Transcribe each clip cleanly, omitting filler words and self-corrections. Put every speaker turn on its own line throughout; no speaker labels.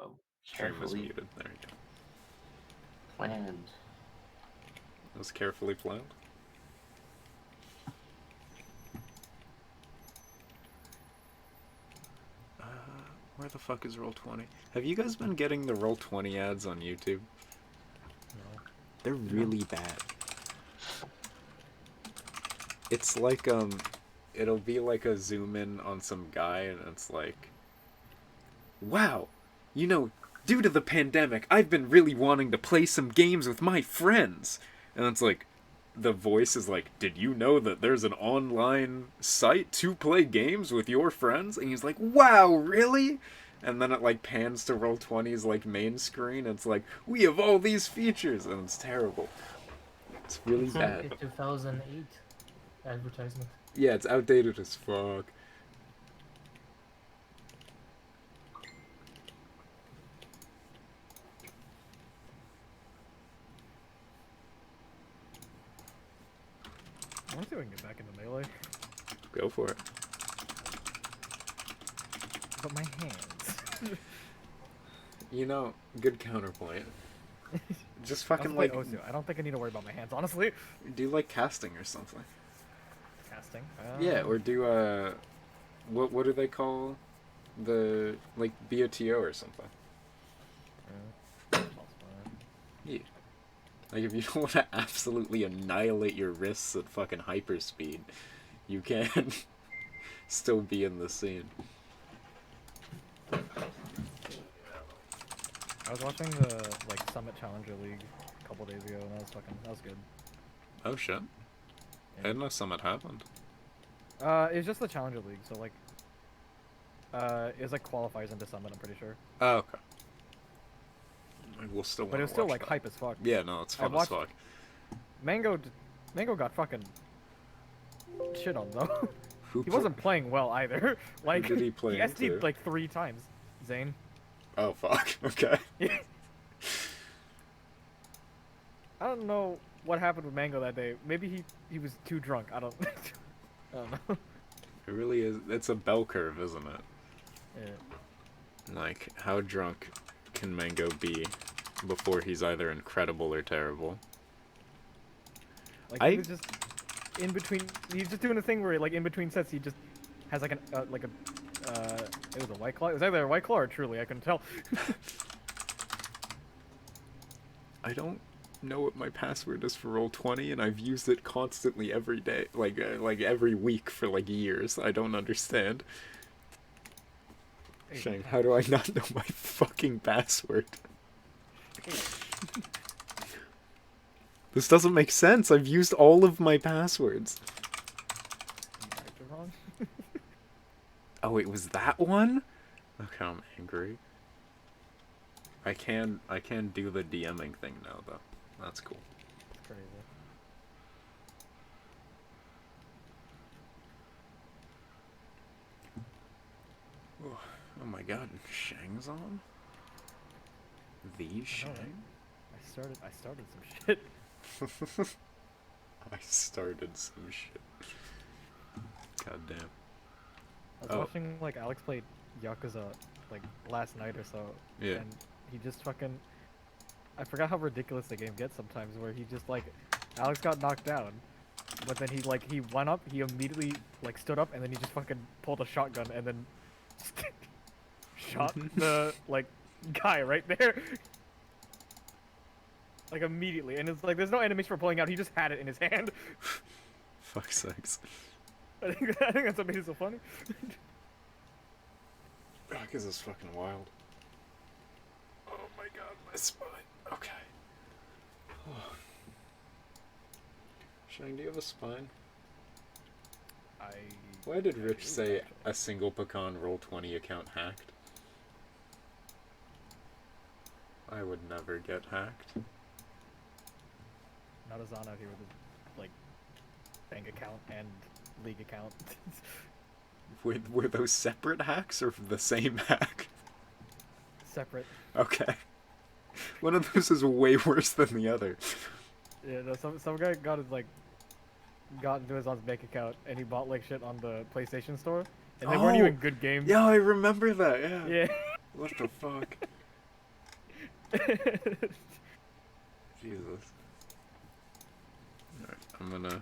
Oh,
Stream was
carefully
muted. There you go.
planned.
It was carefully planned. Where the fuck is Roll20? Have you guys been getting the Roll20 ads on YouTube?
No.
They're really bad. It's like, it'll be like a zoom in on some guy and it's like, wow, you know, due to the pandemic, I've been really wanting to play some games with my friends. And it's like, the voice is like, did you know that there's an online site to play games with your friends? And he's like, wow, really? And then it like pans to Roll20's like main screen. And it's like, we have all these features, and it's terrible. It's really
It's
bad.
like a 2008 advertisement.
Yeah, it's outdated as fuck.
I want to see if I can get back into Melee.
Go for it.
But my hands.
You know, good counterpoint. Just
I
fucking
play
like,
Osu. I don't think I need to worry about my hands, honestly.
do like casting or something.
Casting.
Yeah, or do what do they call the like BOTO or something? Yeah. Like if you don't want to absolutely annihilate your wrists at fucking hyperspeed, you can still be in the scene.
I was watching the like Summit Challenger League a couple days ago, and that was good.
Oh shit! I didn't know Summit happened.
It's just the Challenger League, so like, it was like qualifiers into Summit. I'm pretty sure.
Oh okay. We'll still.
But it was still like hype as fuck.
Yeah, no, it's fun as fuck.
Mango got fucking shit on though. He wasn't playing well either. Like
Who did he play
he SD'd
into?
like 3 times. Zane.
Oh fuck. Okay.
I don't know what happened with Mango that day. Maybe he was too drunk. I don't know.
It really is. It's a bell curve, isn't it?
Yeah.
Like, how drunk can Mango be before he's either incredible or terrible?
Like he was just in between. He's just doing a thing where like in between sets he just has like it was a White Claw. It was either a White Claw or Truly. I couldn't tell.
I don't know what my password is for Roll20, and I've used it constantly every day, like every week for like years. I don't understand. Shang, how do I not know my fucking password? This doesn't make sense. I've used all of my passwords. Oh, it was that one? Okay, I'm angry. I can do the DMing thing now, though. That's cool.
Crazy.
Oh my god, Shang's on? The Shang?
I started some shit.
I started some shit. God damn.
I was watching like Alex play Yakuza like last night or so.
Yeah.
And he just fucking I forgot how ridiculous the game gets sometimes where he just like Alex got knocked down. But then he went up, he immediately like stood up and then he just fucking pulled a shotgun and then shot the like guy right there. Like immediately, and it's like there's no animation for pulling out. He just had it in his hand.
Fuck sakes.
I think that's what made it so funny.
Because it's fucking wild. Oh my god, my spine. Okay. Shang, do you have a spine? Why did Rich say a single pecan Roll20 account hacked? I would never get hacked.
Not a Zan out here with a like bank account and league account.
Were those separate hacks or the same hack?
Separate.
Okay. One of those is way worse than the other.
Yeah, no, some guy got into his Zan's bank account and he bought like shit on the PlayStation Store, and they weren't even good games.
Yeah, I remember that. Yeah.
Yeah.
What the fuck? Jesus. Alright, I'm gonna...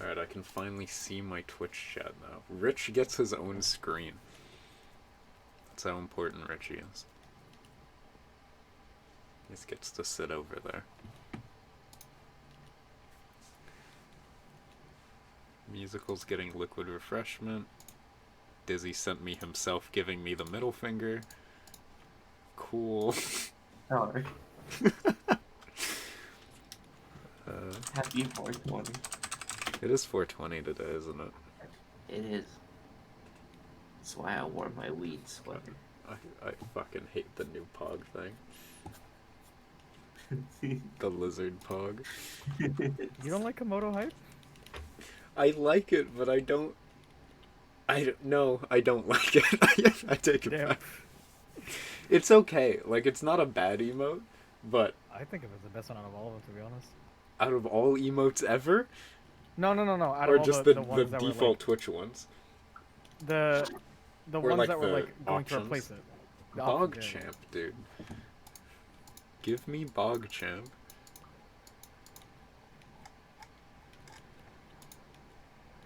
Alright, I can finally see my Twitch chat now. Rich gets his own screen. That's how important Richie is. He just gets to sit over there. Musical's getting liquid refreshment. Dizzy sent me himself giving me the middle finger. Cool.
Sorry. Happy 420.
It is 420 today, isn't it?
It is. That's why I wore my weed sweater.
I fucking hate the new Pog thing. The lizard Pog.
You don't like Komodo hype?
I like it, but I don't... No, I don't like it. I take it
Damn.
back. It's okay. Like, it's not a bad emote, but...
I think it was the best one out of all of them, to be honest.
Out of all emotes ever?
No. Out
Or
of all
just
the
the
ones that
default
were like,
Twitch ones?
the
Or
ones
like
that were
the
like going to
options?
replace it. The
Bog
options, yeah.
Champ, dude. Give me Bog Champ.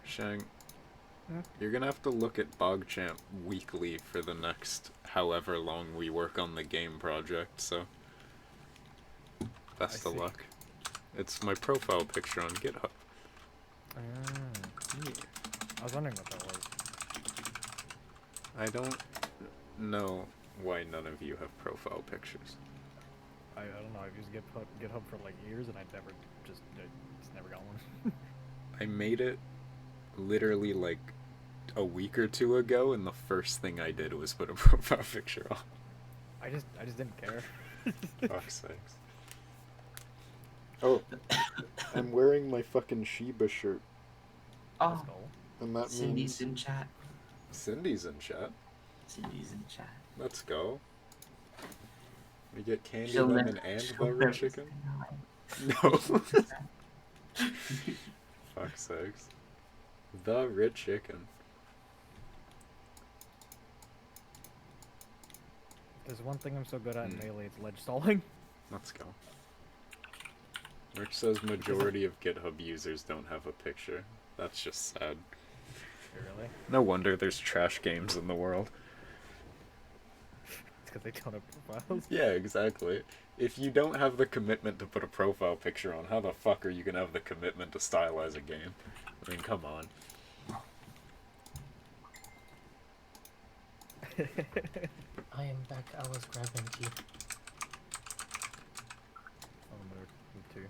Shang, you're gonna have to look at Bog Champ weekly for the next however long we work on the game project, so best of
see.
luck. It's my profile picture on GitHub. Yeah.
I was wondering what that was.
I don't know why none of you have profile pictures.
I don't know. I've used GitHub for like years, and I just never got one.
I made it literally like a week or two ago, and the first thing I did was put a profile picture on.
I just didn't care.
Fuck's sakes. Oh, I'm wearing my fucking Shiba shirt,
Oh,
and that
Cindy's
means
in chat.
Cindy's in chat.
Cindy's in chat.
Let's go. We get candy,
She'll
lemon,
never-
and
she'll
the red
never
chicken?
say
No. Fuck's sakes. The red chicken.
There's one thing I'm so good at in
Hmm.
Melee, it's ledge stalling.
Let's go. Rich says majority of GitHub users don't have a picture. That's just sad.
Really?
No wonder there's trash games in the world.
It's because they don't have profiles.
Yeah, exactly. If you don't have the commitment to put a profile picture on, how the fuck are you gonna have the commitment to stylize a game? I mean, come on.
I am back. I was grabbing tea.
I'm gonna move too.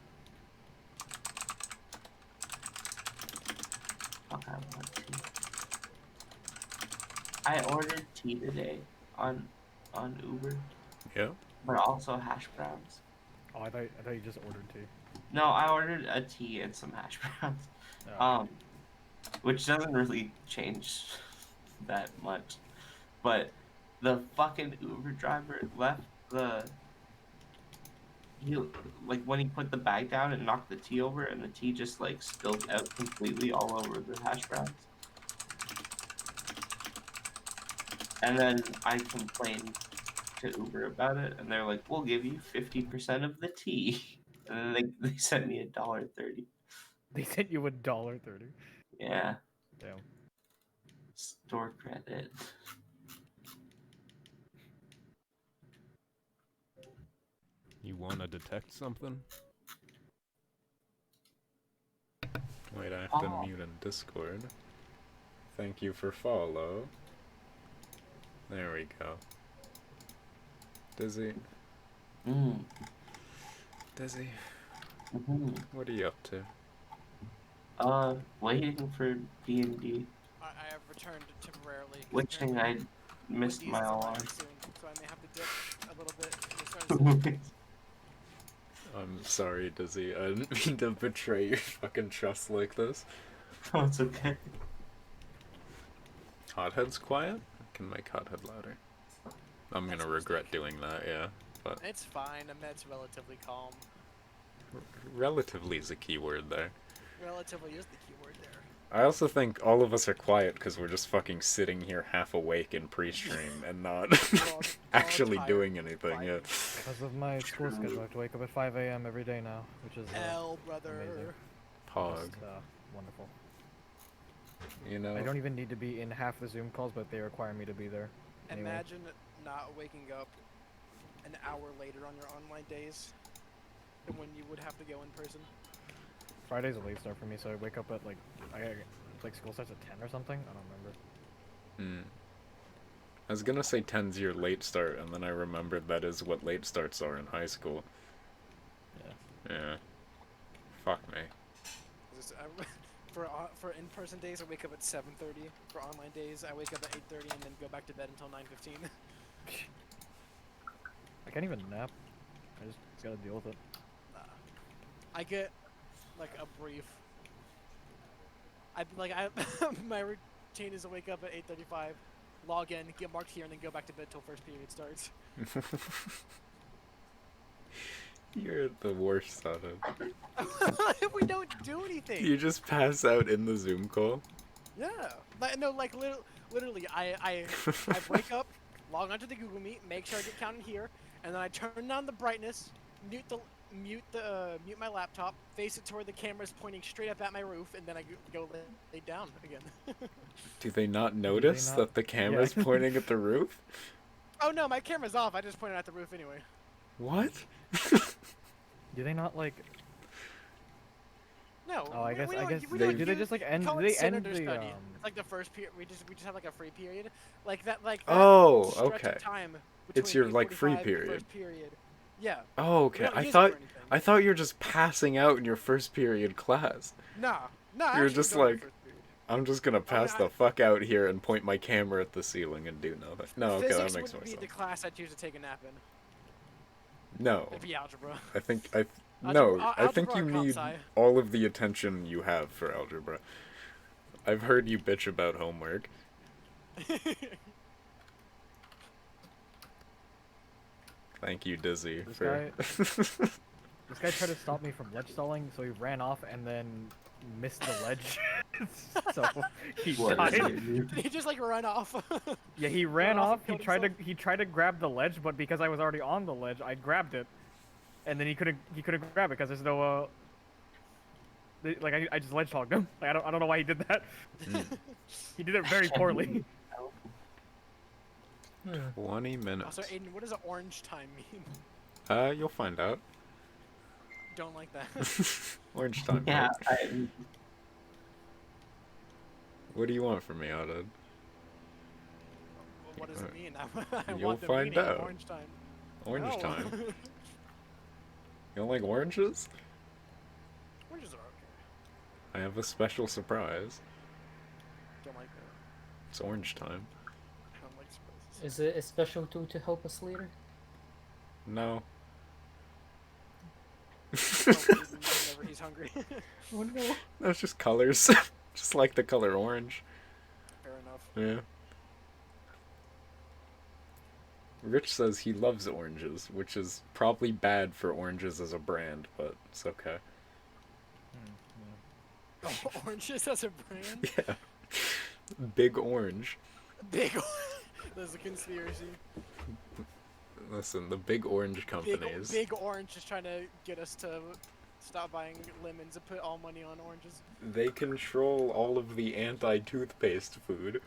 Fuck, I want tea. I ordered tea today on Uber,
Yeah?
but also hash browns.
Oh, I thought you just ordered tea.
No, I ordered a tea and some hash browns.
Oh.
Which doesn't really change that much. But the fucking Uber driver left like when he put the bag down and knocked the tea over, and the tea just like spilled out completely all over the hash browns. And then I complained to Uber about it, and they're like, "We'll give you 50% of the tea." And then they sent me $1.30.
They sent you $1.30.
Yeah,
Damn.
store credit.
You wanna detect something? Wait, I have to
Oh.
mute in Discord. Thank you for follow. There we go. Dizzy. Dizzy, what are you up to?
Waiting for D&D.
I have returned temporarily.
Wishing I missed my alarm.
Soon, so I may have to dip a little bit. in the start of the
I'm sorry, Dizzy. I didn't mean to betray your fucking trust like this.
Oh, it's okay.
Hothead's quiet? I can make Hothead louder. I'm gonna regret doing that, yeah. But
It's fine. Ahmed's relatively calm.
relatively is a key word there.
Relatively is the keyword there.
I also think all of us are quiet because we're just fucking sitting here half awake in pre-stream and not
We're all
actually
tired
doing
and
anything. Yeah.
fighting.
Because of my school schedule, I have to wake up at 5 a.m. every day now, which is
Hell, brother.
amazing.
Pog.
just wonderful.
You know.
I don't even need to be in half the Zoom calls, but they require me to be there. Anyway.
Imagine not waking up an hour later on your online days than when you would have to go in person.
Friday's a late start for me, so I wake up at like school starts at 10 or something. I don't remember.
I was gonna say 10's your late start, and then I remembered that is what late starts are in high school.
Yeah.
Yeah. Fuck me.
For in-person days, I wake up at 7:30. For online days, I wake up at 8:30 and then go back to bed until 9:15.
I can't even nap. I just gotta deal with it.
I get like a brief. My routine is to wake up at 8:35, log in, get marked here, and then go back to bed till first period starts.
You're the worst at it.
We don't do anything.
You just pass out in the Zoom call?
Yeah. Literally, I wake up, log onto the Google Meet, make sure I get counted here, and then I turn down the brightness, mute my laptop, face it toward the cameras pointing straight up at my roof, and then I go lay down again.
Do they not notice that the camera's pointing at the roof?
Oh no, my camera's off. I just pointed at the roof anyway.
What?
Do they not like?
No.
Oh, I guess
we
they
don't
do. They
use-
just like end.
call
Do
it
they end
senator
the
study. It's like the first period. We just have like a free period, like that.
Oh,
stretch of
okay.
Time
It's
between
your like free
8:45 and the
period.
First period. Yeah.
Oh,
We
okay.
don't
I
use it
thought
for anything.
you're just passing out in your first period class.
Nah.
You're
actually
just
don't do
like,
first period.
I'm just gonna pass the fuck out here and point my camera at the ceiling and do nothing. No, okay, that
Physics
makes more
would be
sense.
the class I choose to take a nap in.
No,
It'd be algebra.
I think
Algebra
you
or comp
need
sci.
all of the attention you have for algebra. I've heard you bitch about homework. Thank you, Dizzy.
This
for...
This guy tried to stop me from ledge stalling, so he ran off and then missed the ledge. So he
What
died.
is it?
Did he just like run off?
Yeah, he ran
Run off
off.
and
He
killed
tried to grab the ledge, but because I was already on the ledge, I grabbed it, and then he couldn't grab it because there's no I just ledge hogged him. Like, I don't know why he did that. He did it very poorly.
20 minutes.
Also, Aiden, what does orange time mean?
You'll find out.
Don't like that.
Orange time.
Yeah,
mate. What do you want from me, Otto?
What does it mean? I
You'll
want the
find
meaning of
out.
orange time.
Orange
No.
time. You don't like oranges?
Oranges are okay.
I have a special surprise.
Don't like that.
It's orange time.
I don't like surprises.
Is it a special tool to help us later?
No.
Whenever he's hungry.
Oh no.
That's just colors. Just like the color orange.
Fair enough.
Yeah. Rich says he loves oranges, which is probably bad for oranges as a brand, but it's okay.
Oh, oranges as a brand?
Yeah. Big Orange.
Big There's a conspiracy.
Listen, the big orange companies.
Big Orange is trying to get us to stop buying lemons and put all money on oranges.
They control all of the anti-toothpaste food.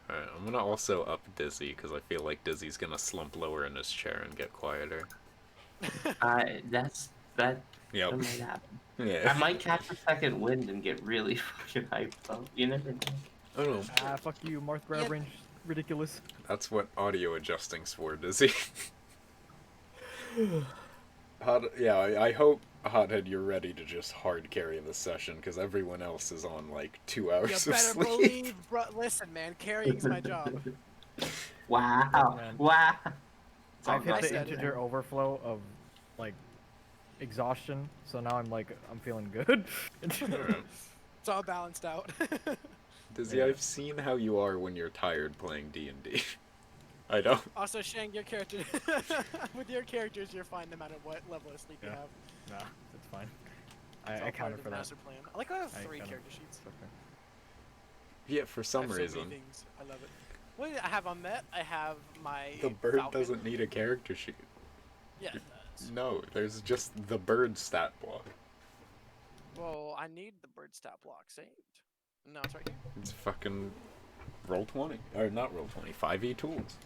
Alright, I'm gonna also up Dizzy, because I feel like Dizzy's gonna slump lower in his chair and get quieter.
that
Yep.
might happen. I
Yeah.
might catch a second wind and get really fucking hyped though. You never know.
I don't know.
Ah, fuck you, Marth grab range, ridiculous.
That's what audio adjusting's for, Dizzy. I hope, Hothead, you're ready to just hard carry the session, because everyone else is on, like, 2 hours
You
of
better
sleep.
believe, bro. Listen, man, carrying's my job.
Wow.
Man.
Wow.
I've hit
I
the
said it.
integer overflow of, like, exhaustion, so now I'm feeling good.
It's all balanced out.
Dizzy,
Yeah.
I've seen how you are when you're tired playing D&D. I don't.
Also, Shang, your character, with your characters, you're fine no matter what level of sleep you
Yeah.
have.
Nah, it's fine.
It's
I
all part
counted
of
for
the
that.
master plan. I like I have
I
3
counted.
character sheets.
It's okay.
Yeah, for
I
some
have so many
reason.
things. I love it. What do I have on Met? I have my
The bird
Falcon.
doesn't need a character sheet.
Yeah, it does.
No, there's just the bird stat block.
Well, I need the bird stat block saved. No, it's right here.
It's fucking roll 20. Or not roll 20, 5e tools.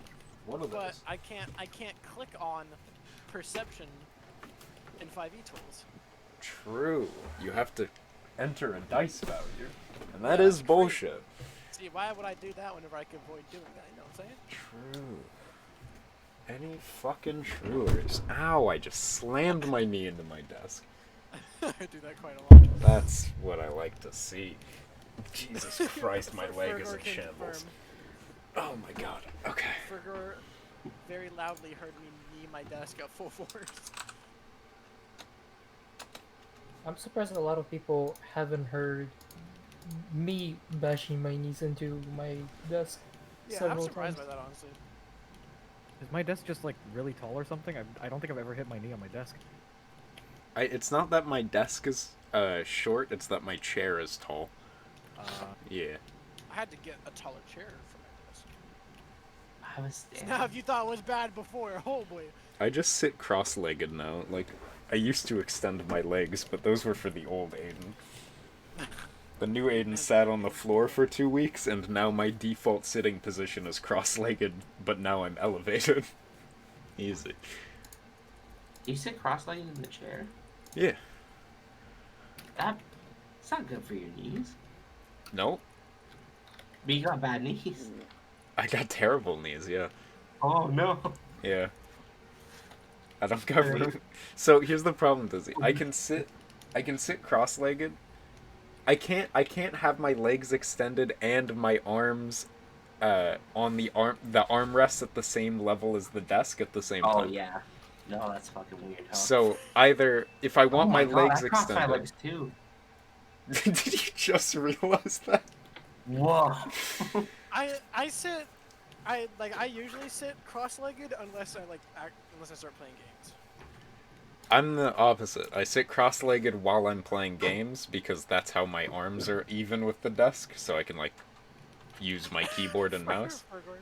One of
But
those.
I can't click on perception in 5e tools.
True. You have to enter a dice value. And that
Yeah,
is
it's crazy.
bullshit.
See, why would I do that whenever I could avoid doing that? You know what I'm saying?
True. Any fucking truers. Ow, I just slammed my knee into my desk.
I do that quite a lot.
That's what I like to see. Jesus Christ, my leg is
Fergor
in
can
shambles.
confirm.
Oh my god. Okay.
Fergor very loudly heard me knee my desk at full force.
I'm surprised a lot of people haven't heard me bashing my knees into my desk
Yeah, I'm
several
surprised
times.
by that, honestly.
Is my desk just like really tall or something? I don't think I've ever hit my knee on my desk.
It's not that my desk is short, it's that my chair is tall. Yeah.
I had to get a taller chair for my desk.
I was
So now, if you thought it was bad before, oh boy.
I just sit cross-legged now. Like, I used to extend my legs, but those were for the old Aiden. The new Aiden sat on the floor for 2 weeks, and now my default sitting position is cross-legged, but now I'm elevated. Easy.
You sit cross-legged in the chair?
Yeah.
It's not good for your knees.
Nope.
But you got bad knees.
I got terrible knees, yeah.
Oh no.
Yeah. I don't got So here's the problem, Dizzy. I can sit cross-legged. I can't have my legs extended and my arms on the armrests at the same level as the desk at the same
Oh
time.
yeah. No, that's fucking weird. Huh?
So either if I want
oh
my
God,
legs
I crossed
extended.
my legs too.
Did you just realize that?
Whoa.
I sit, I usually sit cross-legged unless unless I start playing games.
I'm the opposite. I sit cross-legged while I'm playing games because that's how my arms are even with the desk, so I can like use my keyboard and mouse.
Fergor.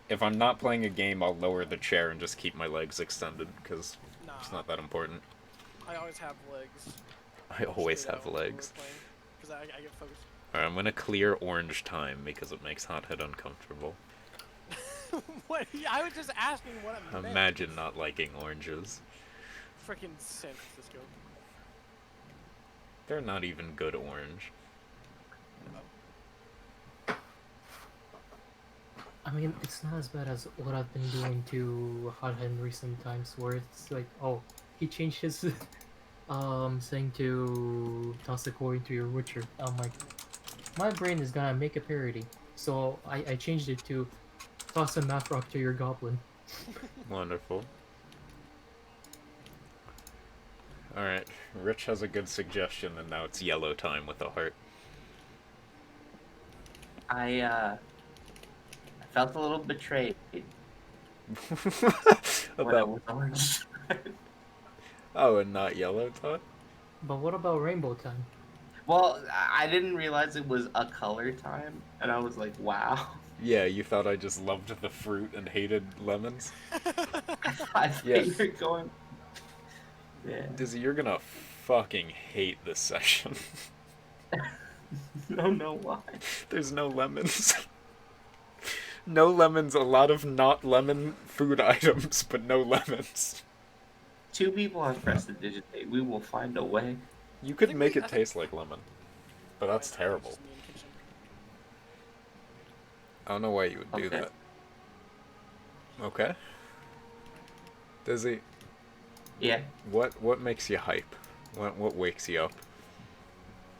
If I'm not playing a game, I'll lower the chair and just keep my legs extended because
Nah,
it's not that important.
I always have legs.
I always have legs.
Because I get focused.
Alright, I'm gonna clear orange time because it makes Hothead uncomfortable.
What? I was just asking what it meant.
Imagine not liking oranges.
Freaking San Francisco.
They're not even good orange.
I mean, it's not as bad as what I've been doing to Hothead in recent times, where it's like, oh, he changed his saying to toss a coin to your Witcher. I'm like, my brain is gonna make a parody, so I changed it to toss a math rock to your goblin.
Wonderful. Alright, Rich has a good suggestion, and now it's yellow time with a heart.
I felt a little betrayed. when I
About
was orange.
oh, and not yellow time?
But what about rainbow time?
Well, I didn't realize it was a color time, and I was like, wow.
Yeah, you thought I just loved the fruit and hated lemons?
I think
Yes.
you're going. Yeah.
Dizzy, you're gonna fucking hate this session.
No, why?
There's no lemons. No lemons, a lot of not lemon food items, but no lemons.
2 people have pressed the digitate. We will find a way.
You could
think
make
we-
it
I think-
taste like lemon, but that's terrible.
Just me in the kitchen.
I don't know why you would do
Okay.
that. Okay. Dizzy,
Yeah.
what makes you hype? What wakes you up?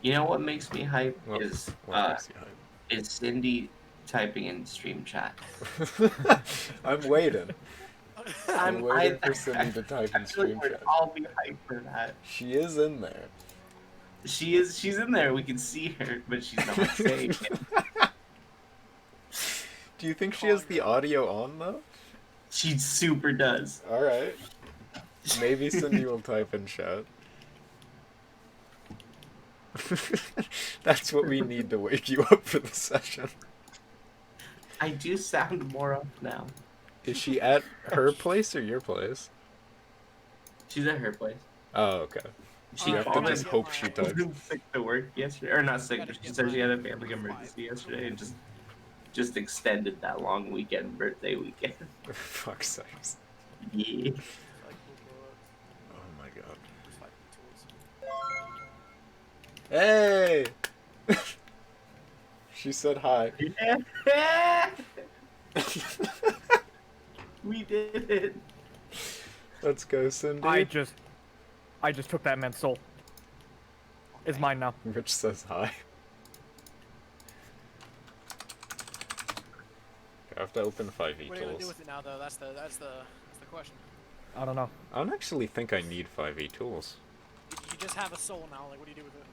You know what makes me hype
What,
is
what makes you hype?
is Cindy typing in stream chat.
I'm waiting. I'm
I'm
waiting for Cindy to type
I
in
feel like
stream
we'd
chat.
all be hyped for that.
She is in there.
She's in there. We can see her, but she's not saying it.
Do you think she has the audio on though?
She super does.
All right. Maybe Cindy will type in chat. That's what we need to wake you up for the session.
I do sound more up now.
Is she at her place or your place?
She's at her place.
Oh, okay.
She
You have to
called
just
in
hope she types.
sick to work yesterday, or not sick,
Gotta
but she
get
said she had a
mine.
family emergency yesterday and just extended that long weekend, birthday weekend.
Fuck's sakes.
Yeah.
Like,
Oh my god.
just like tools.
Hey! She said hi.
We did it.
Let's go, Cindy.
I just took that man's soul. It's mine now.
Rich says hi. I have to open 5e
What are you gonna do
tools.
with it now, though? That's the question.
I don't know.
I don't actually think I need 5e tools.
You just have a soul now. Like, what do you do with it?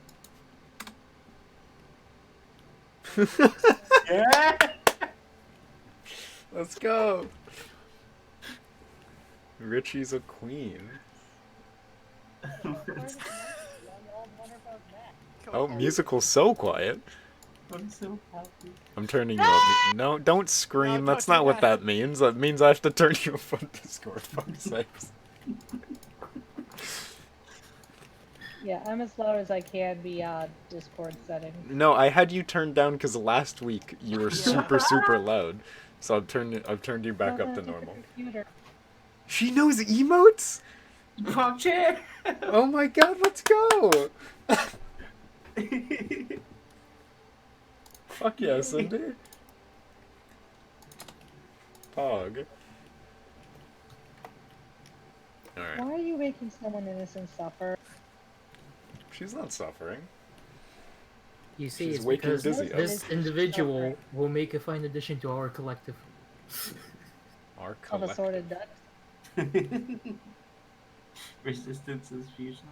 Yeah.
Let's go! Richie's a queen. Oh, musical's so quiet.
I'm so happy.
I'm turning you up. No, don't scream.
No,
That's
don't
not
do
what
that.
that means. That means I have to turn you up on Discord. Fuck's sakes.
Yeah, I'm as loud as I can be Discord setting.
No, I had you turned down because last week you were super loud. So I've turned you back up to normal.
Computer.
She knows emotes?
Pop chair.
Oh my god, let's go! Fuck yeah, Cindy. Pog. Alright.
Why are you making someone innocent suffer?
She's not suffering.
You see,
She's
it's
waking
because
Dizzy up.
this individual will make a fine addition to our collective.
Our
Of
collective.
assorted ducks.
Resistance is fusion.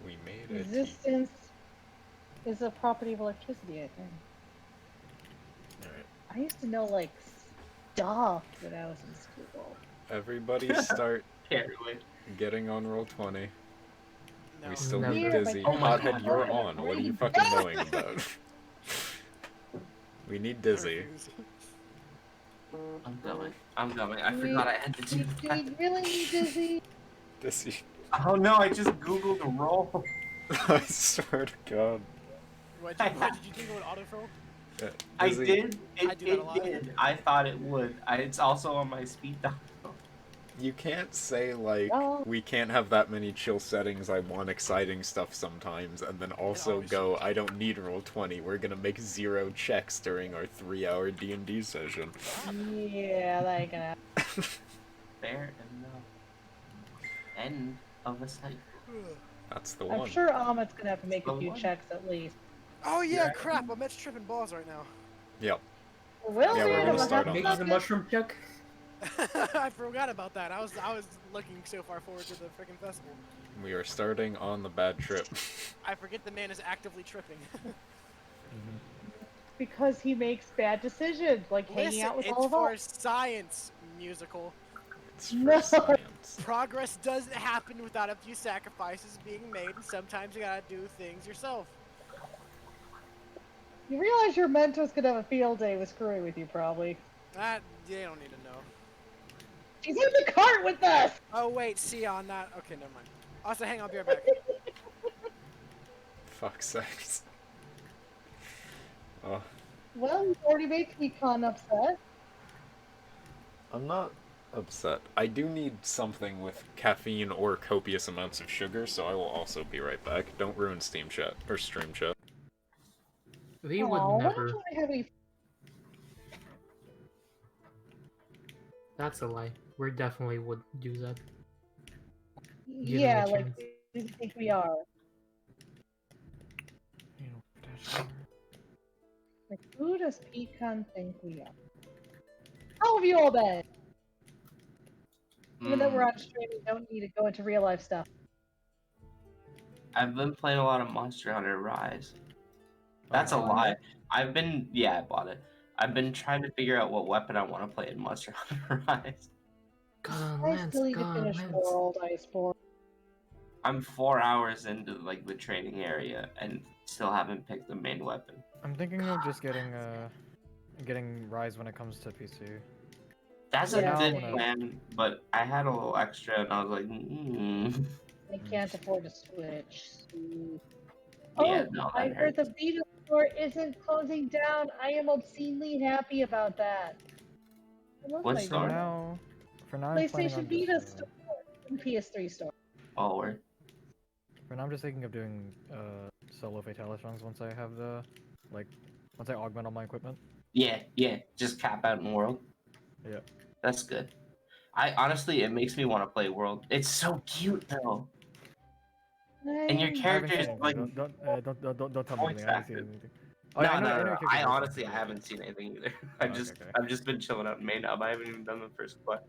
We made it.
Resistance is a property of electricity, I think.
Alright.
I used to know, like, stuff when I was in school.
Everybody start
Can't wait.
getting on roll 20.
No.
We still
Never.
need
Here,
Dizzy.
my
God.
Hothead, you're on. What are you fucking knowing about? We need Dizzy.
I'm going. I forgot I had to do
Do
that.
you really need Dizzy?
Dizzy.
Oh no, I just googled roll.
I swear to God.
What did you think it would autofill?
I
Dizzy,
did.
I do that a lot.
It did. I thought it would. It's also on my speed dial.
You can't say, like,
Oh.
we can't have that many chill settings, I want exciting stuff sometimes, and then also
always
go, I don't need roll 20, we're gonna make 0 checks during our 3-hour D&D session.
Yeah, that ain't gonna happen.
Fair enough. End of a cycle.
That's the
I'm
one.
sure Ahmed's gonna have to make a
The
few
one.
checks at least.
Oh yeah,
Yeah.
crap! I'm tripping balls right now.
Yep.
Will
Yeah, we're
we?
gonna
Will
start
that
on
be
Making
that.
the
good?
mushroom check.
I forgot about that. I was looking so far forward to the freaking festival.
We are starting on the bad trip.
I forget the man is actively tripping.
Because he makes bad decisions, like hanging
Listen,
out with
it's
all of
for
us.
science, musical.
It's for
No.
science.
Progress doesn't happen without a few sacrifices being made, and sometimes you gotta do things yourself.
You realize your mentor's gonna have a field day with screwing with you, probably.
That they don't need to know.
She's in the cart with us!
Oh wait, see on that. Okay, never mind. Also, hang on, I'll be right back.
Fuck's sakes. Oh,
Well, you already made Econ upset.
I'm not upset. I do need something with caffeine or copious amounts of sugar, so I will also be right back. Don't ruin Steam chat or stream chat.
We
Aw,
would
why
never.
don't you have any...
That's a lie. We definitely would do that.
Yeah,
a
like,
chance.
who do you think we are? Like, who does Econ think we are? How have you all been? Even though we're on stream, we don't need to go into real life stuff.
I've been playing a lot of Monster Hunter Rise. That's a lie. I bought it. I've been trying to figure out what weapon I want to play in Monster Hunter Rise.
God,
I
Lance,
still need to
God,
finish
Lance.
World Iceborne.
I'm 4 hours into like the training area and still haven't picked the main weapon.
I'm thinking of just getting Rise when it comes to PC.
That's
Yeah,
a good
same.
plan, but I had a little extra and I was like,
I can't afford to switch.
yeah,
Oh,
no,
I
that
heard
hurts.
the Vita store isn't closing down. I am obscenely happy about that. I love
What
my
store?
Vita.
For now, I'm planning on
PlayStation Vita
just.
store and PS3 store.
Oh, we're
For now, I'm just thinking of doing solo Fatalis runs once I have the, like, once I augment all my equipment.
yeah, just cap out in World.
Yeah.
That's good. I honestly, it makes me want to play World. It's so cute though, and your
I
I haven't
character
seen
is
anything.
like
Don't tell me
voice
anything. I haven't seen
acted.
anything. Oh, yeah,
No,
I know.
no,
I
no,
know
no.
your character's
I
voice
honestly, I
acted.
haven't seen anything either.
Oh, okay.
I've just been chilling out in main hub. I haven't even done the first quest.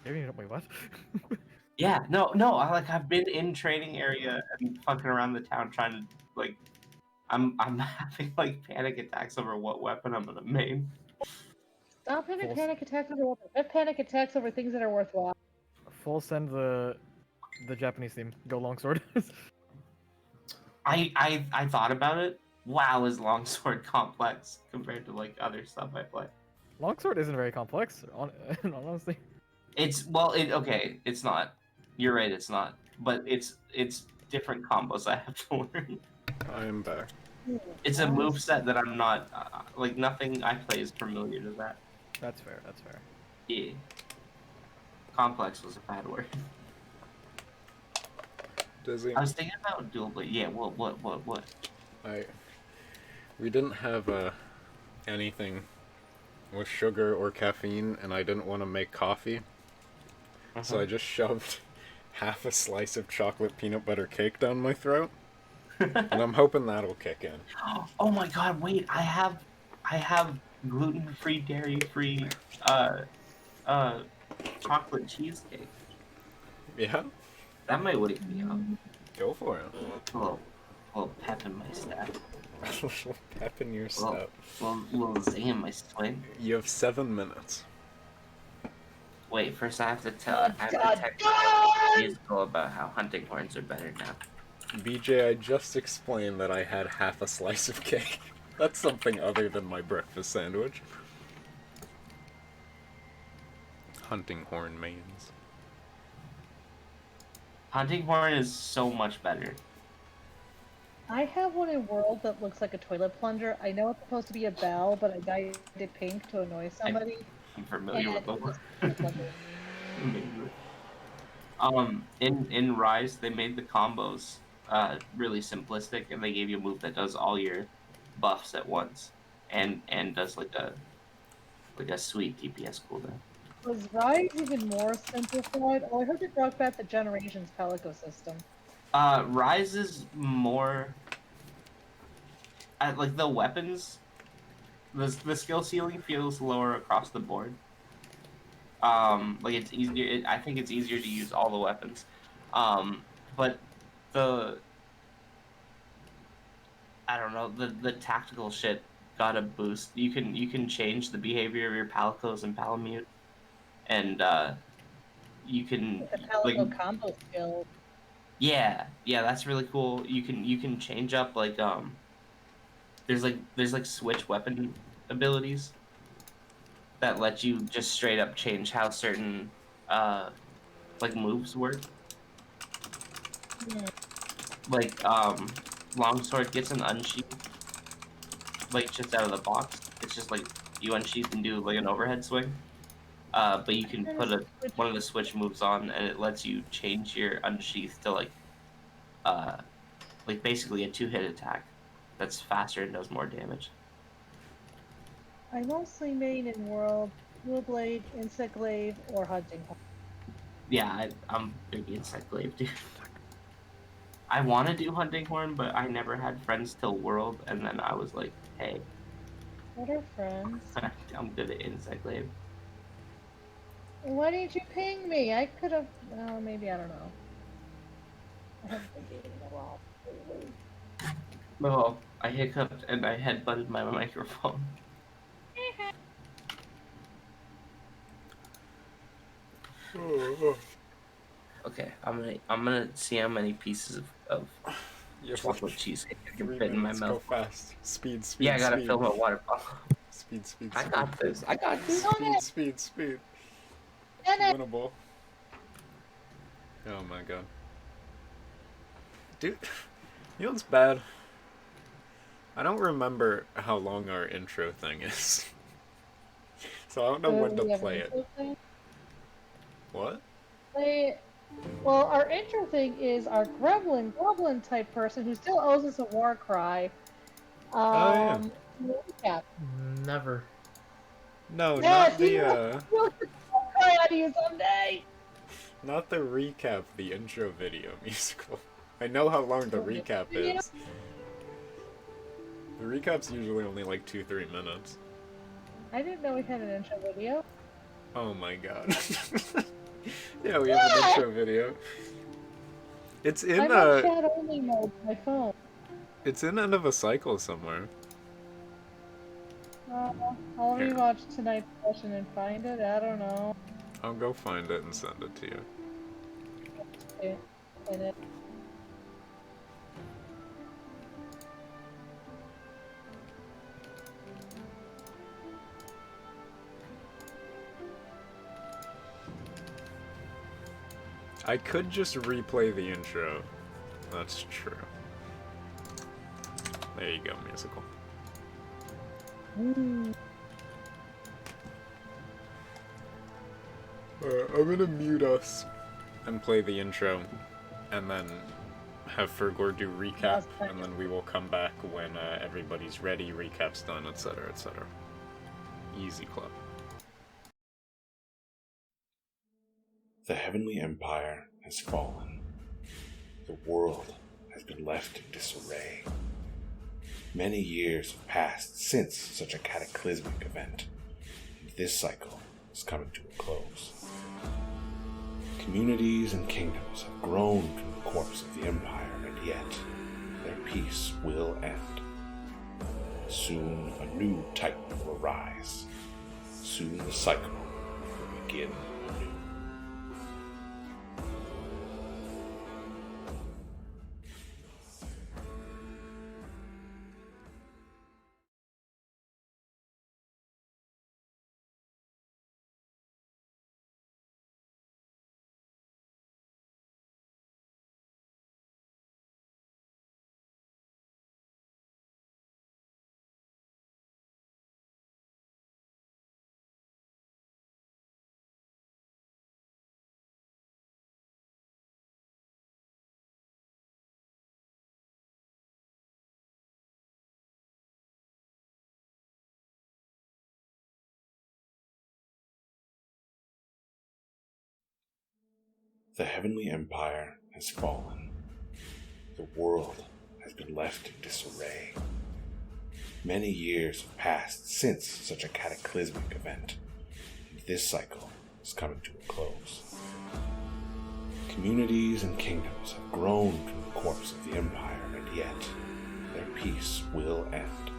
Wait, what?
Yeah, no. I've been in training area and fucking around the town trying to like. I'm having like panic attacks over what weapon I'm gonna main.
Stop having
Full,
panic attacks over weapons. Have panic attacks over things that are worthwhile.
full send the Japanese theme. Go longsword.
I thought about it. WoW is longsword complex compared to like other stuff I play.
Longsword isn't very complex, honestly.
Okay, it's not. You're right, it's not. But it's different combos I have to learn.
I am back.
It's a move set that I'm not like nothing I play is familiar to that.
That's fair. That's fair.
Yeah. Complex was a bad word.
Dizzy,
I was thinking about dual, but yeah, what?
we didn't have anything with sugar or caffeine, and I didn't want to make coffee, so I just shoved half a slice of chocolate peanut butter cake down my throat, and I'm hoping that'll kick in.
Oh my god, wait, I have gluten-free, dairy-free chocolate cheesecake.
Yeah,
That might wake me up.
go for it.
A little pep in my step.
A little pep in your
A little,
step.
little zing in my swing.
You have 7 minutes.
Wait, first I have to text musical about how hunting horns are better now.
BJ, I just explained that I had half a slice of cake. That's something other than my breakfast sandwich. Hunting horn mains.
Hunting horn is so much better.
I have one in World that looks like a toilet plunger. I know it's supposed to be a bell, but I dyed it pink to annoy somebody.
I'm familiar with
And
those.
it's like
In Rise, they made the combos really simplistic, and they gave you a move that does all your buffs at once, and does like a sweet DPS cooldown.
Was Rise even more simplified? Oh, I heard it brought back the Generations Palico system.
Rise is more like the weapons. The skill ceiling feels lower across the board. Like it's easier. I think it's easier to use all the weapons. But the I don't know, the tactical shit got a boost. You can change the behavior of your palicos and palamute, and you can
With the Palico
like
combo skill.
yeah, that's really cool. You can change up like there's like switch weapon abilities that let you just straight up change how certain like moves work.
Yeah.
Like longsword gets an unsheath like just out of the box. It's just like you unsheath and do like an overhead swing. But you can put one of the switch moves on, and it lets you change your unsheath to like basically a 2-hit attack that's faster and does more damage.
I mostly main in World, Dual Blade, Insect Glaive, or Hunting Horn.
Yeah, I'm big insect glaive, dude. I want to do hunting horn, but I never had friends till World, and then I was like, hey,
What are friends?
I'm good at insect glaive.
Why didn't you ping me? I could have. Oh, maybe I don't know. I haven't been dating in a while.
Oh, I hiccuped and I headbutted my microphone. Okay, I'm gonna see how many pieces of
You have
chocolate
like
cheesecake I can
3
fit in my
minutes. Go
mouth.
fast. Speed,
Yeah,
speed,
I gotta
speed.
fill my water bottle.
Speed, speed,
I
speed.
got this. I got this.
Speed, speed, speed.
Dennis!
Winnable. Oh my god. Dude, you know what's bad? I don't remember how long our intro thing is. So I don't know when to
We have an
play it.
intro thing?
What?
Well, our intro thing is our Gremlin type person who still owes us a war cry.
Oh yeah.
Yeah.
Never.
No,
Yes,
not
he
the
will cry out of you someday.
not the recap, the intro video musical. I know how long the recap
Video?
is. The recap's usually only like 2-3 minutes.
I didn't know we had an intro video.
Oh my god. Yeah, we have an intro video. It's in
I'm on chat only mode on my phone.
it's in End of a Cycle somewhere.
I'll
Here.
rewatch tonight's session and find it. I don't know.
I'll go find it and send it to you.
In it.
I could just replay the intro. That's true. There you go, musical. I'm gonna mute us and play the intro, and then have Fergor do recap, and then we will come back when everybody's ready, recap's done, etc., etc. Easy club.
The heavenly empire has fallen. The world has been left in disarray. Many years have passed since such a cataclysmic event, and this cycle is coming to a close. Communities and kingdoms have grown from the corpse of the empire, and yet their peace will end. Soon a new titan will arise. Soon the cycle will begin anew. The heavenly empire has fallen. The world has been left in disarray. Many years have passed since such a cataclysmic event, and this cycle is coming to a close. Communities and kingdoms have grown from the corpse of the empire, and yet their peace will end.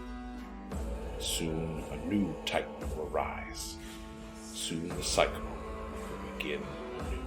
Soon a new titan will arise. Soon the cycle will begin anew.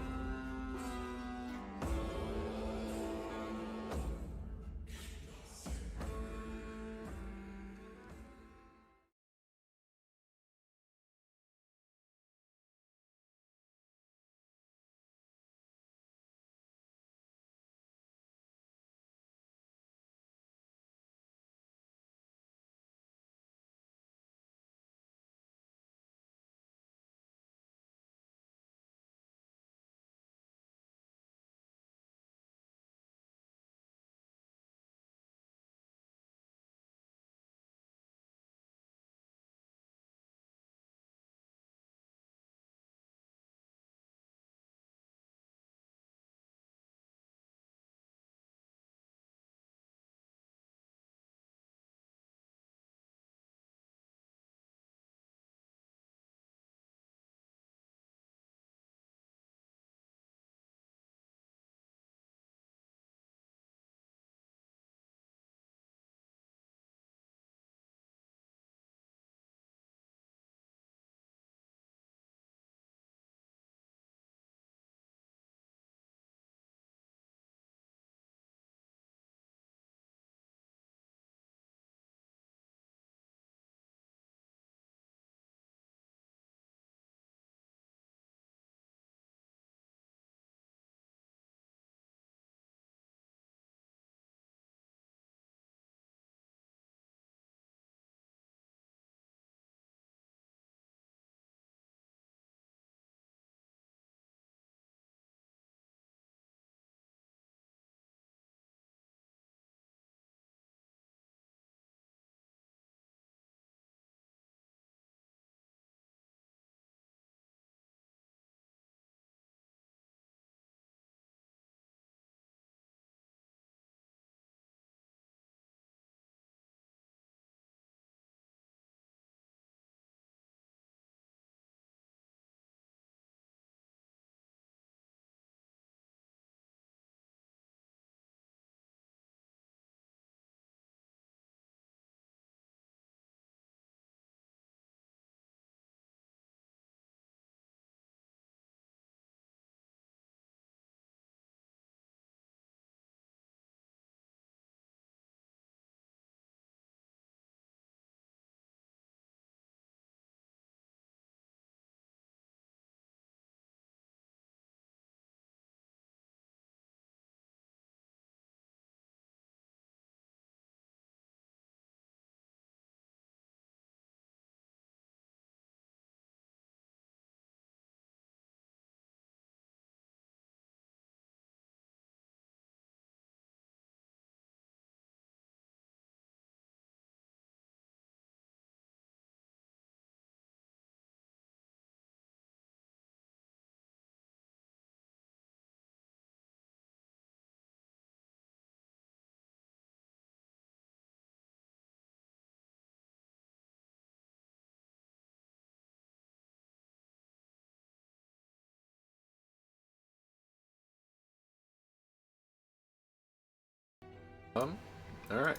Alright.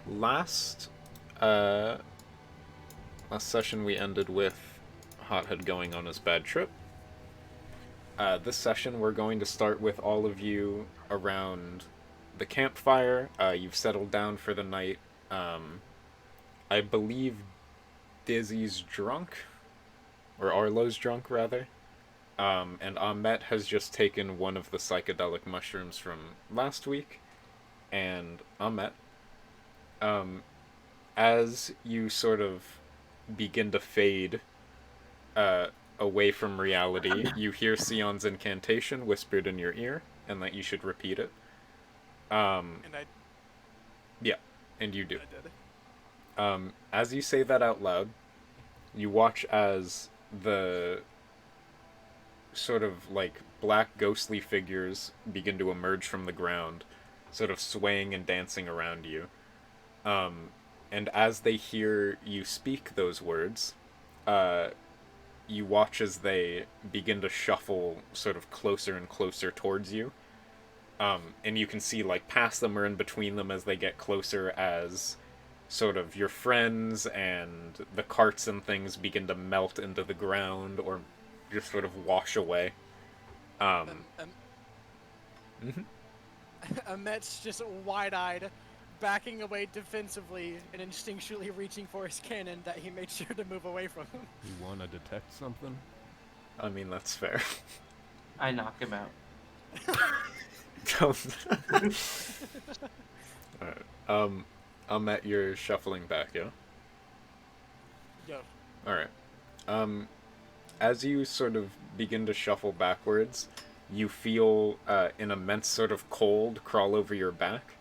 Last session we ended with Hothead going on his bad trip. This session we're going to start with all of you around the campfire. You've settled down for the night. I believe Dizzy's drunk, or Arlo's drunk rather. And Ahmet has just taken one of the psychedelic mushrooms from last week. And Ahmet, as you sort of begin to fade away from reality, you hear Sion's incantation whispered in your ear, and that you should repeat it.
And I
Yeah, and you do.
I did.
As you say that out loud, you watch as the sort of like black ghostly figures begin to emerge from the ground, sort of swaying and dancing around you. And as they hear you speak those words, you watch as they begin to shuffle sort of closer and closer towards you. And you can see like past them or in between them as they get closer, as sort of your friends and the carts and things begin to melt into the ground or just sort of wash away.
Ahmet's just wide-eyed, backing away defensively and instinctually reaching for his cannon that he made sure to move away from him.
You want to detect something?
I mean, that's fair.
I knock him out.
Don't. Alright. Ahmet, you're shuffling back, yeah?
Yo.
Alright. As you sort of begin to shuffle backwards, you feel an immense sort of cold crawl over your back,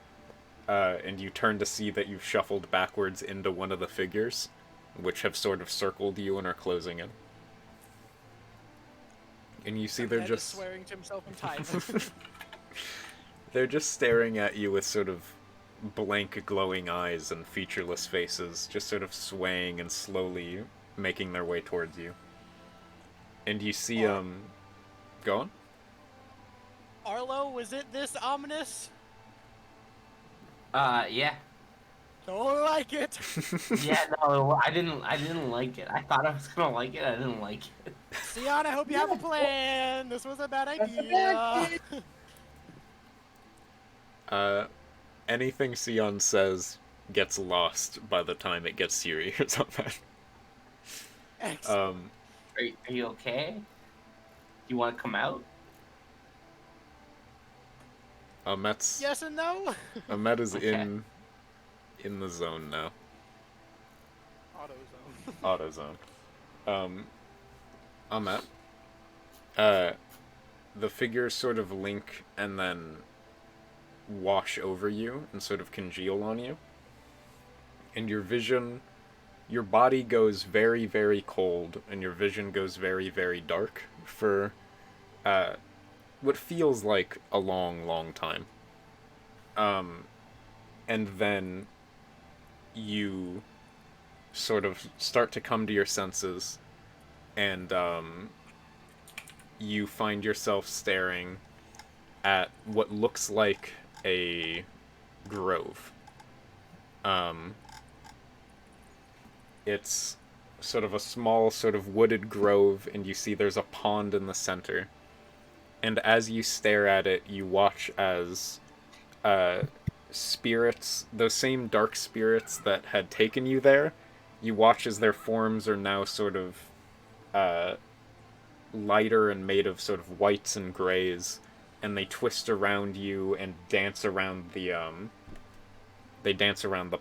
and you turn to see that you've shuffled backwards into one of the figures, which have sort of circled you and are closing in. And you see they're
Ahmet is
just...
swearing to himself in time.
They're just staring at you with sort of blank glowing eyes and featureless faces, just sort of swaying and slowly making their way towards you. And you see, go on?
Arlo, was it this ominous?
Yeah.
Don't like it.
Yeah, no, I didn't like it. I thought I was gonna like it, I didn't like it.
Sion, I hope you have a plan. This was a bad
That's a
idea.
bad
Anything Sion says gets lost by the time it gets to your ears on that.
Excellent.
Are you okay? Do you want to come out?
Ahmet's...
Yes and no.
Ahmet is
Okay.
in the zone now.
AutoZone.
AutoZone. Ahmet. The figures sort of link and then wash over you and sort of congeal on you. And your vision, your body goes very, very cold, and your vision goes very, very dark for what feels like a long, long time. And then you sort of start to come to your senses, and you find yourself staring at what looks like a grove. It's sort of a small sort of wooded grove, and you see there's a pond in the center. And as you stare at it, you watch as spirits, those same dark spirits that had taken you there, you watch as their forms are now sort of lighter and made of sort of whites and grays, and they twist around you and dance around the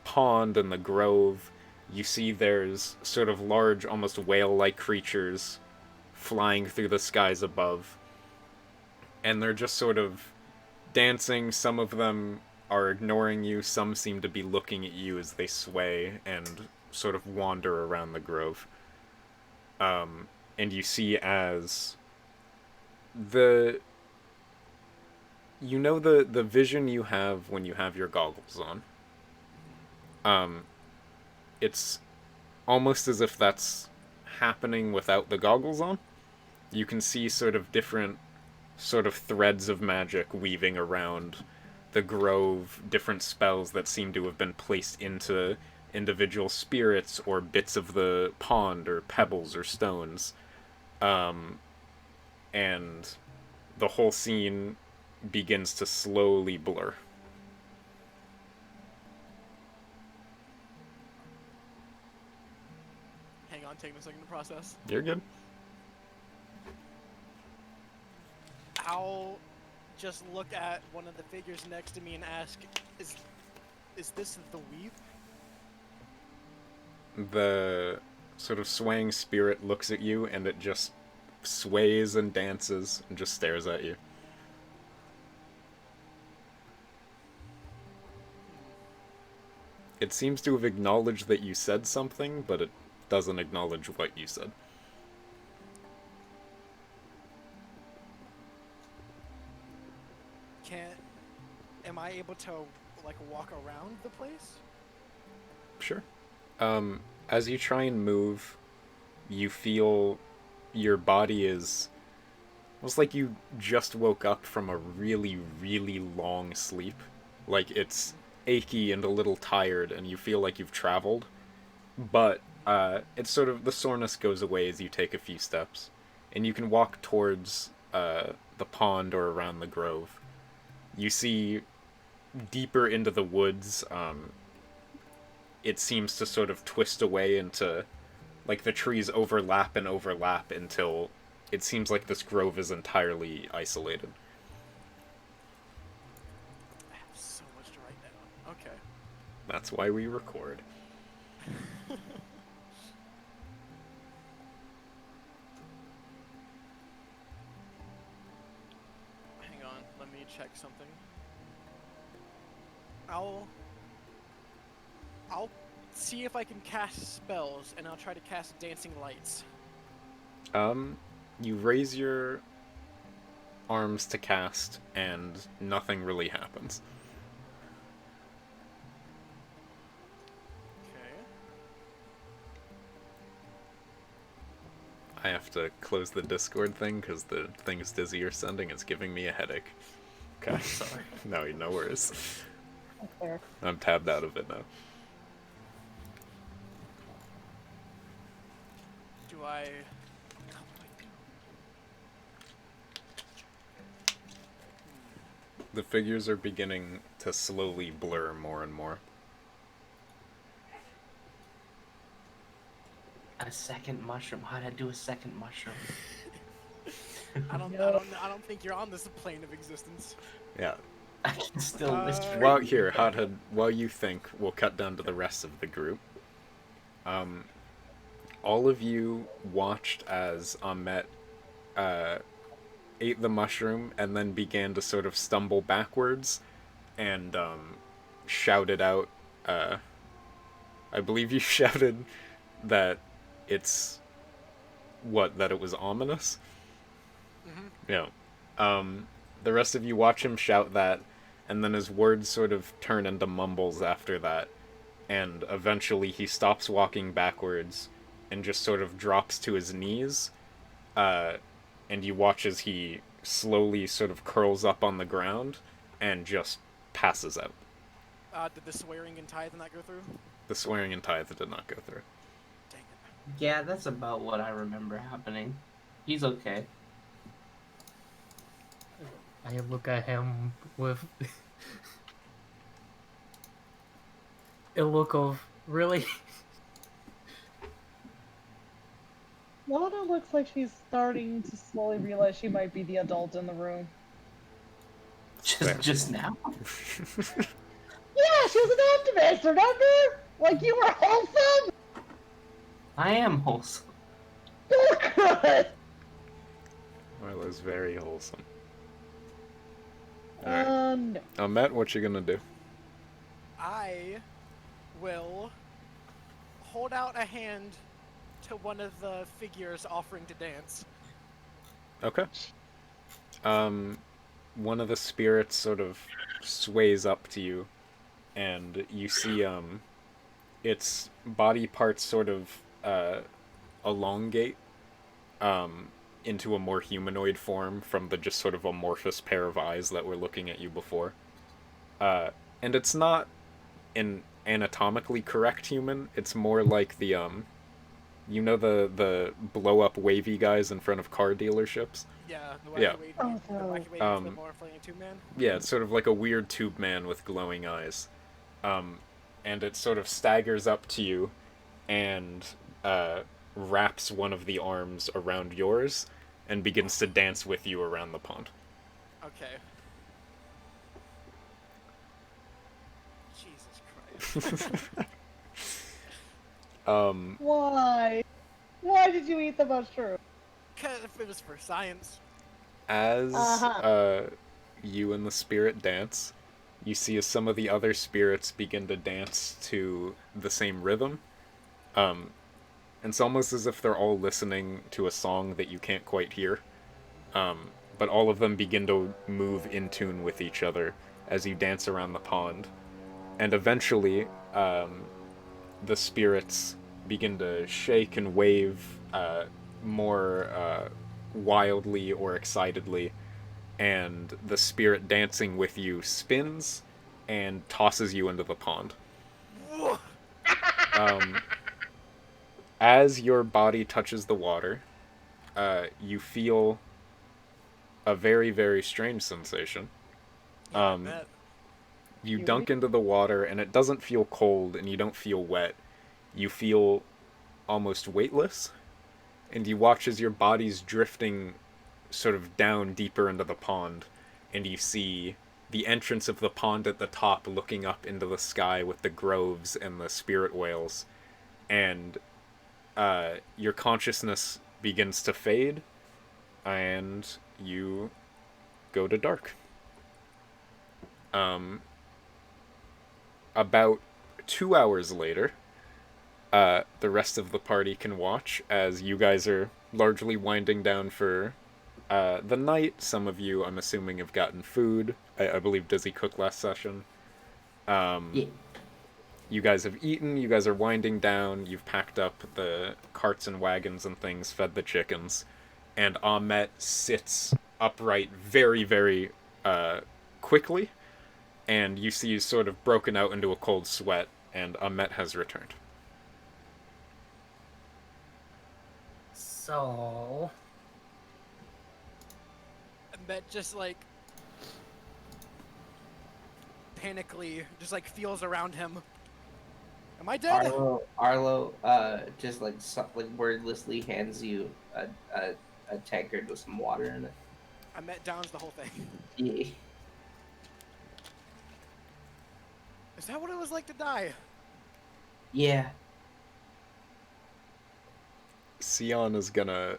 pond and the grove. You see there's sort of large, almost whale-like creatures flying through the skies above. And they're just sort of dancing. Some of them are ignoring you. Some seem to be looking at you as they sway and sort of wander around the grove. And you see as the vision you have when you have your goggles on. It's almost as if that's happening without the goggles on. You can see sort of different sort of threads of magic weaving around the grove, different spells that seem to have been placed into individual spirits or bits of the pond or pebbles or stones. And the whole scene begins to slowly blur.
Hang on, taking a second to process.
You're good.
I'll just look at one of the figures next to me and ask, is this the weave?
The sort of swaying spirit looks at you and it just sways and dances and just stares at you. It seems to have acknowledged that you said something, but it doesn't acknowledge what you said.
Am I able to, like, walk around the place?
Sure. As you try and move, you feel your body is almost like you just woke up from a really, really long sleep. Like, it's achy and a little tired, and you feel like you've traveled. But, it's sort of, the soreness goes away as you take a few steps. And you can walk towards, the pond or around the grove. You see deeper into the woods, it seems to sort of twist away into, like, the trees overlap and overlap until it seems like this grove is entirely isolated.
I have so much to write down. Okay.
That's why we record.
Hang on, let me check something. I'll see if I can cast spells, and I'll try to cast dancing lights.
You raise your arms to cast, and nothing really happens.
Okay.
I have to close the Discord thing, because the things Dizzy are sending is giving me a headache. Okay.
Sorry.
No worries.
That's fair.
I'm tabbed out of it now.
Do I...
The figures are beginning to slowly blur more and more.
A second mushroom. How'd I do a second mushroom?
I don't think you're on this plane of existence.
Yeah.
I can still whisper.
Well, here, Hothead, while you think, we'll cut down to the rest of the group. All of you watched as Ahmet ate the mushroom and then began to sort of stumble backwards and shouted out, I believe you shouted that it's, that it was ominous?
Mm-hmm.
Yeah. The rest of you watch him shout that, and then his words sort of turn into mumbles after that, and eventually he stops walking backwards and just sort of drops to his knees, and you watch as he slowly sort of curls up on the ground and just passes out.
Did the swearing and tithe not go through?
The swearing and tithe did not go through.
Dang it.
Yeah, that's about what I remember happening. He's okay.
I look at him with a look of, really?
Lana looks like she's starting to slowly realize she might be the adult in the room.
Just now?
Yeah, she was an activist, remember? Like you were wholesome?
I am wholesome.
You're good!
Marlo's very wholesome. Alright.
No.
Ahmet, what you gonna do?
I will hold out a hand to one of the figures offering to dance.
Okay. One of the spirits sort of sways up to you, and you see, its body parts sort of, elongate, into a more humanoid form from the just sort of amorphous pair of eyes that were looking at you before. And it's not an anatomically correct human. It's more like the you know the blow up wavy guys in front of car dealerships.
Yeah, the
Yeah.
wacky wavy,
Oh,
the
no.
wacky wavy
Um,
flip more flaming tube man.
Yeah, it's sort of like a weird tube man with glowing eyes. And it sort of staggers up to you and wraps one of the arms around yours and begins to dance with you around the pond.
Okay. Jesus Christ.
Why? Why did you eat the mushroom?
Cause if it was for science.
As
Uh-huh.
you and the spirit dance, you see as some of the other spirits begin to dance to the same rhythm. And it's almost as if they're all listening to a song that you can't quite hear. But all of them begin to move in tune with each other as you dance around the pond. And eventually, the spirits begin to shake and wave more wildly or excitedly, and the spirit dancing with you spins and tosses you into the pond. As your body touches the water, you feel a very, very strange sensation.
Yeah, I bet.
You dunk into the water, and it doesn't feel cold, and you don't feel wet. You feel almost weightless, and you watch as your body's drifting sort of down deeper into the pond, and you see the entrance of the pond at the top looking up into the sky with the groves and the spirit whales, and your consciousness begins to fade, and you go to dark. About 2 hours later, the rest of the party can watch as you guys are largely winding down for the night. Some of you, I'm assuming, have gotten food. I believe Dizzy cooked last session.
Yeah.
You guys have eaten. You guys are winding down. You've packed up the carts and wagons and things, fed the chickens. And Ahmet sits upright very, very quickly. And you see he's sort of broken out into a cold sweat, and Ahmet has returned.
So,
And that just like panically just like feels around him. Am I dead?
Arlo, just like wordlessly hands you a tankard with some water in it.
I met downs the whole thing.
Yeah.
Is that what it was like to die?
Yeah.
Sion is gonna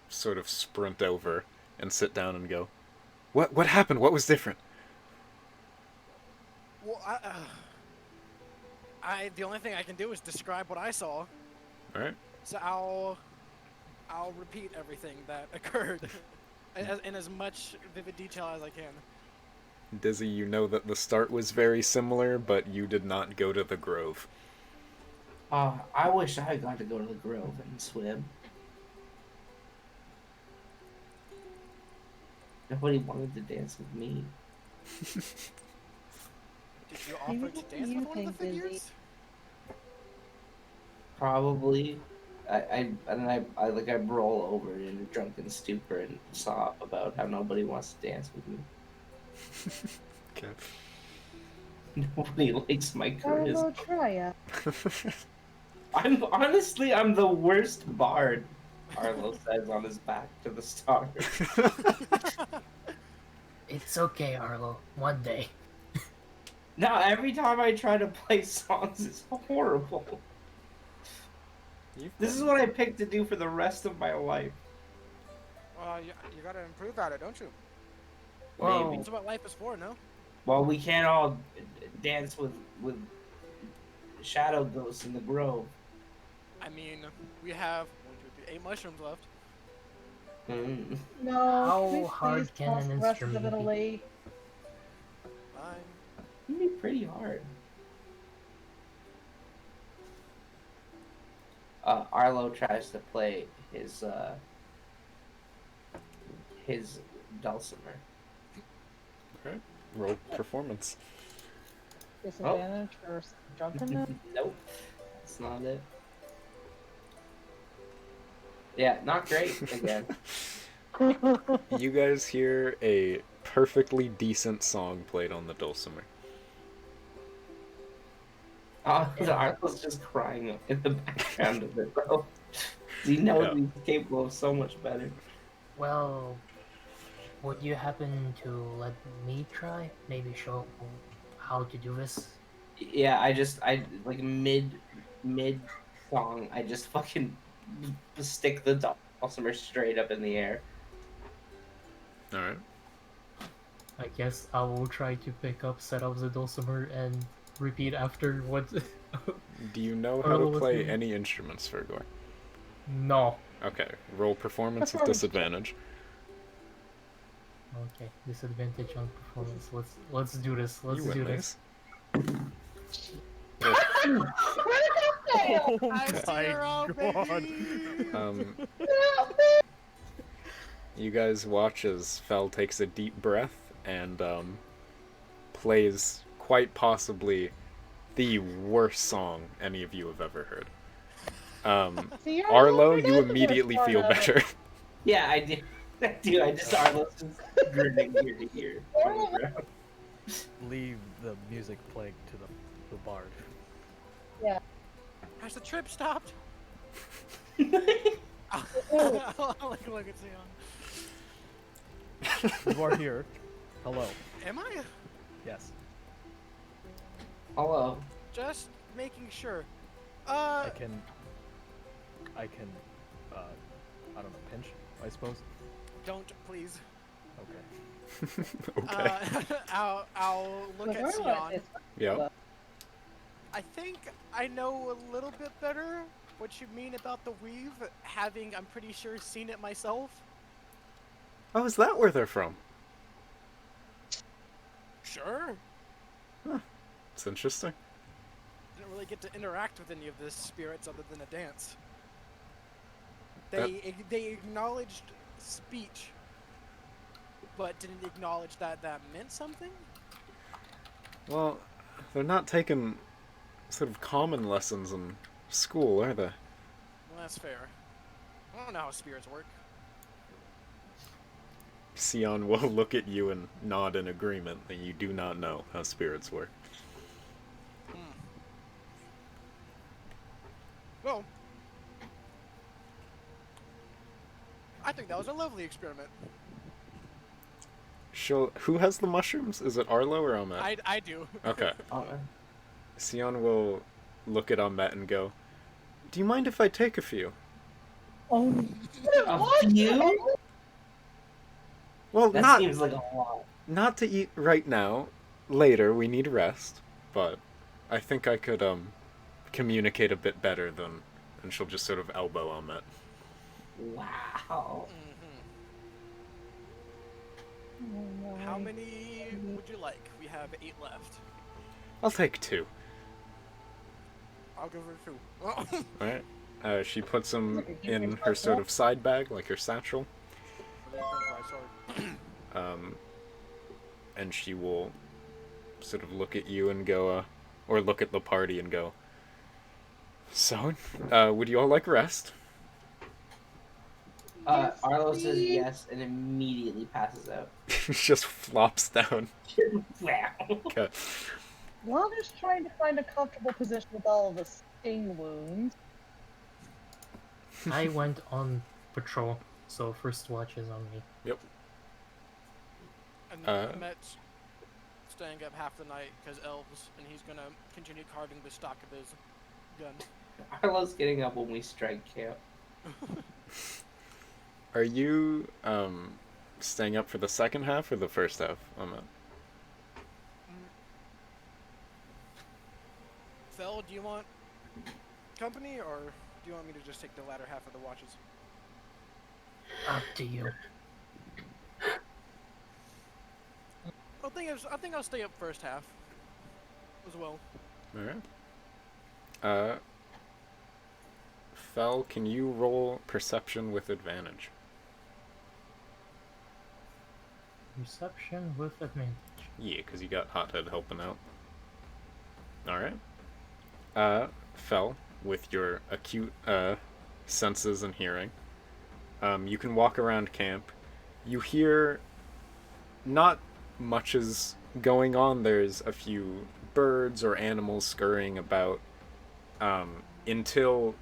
sort of sprint over and sit down and go, What happened? What was different?
Well, the only thing I can do is describe what I saw.
Alright.
So I'll repeat everything that occurred in as much vivid detail as I can.
Dizzy, you know that the start was very similar, but you did not go to the grove.
I wish I got to go to the grove and swim. Nobody wanted to dance with me.
Did you offer to dance with one of the figures?
Probably. I roll over in a drunken stupor and sob about how nobody wants to dance with me.
Okay.
Nobody likes my
Arlo,
charisma.
try it.
I'm the worst bard, Arlo says on his back to the stars.
it's okay, Arlo. One day.
Now every time I try to play songs, it's horrible. This is what I picked to do for the rest of my life.
Well, you gotta improve at it, don't you?
Whoa.
Maybe.
That's what life is for, no?
Well, we can't all dance with shadow ghosts in the grove.
I mean, we have 8 mushrooms left.
Mm.
No.
How
can we
hard
please
can
toss
an
the rest of
instrument
it
be?
away?
Fine.
It'd be pretty hard. Arlo tries to play his dulcimer.
Alright. Roll performance.
Disadvantage for drunkenness?
Nope. That's not it. Yeah, not great again.
You guys hear a perfectly decent song played on the dulcimer.
Arlo's just crying in the background of it, bro. He knows he's capable of so much better.
Well, would you happen to let me try? Maybe show how to do this?
Yeah, I like mid song, I just fucking stick the dulcimer straight up in the air.
Alright.
I guess I will try to pick up, set up the dulcimer, and repeat after what.
Do you know how
Arlo
to
was
play
doing.
any instruments, Fergor?
No.
Okay, roll performance with disadvantage.
Okay, disadvantage on performance. Let's do this. Let's
You win
do this.
these.
Oh
I
my
see her all,
god.
baby.
You guys watch as Fel takes a deep breath and plays quite possibly the worst song any of you have ever heard.
See, you're
Arlo,
already
you
at the
immediately
worst
feel
part of it.
better.
Yeah, I do. I do. I just Arlo's just grinning ear to ear on the ground.
Leave the music playing to the bard.
Has the trip stopped? I'll look at Sion.
You are here. Hello.
Am I?
Yes.
Hello.
Just making sure.
I can, I don't know, pinch, I suppose.
Don't please.
Okay.
Okay.
I'll look at Sion.
Yeah.
I think I know a little bit better what you mean about the weave, having, I'm pretty sure, seen it myself.
Oh, is that where they're from?
Sure.
It's interesting.
Didn't really get to interact with any of the spirits other than a dance.
That-
They acknowledged speech, but didn't acknowledge that meant something?
Well, they're not taking sort of common lessons in school, are they?
Well, that's fair. I don't know how spirits work.
Sion will look at you and nod in agreement that you do not know how spirits work.
Well, I think that was a lovely experiment.
Who has the mushrooms? Is it Arlo or Ahmet?
I do.
Okay. Sion will look at Ahmet and go, "Do you mind if I take a few?"
Oh,
A few?
Well,
That seems like a lot.
not to eat right now. Later, we need rest. But I think I could communicate a bit better than, and she'll just sort of elbow Ahmet.
Wow.
How many would you like? We have 8 left.
I'll take 2.
I'll go for 2.
Alright. She puts them in her sort of side bag, like her satchel. And she will sort of look at you and go, or look at the party and go, "So, would you all like rest?"
Arlo says yes and immediately passes out.
Just flops down.
Wow.
Okay.
Well, I'm just trying to find a comfortable position with all of the sting wounds.
I went on patrol, so first watch is on me.
Yep.
And then Ahmet's staying up half the night because elves, and he's gonna continue carving the stock of his gun.
Arlo's getting up when we strike camp.
Are you staying up for the second half or the first half?
Fel, do you want company, or do you want me to just take the latter half of the watches?
Up to you.
I think I'll stay up first half as well.
Alright. Fel, can you roll perception with advantage?
Perception with advantage.
Yeah, because you got Hothead helping out. All right. Fel, with your acute senses and hearing, you can walk around camp. You hear not much is going on. There's a few birds or animals scurrying about until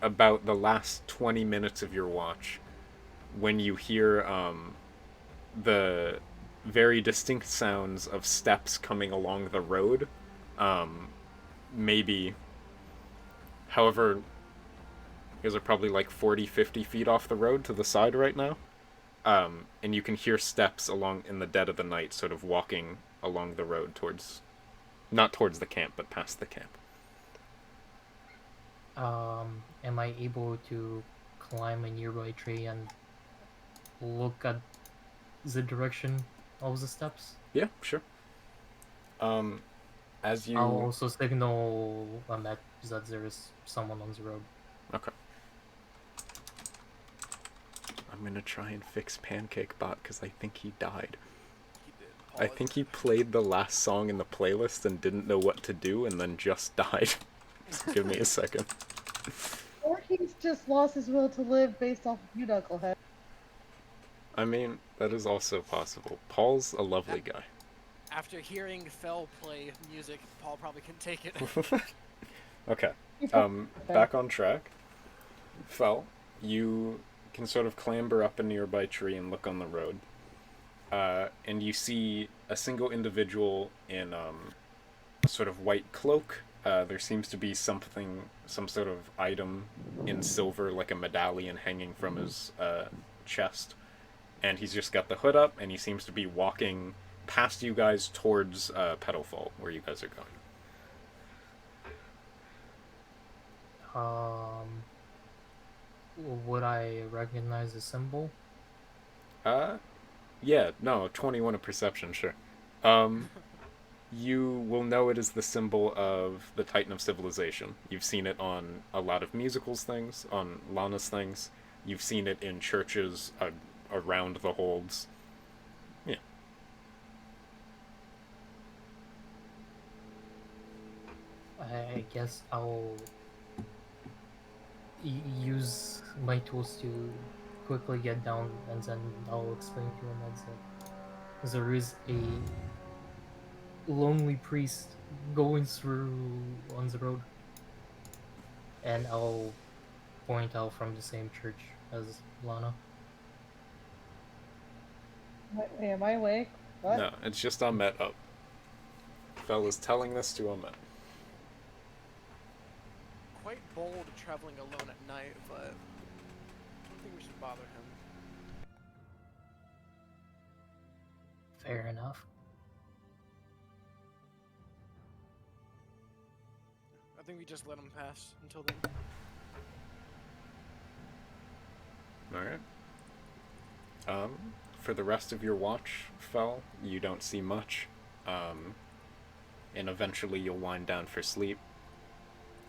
about the last 20 minutes of your watch when you hear the very distinct sounds of steps coming along the road. Maybe, however, you guys are probably like 40, 50 feet off the road to the side right now. And you can hear steps along in the dead of the night, sort of walking along the road towards, not towards the camp, but past the camp.
Am I able to climb a nearby tree and look at the direction of the steps?
Yeah, sure. As you...
I'll also signal Ahmet that there is someone on the road.
Okay. I'm gonna try and fix Pancake Bot because I think he died.
He did.
I think he played the last song in the playlist and didn't know what to do and then just died. So give me a second.
Or he's just lost his will to live based off of you, Knucklehead.
I mean, that is also possible. Paul's a lovely guy.
After hearing Fel play music, Paul probably can take it.
Okay. Back on track. Fel, you can sort of clamber up a nearby tree and look on the road. And you see a single individual in a sort of white cloak. There seems to be some sort of item in silver, like a medallion hanging from his chest. And he's just got the hood up, and he seems to be walking past you guys towards Petalfall, where you guys are going.
Would I recognize the symbol?
Yeah, no, 21 of perception, sure. You will know it is the symbol of the Titan of Civilization. You've seen it on a lot of musicals things, on Lana's things. You've seen it in churches around the holds. Yeah.
I guess I'll use my tools to quickly get down, and then I'll explain to him that there is a lonely priest going through on the road, and I'll point out from the same church as Lana.
Wait, am I awake? What?
No, it's just Ahmet up. Fella's telling this to Ahmet.
Quite bold traveling alone at night, but I don't think we should bother him.
Fair enough.
I think we just let him pass until then.
Alright. For the rest of your watch, Fel, you don't see much. And eventually you'll wind down for sleep.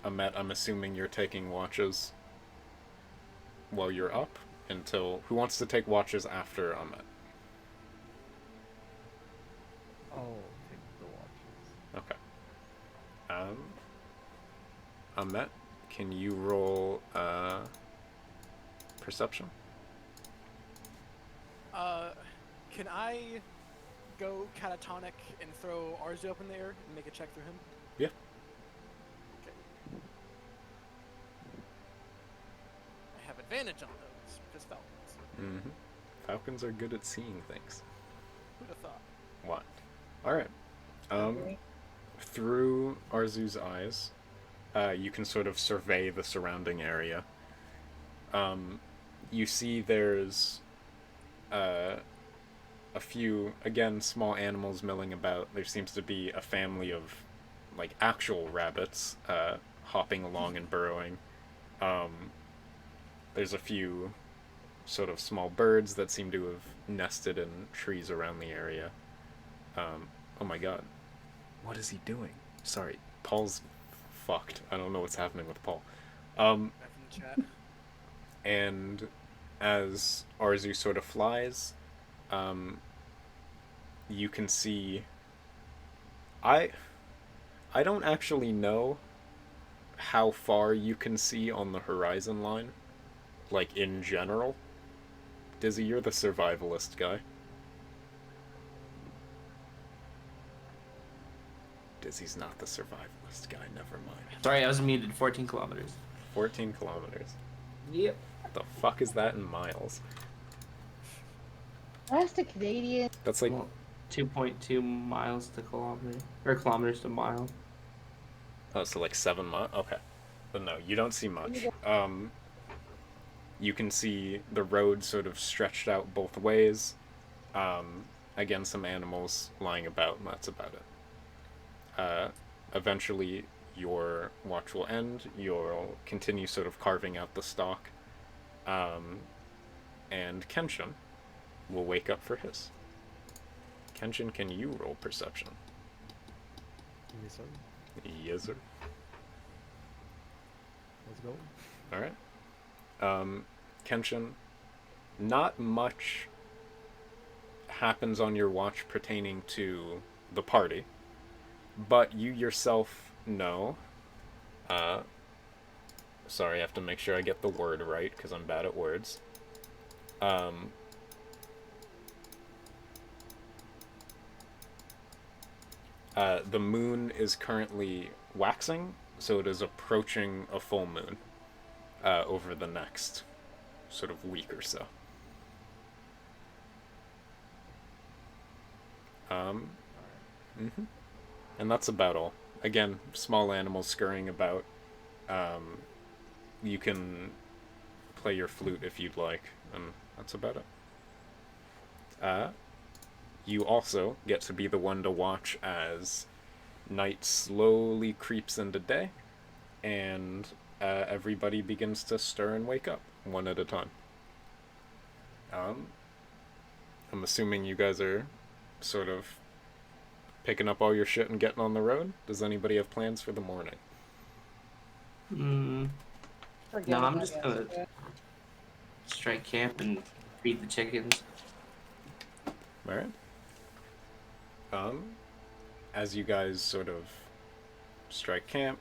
Ahmet, I'm assuming you're taking watches while you're up until... Who wants to take watches after Ahmet?
Oh, take the watches.
Okay. Ahmet, can you roll perception?
Can I go catatonic and throw Arzu up in the air and make a check through him?
Yeah.
Okay. I have advantage on those because Falcons.
Mm-hmm. Falcons are good at seeing things.
Who'd have thought?
What? Alright. Through Arzu's eyes, you can sort of survey the surrounding area. You see there's a few, again, small animals milling about. There seems to be a family of, like, actual rabbits hopping along and burrowing. There's a few sort of small birds that seem to have nested in trees around the area. Oh my god. What is he doing? Sorry, Paul's fucked. I don't know what's happening with Paul.
Back in the chat.
And as Arzu sort of flies, you can see... I I don't actually know how far you can see on the horizon line, like in general. Dizzy, you're the survivalist guy. Dizzy's not the survivalist guy, never mind.
Sorry, I was muted. 14 kilometers.
14 kilometers.
Yep.
What the fuck is that in miles?
That's the Canadian.
That's like...
Well, 2.2 miles to kilometer. Or kilometers to mile.
Oh, so like 7 miles? Okay. But no, you don't see much. You can see the road sort of stretched out both ways. Again, some animals lying about, and that's about it. Eventually, your watch will end. You'll continue sort of carving out the stock. And Kenshin will wake up for his. Kenshin, can you roll perception?
Yes, sir.
Yes, sir.
Let's go.
Alright. Kenshin, not much happens on your watch pertaining to the party, but you yourself know, sorry, I have to make sure I get the word right, because I'm bad at words. The moon is currently waxing, so it is approaching a full moon over the next sort of week or so. And that's about all. Again, small animals scurrying about. You can play your flute if you'd like, and that's about it. You also get to be the one to watch as night slowly creeps into day, and everybody begins to stir and wake up, one at a time. I'm assuming you guys are sort of picking up all your shit and getting on the road. Does anybody have plans for the morning?
Forget
No, I'm
about
just
it.
gonna strike camp and feed the chickens.
Alright. As you guys sort of strike camp,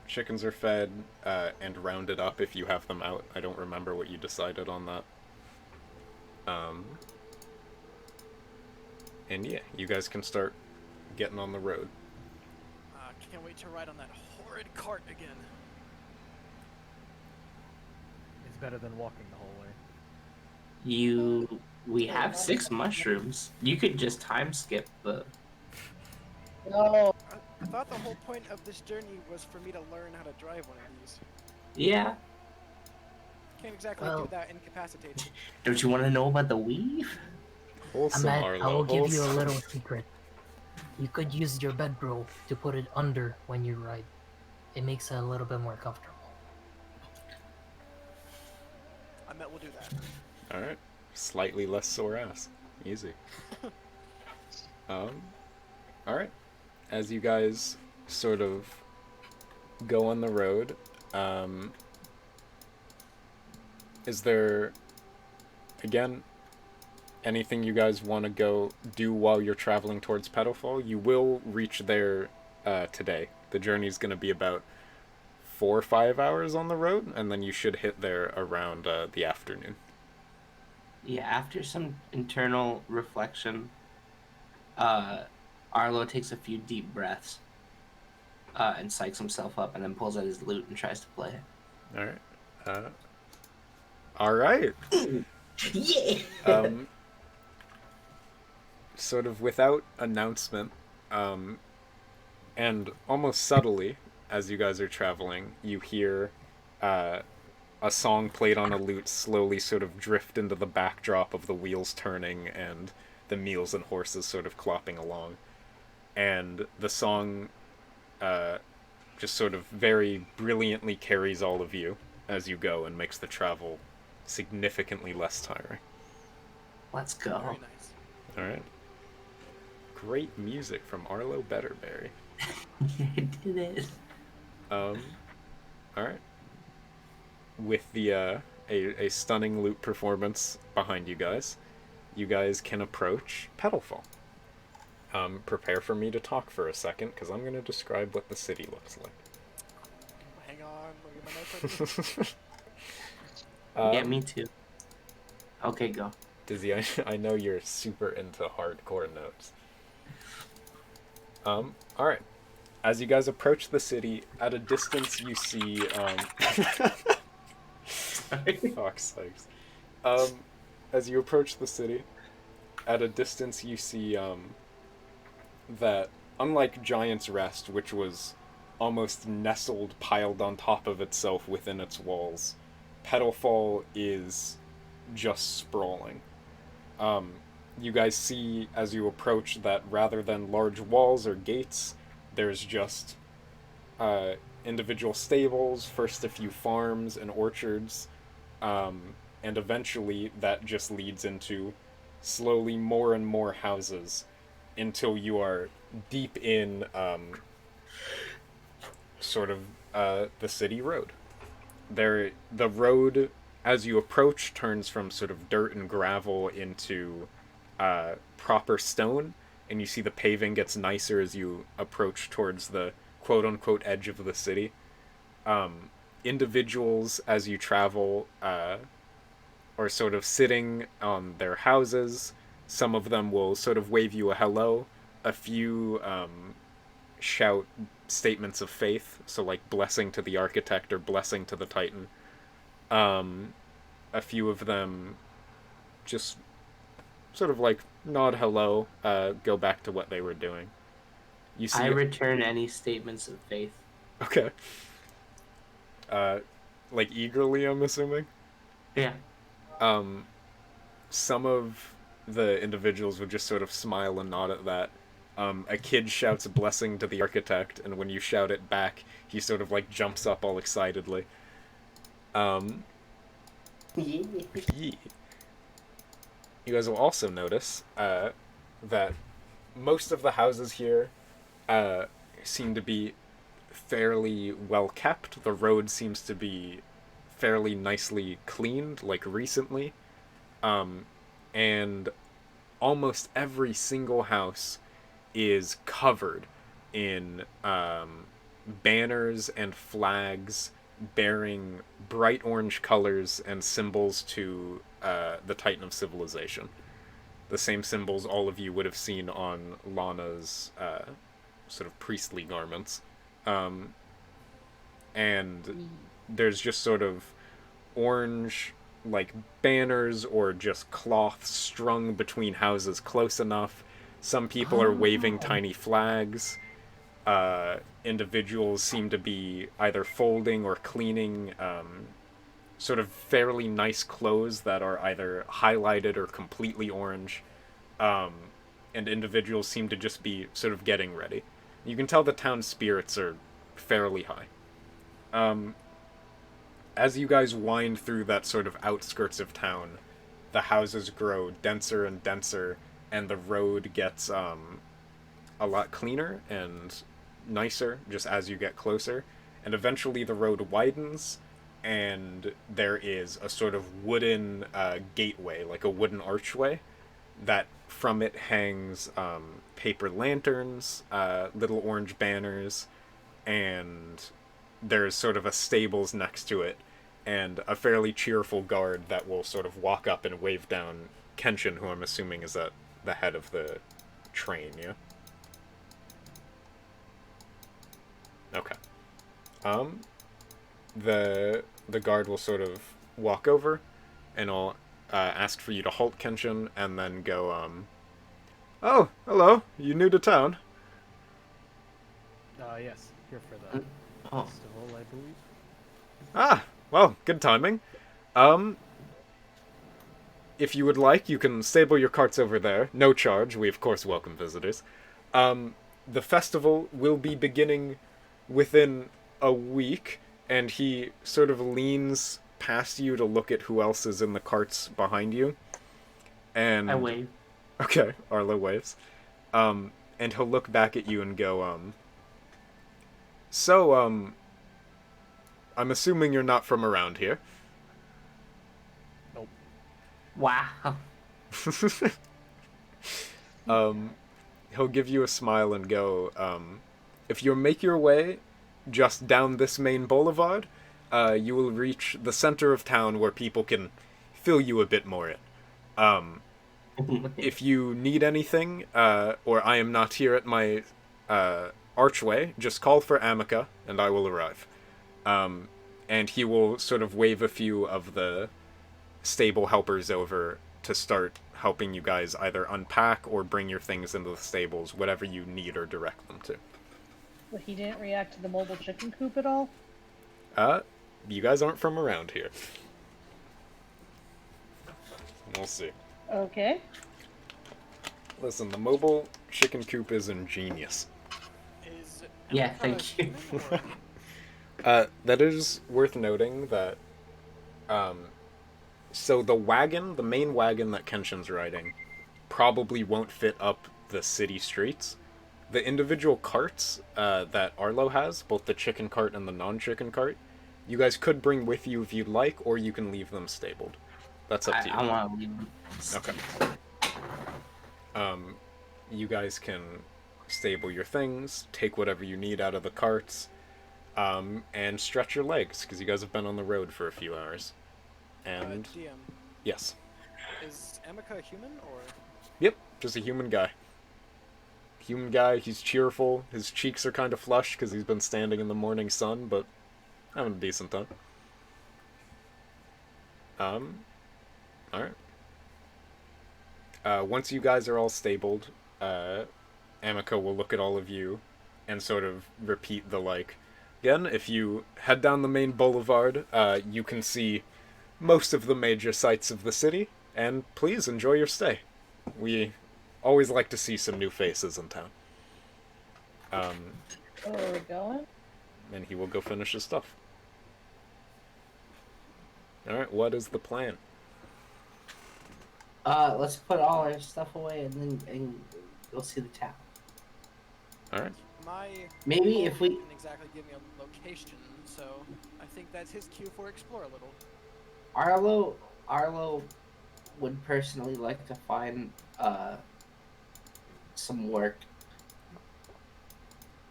chickens are fed, and rounded up if you have them out. I don't remember what you decided on that. And yeah, you guys can start getting on the road.
Can't wait to ride on that horrid cart again.
It's better than walking the whole way.
We have 6 mushrooms. You could just time skip the...
No.
I thought the whole point of this journey was for me to learn how to drive one of these.
Yeah.
Can't exactly
Well-
do that incapacitated.
Don't you want to know about the weave?
Wholesome,
Ahmed,
Arlo.
I will give you a
wholesome.
little secret. You could use your bedroll to put it under when you ride. It makes it a little bit more comfortable.
I bet we'll do that.
Alright. Slightly less sore ass. Easy. Alright. As you guys sort of go on the road, is there, again, anything you guys want to go do while you're traveling towards Pedalfall? You will reach there today. The journey's going to be about 4 or 5 hours on the road, and then you should hit there around the afternoon.
Yeah, after some internal reflection, Arlo takes a few deep breaths and psychs himself up and then pulls out his lute and tries to play it.
Alright.
Yeah!
Sort of without announcement, and almost subtly, as you guys are traveling, you hear a song played on a lute slowly sort of drift into the backdrop of the wheels turning and the mules and horses sort of clopping along. And the song just sort of very brilliantly carries all of you as you go and makes the travel significantly less tiring.
Let's go.
Very nice.
Alright. Great music from Arlo Betterberry.
I did it.
Alright. With the a stunning lute performance behind you guys can approach Pedalfall. Prepare for me to talk for a second, because I'm going to describe what the city looks like.
Hang on, let me get my notes
Yeah, me too. Okay, go.
Dizzy, I know you're super into hardcore notes. Alright. As you guys approach the city, at a distance you see, fuck's sakes. As you approach the city, at a distance you see, that, unlike Giant's Rest, which was almost nestled, piled on top of itself within its walls, Petalfall is just sprawling. You guys see, as you approach, that rather than large walls or gates, there's just individual stables, first a few farms and orchards, and eventually that just leads into slowly more and more houses until you are deep in sort of the city road. The road, as you approach, turns from sort of dirt and gravel into proper stone, and you see the paving gets nicer as you approach towards the quote-unquote edge of the city. Individuals, as you travel, are sort of sitting on their houses. Some of them will sort of wave you a hello. A few shout statements of faith, so like blessing to the architect or blessing to the titan. A few of them just sort of like nod hello, go back to what they were doing. You see,
I return any statements of faith.
okay. Like eagerly, I'm assuming.
Yeah.
Some of the individuals would just sort of smile and nod at that. A kid shouts a blessing to the architect, and when you shout it back, he sort of like jumps up all excitedly. Yeah. You guys will also notice that most of the houses here seem to be fairly well kept. The road seems to be fairly nicely cleaned, like recently. And almost every single house is covered in banners and flags bearing bright orange colors and symbols to the Titan of Civilization. The same symbols all of you would have seen on Lana's sort of priestly garments. And there's just sort of orange like banners or just cloth strung between houses close enough. Some people are waving tiny flags. Individuals seem to be either folding or cleaning sort of fairly nice clothes that are either highlighted or completely orange. And individuals seem to just be sort of getting ready. You can tell the town spirits are fairly high. As you guys wind through that sort of outskirts of town, the houses grow denser and denser, and the road gets a lot cleaner and nicer just as you get closer. And eventually the road widens, and there is a sort of wooden gateway, like a wooden archway, that from it hangs paper lanterns, little orange banners, and there's sort of a stables next to it, and a fairly cheerful guard that will sort of walk up and wave down Kenshin, who I'm assuming is at the head of the train, yeah? Okay. The guard will sort of walk over, and I'll ask for you to halt, Kenshin, and then go, oh, hello, you new to town?
Yes, here for the festival, I believe.
Ah, well, good timing. If you would like, you can stable your carts over there. No charge, we of course welcome visitors. The festival will be beginning within a week, and he sort of leans past you to look at who else is in the carts behind you. And
I wave.
okay, Arlo waves. And he'll look back at you and go, so, I'm assuming you're not from around here.
Wow.
he'll give you a smile and go, if you make your way just down this main boulevard, you will reach the center of town where people can fill you a bit more in. If you need anything, or I am not here at my archway, just call for Amica, and I will arrive. And he will sort of wave a few of the stable helpers over to start helping you guys either unpack or bring your things into the stables, whatever you need or direct them to.
But he didn't react to the mobile chicken coop at all?
You guys aren't from around here. We'll see.
Okay.
Listen, the mobile chicken coop is ingenious.
Is
Yeah,
Emma
thank you.
human, or-
That is worth noting that, so the main wagon that Kenshin's riding, probably won't fit up the city streets. The individual carts that Arlo has, both the chicken cart and the non-chicken cart, you guys could bring with you if you'd like, or you can leave them stabled. That's up to you.
I want to leave them.
Okay. You guys can stable your things, take whatever you need out of the carts, and stretch your legs, because you guys have been on the road for a few hours. And,
DM,
yes.
is Emika a human, or?
Yep, just a human guy. Human guy, he's cheerful, his cheeks are kind of flushed because he's been standing in the morning sun, but having a decent time. Alright. Once you guys are all stabled, Amica will look at all of you and sort of repeat the, like, again, if you head down the main boulevard, you can see most of the major sights of the city, and please enjoy your stay. We always like to see some new faces in town.
Where are we going?
And he will go finish his stuff. Alright, what is the plan?
Let's put all our stuff away and then go see the town.
Alright.
My
Maybe
uncle
if we-
didn't exactly give me a location, so I think that's his cue for explore a little.
Arlo would personally like to find some work,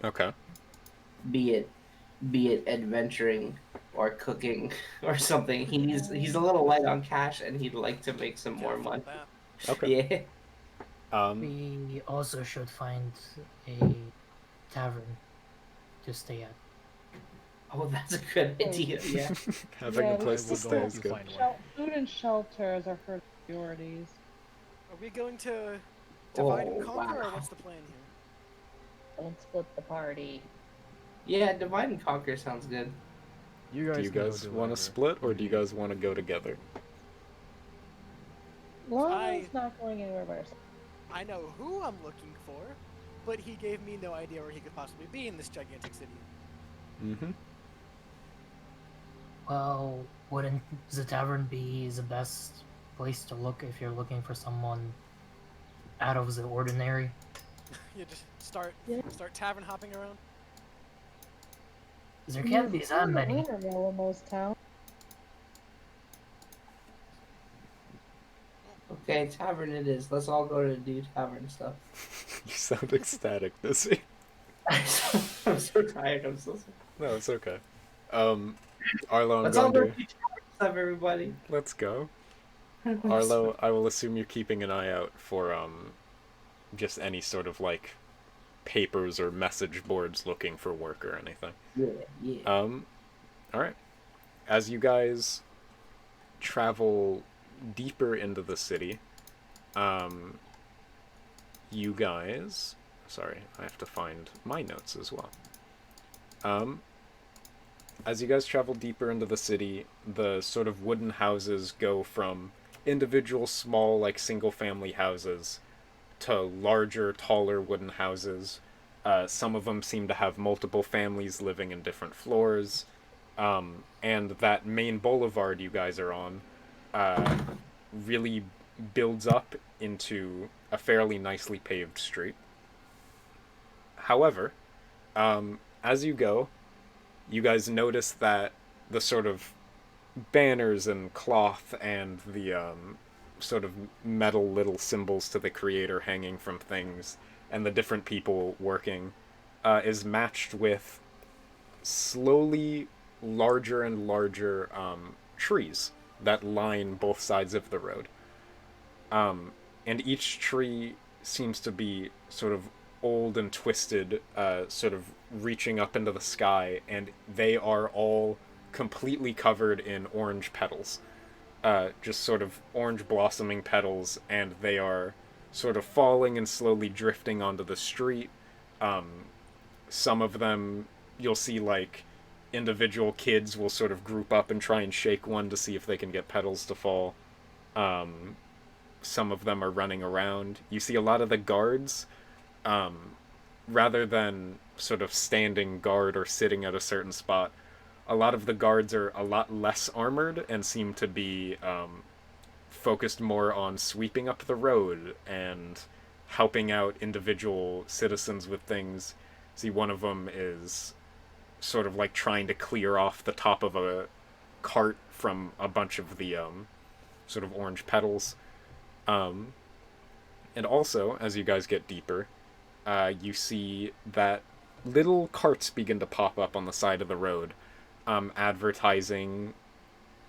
Okay.
be it adventuring or cooking or something. He's a little light on cash and he'd like to make some more
Can't
money.
fault that.
Okay.
Yeah.
We also should find a tavern to stay at.
Oh, that's a good idea. Yeah.
Having
Yeah,
a
we
place
should
to
We'll
stay
go
is
help
good.
you find one.
Food and shelters are first priorities.
Are we going to divide and
Oh,
conquer, or
wow.
what's the plan here?
Don't split the party.
Yeah, divide and conquer sounds good.
You guys
Do you
can go
guys
do
want to
whatever
split, or
you
do you
need.
guys want to go together?
Long
I-
as not going anywhere by ourselves.
I know who I'm looking for, but he gave me no idea where he could possibly be in this gigantic city.
Mm-hmm.
Well, wouldn't the tavern be the best place to look if you're looking for someone out of the ordinary?
You just start
Yeah.
tavern hopping around.
There can't be that many.
In most towns.
Okay, tavern it is. Let's all go to do tavern stuff.
You sound ecstatic, Missy.
I'm so tired. I'm so sorry.
No, it's okay. Arlo and
Let's all go
Gondor,
do tavern stuff, everybody.
let's go. Arlo, I will assume you're keeping an eye out for, just any sort of, like, papers or message boards looking for work or anything.
Yeah.
Alright. As you guys travel deeper into the city, you guys... Sorry, I have to find my notes as well. As you guys travel deeper into the city, the sort of wooden houses go from individual small, like, single-family houses to larger, taller wooden houses. Some of them seem to have multiple families living in different floors. And that main boulevard you guys are on really builds up into a fairly nicely paved street. However, as you go, you guys notice that the sort of banners and cloth and the sort of metal little symbols to the creator hanging from things, and the different people working, is matched with slowly larger and larger trees that line both sides of the road. And each tree seems to be sort of old and twisted, sort of reaching up into the sky, and they are all completely covered in orange petals. Just sort of orange blossoming petals, and they are sort of falling and slowly drifting onto the street. Some of them, you'll see like individual kids will sort of group up and try and shake one to see if they can get petals to fall. Some of them are running around. You see a lot of the guards, rather than sort of standing guard or sitting at a certain spot, a lot of the guards are a lot less armored and seem to be focused more on sweeping up the road and helping out individual citizens with things. See, one of them is sort of like trying to clear off the top of a cart from a bunch of the sort of orange petals. And also, as you guys get deeper, you see that little carts begin to pop up on the side of the road, advertising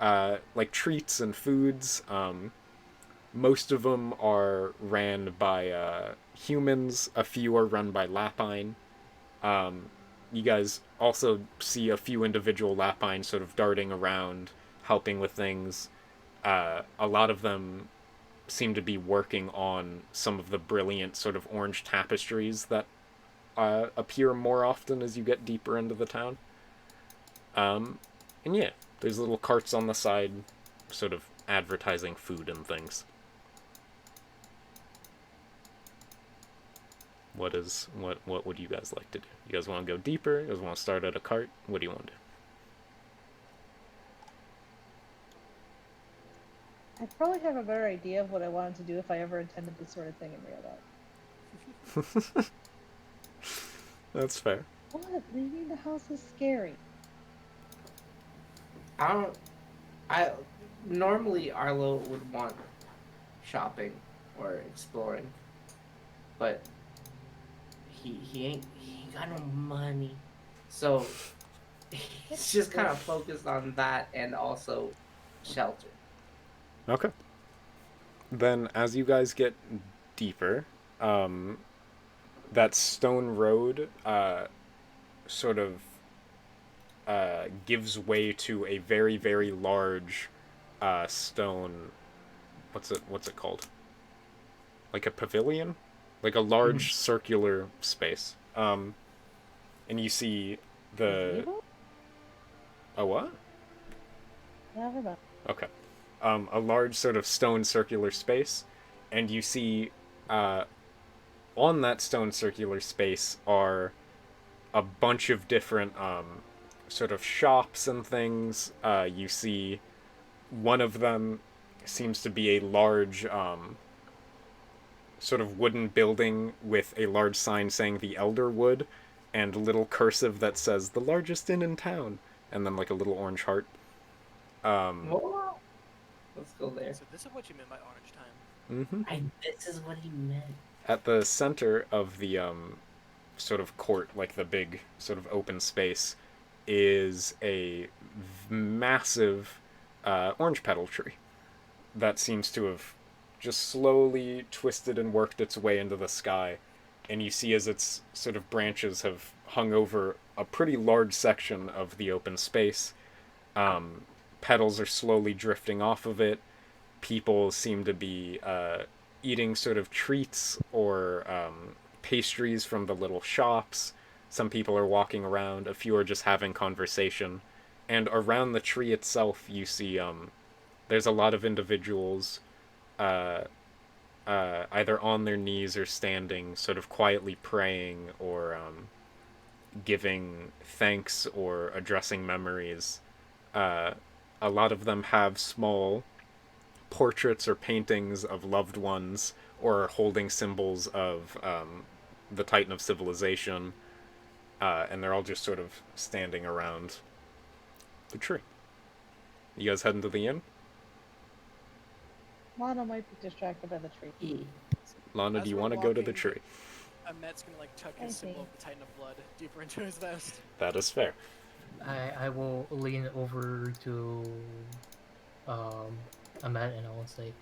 like treats and foods. Most of them are ran by humans. A few are run by Lapine. You guys also see a few individual Lapine sort of darting around, helping with things. A lot of them seem to be working on some of the brilliant sort of orange tapestries that appear more often as you get deeper into the town. And yeah, there's little carts on the side, sort of advertising food and things. What would you guys like to do? You guys want to go deeper? You guys want to start at a cart? What do you want to do?
I probably have a better idea of what I wanted to do if I ever intended this sort of thing in real life.
That's fair.
What? Leaving the house is scary.
I normally Arlo would want shopping or exploring, but he ain't got no money, so he's just kind of focused on that and also shelter.
Okay. Then, as you guys get deeper, that stone road sort of gives way to a very, very large stone. What's it called? Like a pavilion? Like a large circular space. And you see the... A what?
Never mind.
Okay. A large sort of stone circular space, and you see on that stone circular space are a bunch of different sort of shops and things. You see one of them seems to be a large sort of wooden building with a large sign saying the Elder Wood and a little cursive that says the largest inn in town, and then like a little orange heart.
Let's go there.
So this is what you meant by orange time.
This is what he meant.
At the center of the sort of court, like the big sort of open space, is a massive orange petal tree that seems to have just slowly twisted and worked its way into the sky. And you see as its sort of branches have hung over a pretty large section of the open space. Petals are slowly drifting off of it. People seem to be eating sort of treats or pastries from the little shops. Some people are walking around. A few are just having conversation. And around the tree itself, you see there's a lot of individuals either on their knees or standing, sort of quietly praying or giving thanks or addressing memories. A lot of them have small portraits or paintings of loved ones or holding symbols of the Titan of Civilization, and they're all just sort of standing around the tree. You guys heading to the inn?
Lana might be distracted by the tree.
Lana,
As
do you
we're
want to go to the
walking,
tree?
Met's gonna like tuck
I
his symbol
see.
of the Titan of Blood deeper into his vest.
That is fair.
I will lean over to Ahmed and I will say,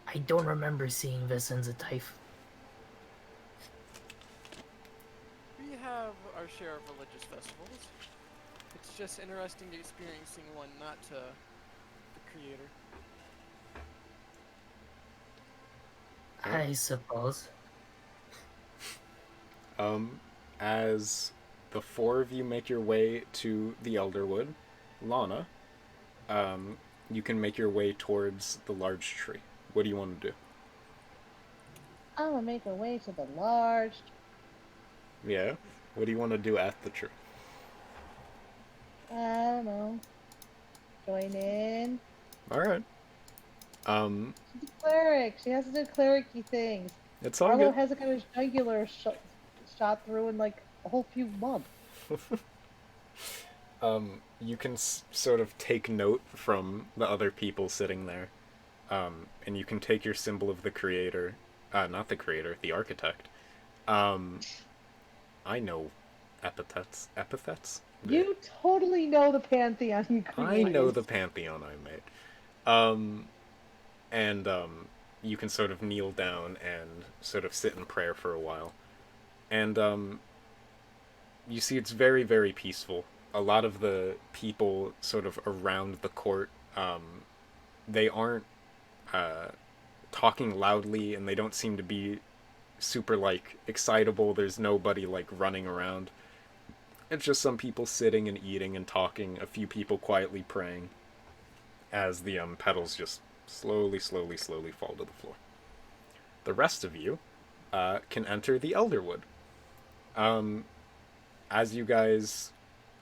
I don't remember seeing this in the Taif.
We have our share of religious festivals. It's just interesting experiencing one not to the creator.
I suppose.
As the four of you make your way to the Elderwood, Lana, you can make your way towards the large tree. What do you want to do?
I'm gonna make a way to the large.
Yeah? What do you want to do at the tree?
I don't know. Join in.
Alright.
She's a cleric. She has to do cleric-y things.
It's all
Arlo
good.
hasn't got his jugular shot through in like a whole few months.
You can sort of take note from the other people sitting there. And you can take your symbol of the creator. Not the creator, the architect. I know epithets. Epithets?
You totally know the pantheon you
I
created.
know the pantheon I made. And you can sort of kneel down and sort of sit in prayer for a while. And you see it's very, very peaceful. A lot of the people sort of around the court, they aren't talking loudly, and they don't seem to be super, like, excitable. There's nobody, like, running around. It's just some people sitting and eating and talking, a few people quietly praying, as the petals just slowly fall to the floor. The rest of you can enter the Elderwood. As you guys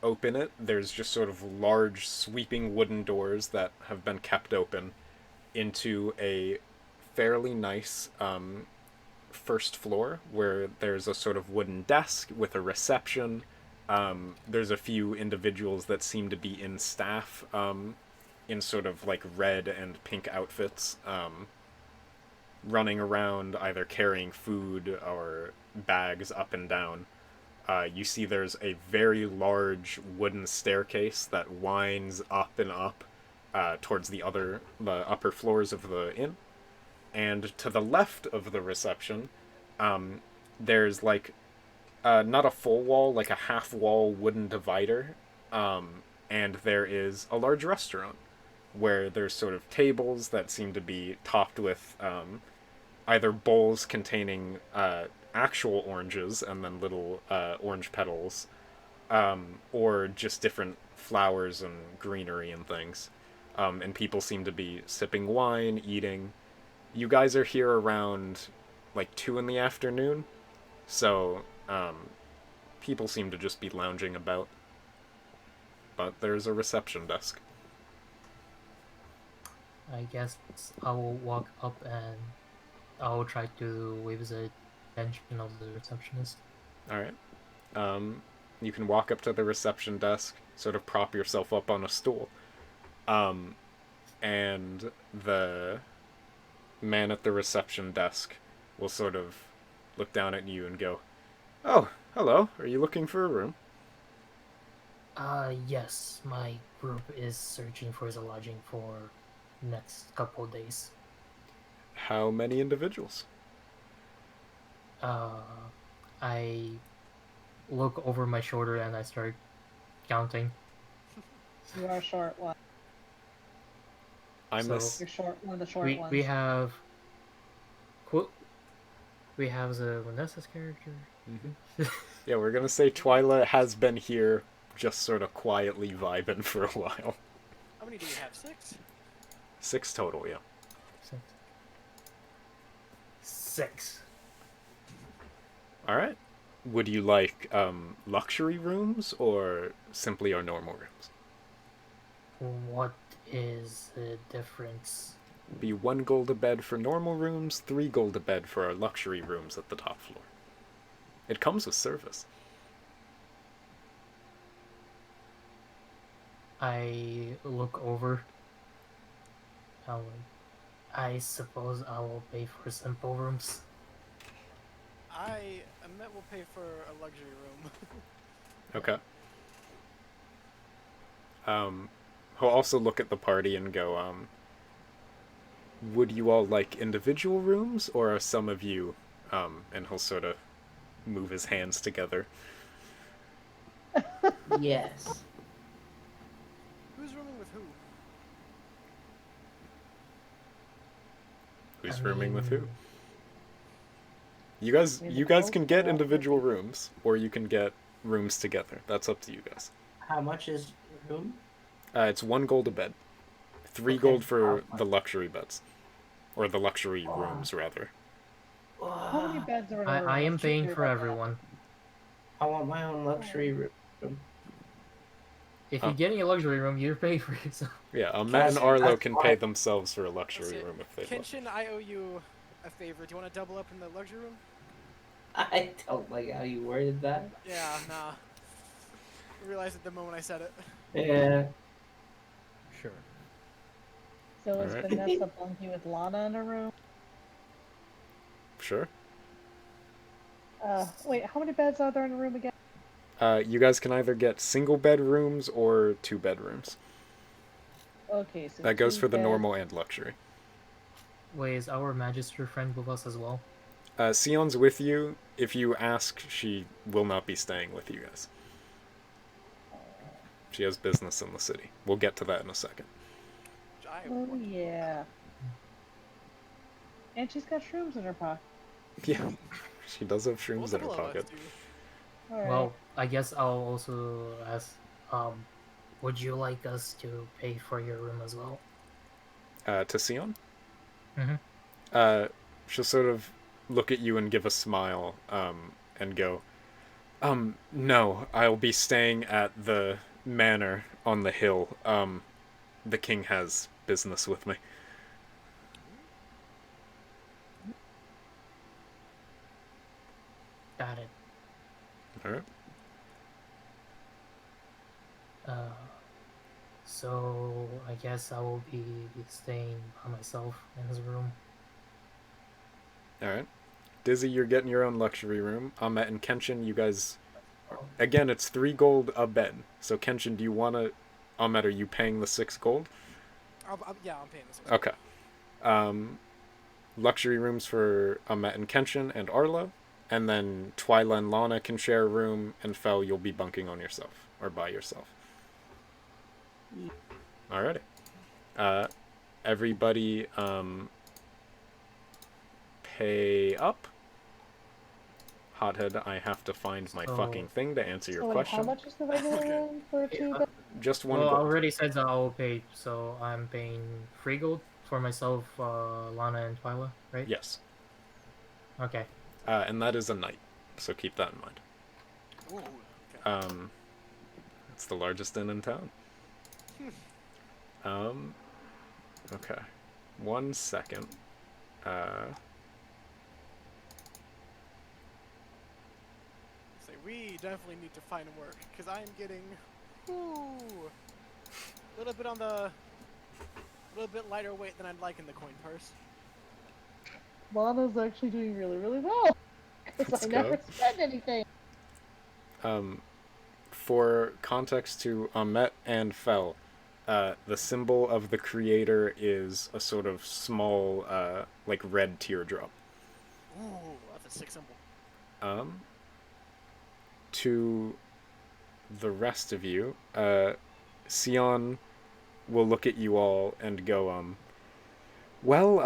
open it, there's just sort of large sweeping wooden doors that have been kept open into a fairly nice first floor where there's a sort of wooden desk with a reception. There's a few individuals that seem to be in staff in sort of like red and pink outfits, running around either carrying food or bags up and down. You see there's a very large wooden staircase that winds up and up towards the upper floors of the inn. And to the left of the reception, there's like not a full wall, like a half wall wooden divider, and there is a large restaurant where there's sort of tables that seem to be topped with either bowls containing actual oranges and then little orange petals, or just different flowers and greenery and things. And people seem to be sipping wine, eating. You guys are here around like 2 in the afternoon, so people seem to just be lounging about. But there's a reception desk.
I guess I will walk up and I will try to wave the attention of the receptionist.
Alright. You can walk up to the reception desk, sort of prop yourself up on a stool. And the man at the reception desk will sort of look down at you and go, "Oh, hello. Are you looking for a room?"
Yes, my group is searching for the lodging for next couple days.
How many individuals?
I look over my shoulder and I start counting.
You are short one.
I'm
So-
You're short, one of the short
We
ones.
we have the Vanessa's character.
Yeah, we're gonna say Twyla has been here just sort of quietly vibing for a while.
How many do you have? 6?
6 total, yeah.
Six.
Alright. Would you like luxury rooms or simply our normal rooms?
What is the difference?
Be 1 gold a bed for normal rooms, 3 gold a bed for our luxury rooms at the top floor. It comes with service.
I look over. I suppose I will pay for simple rooms.
Met will pay for a luxury room.
Okay. He'll also look at the party and go, would you all like individual rooms, or are some of you, and he'll sort of move his hands together.
Yes.
Who's rooming with who?
Who's
I
rooming with who?
mean,
You guys can get individual rooms, or you can get rooms together. That's up to you guys.
How much is room?
It's 1 gold a bed. 3
Okay.
gold for the luxury beds. Or the luxury
Oh.
rooms, rather.
How many beds are in a room?
I am
Let's just
paying
do it
for
like that.
everyone.
I want my own luxury room.
If you're getting a luxury room, you're paying for yourself.
Yeah, Matt and Arlo
That's
can
fine.
pay themselves for a
That's
luxury
it.
room if they want.
Kenshin, I owe you a favor. Do you want to double up in the luxury room?
I don't like how you worded that.
Yeah, nah. I realized it the moment I said it.
Yeah.
Sure.
So is
Alright.
Vanessa bunky with Lana in a room?
Sure.
Wait, how many beds are there in a room again?
You guys can either get single bedrooms or 2 bedrooms.
Okay, so
That goes
2
for the
beds.
normal and luxury.
Wait, is our Magister friend with us as well?
Sion's with you. If you ask, she will not be staying with you guys. She has business in the city. We'll get to that in a second.
Oh yeah. And she's got shrooms in her pocket.
Yeah, she does have shrooms in her
Multiple of us
pocket.
do.
Alright.
Well, I guess I'll also ask, would you like us to pay for your room as well?
To Sion?
Mhm.
She'll sort of look at you and give a smile, and go, no, I'll be staying at the manor on the hill. The king has business with me.
Got it.
Alright.
So I guess I will be staying by myself in his room.
Alright. Dizzy, you're getting your own luxury room. Ahmet and Kenshin, you guys... Again, it's 3 gold a bed. So Kenshin, do you want to... Ahmet, are you paying the 6 gold?
Yeah, I'm paying this.
Okay. Luxury rooms for Ahmet and Kenshin and Arlo. And then Twyla and Lana can share a room, and Fel, you'll be bunking on yourself. Or by yourself. Alrighty. Everybody, pay up. Hothead, I have to find my
So-
fucking thing to answer your
So wait,
question.
how much is the regular
Okay.
room for 2 beds?
Just 1
Well, I
gold.
already said that I will pay, so I'm paying 3 gold for myself, Lana, and Twyla, right?
Yes.
Okay.
And that is a night, so keep that in mind.
Ooh, okay.
It's the largest inn in town. Okay. 1 second.
So we definitely need to find work, because I am getting, a little bit on the, little bit lighter weight than I'd like in the coin purse.
Lana's actually doing really, really well. Because
Let's
I never
go.
spend anything.
For context to Ahmet and Fel, the symbol of the creator is a sort of small, like red teardrop.
Ooh, that's a sick symbol.
To the rest of you, Sion will look at you all and go, well,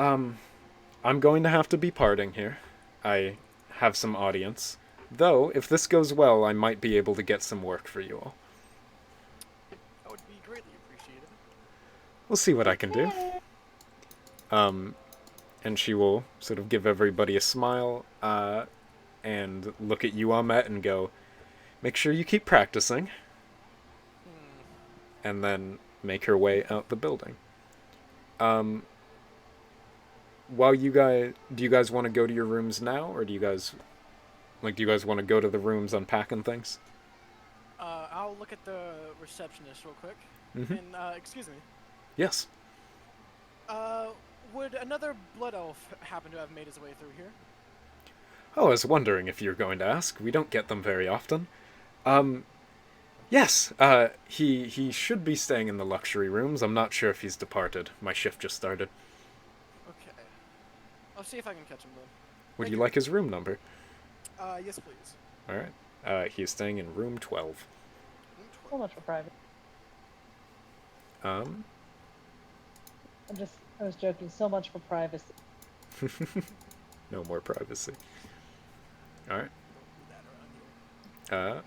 I'm going to have to be parting here. I have some audience. Though, if this goes well, I might be able to get some work for you all.
That would be greatly appreciated.
We'll see what I can do. And she will sort of give everybody a smile, and look at you, Ahmet, and go, make sure you keep practicing. And then make her way out the building. While you guys... Do you guys want to go to your rooms now, or do you guys want to go to the rooms unpacking things?
I'll look at the receptionist real quick.
Mhm.
And, excuse me.
Yes.
would another blood elf happen to have made his way through here?
Oh, I was wondering if you're going to ask. We don't get them very often. Yes, he should be staying in the luxury rooms. I'm not sure if he's departed. My shift just started.
Okay. I'll see if I can catch him then.
Would
Thank
you
you.
like his room number?
Yes, please.
Alright. He is staying in room 12.
So much for private.
Um,
I was joking. So much for privacy.
no more privacy. Alright.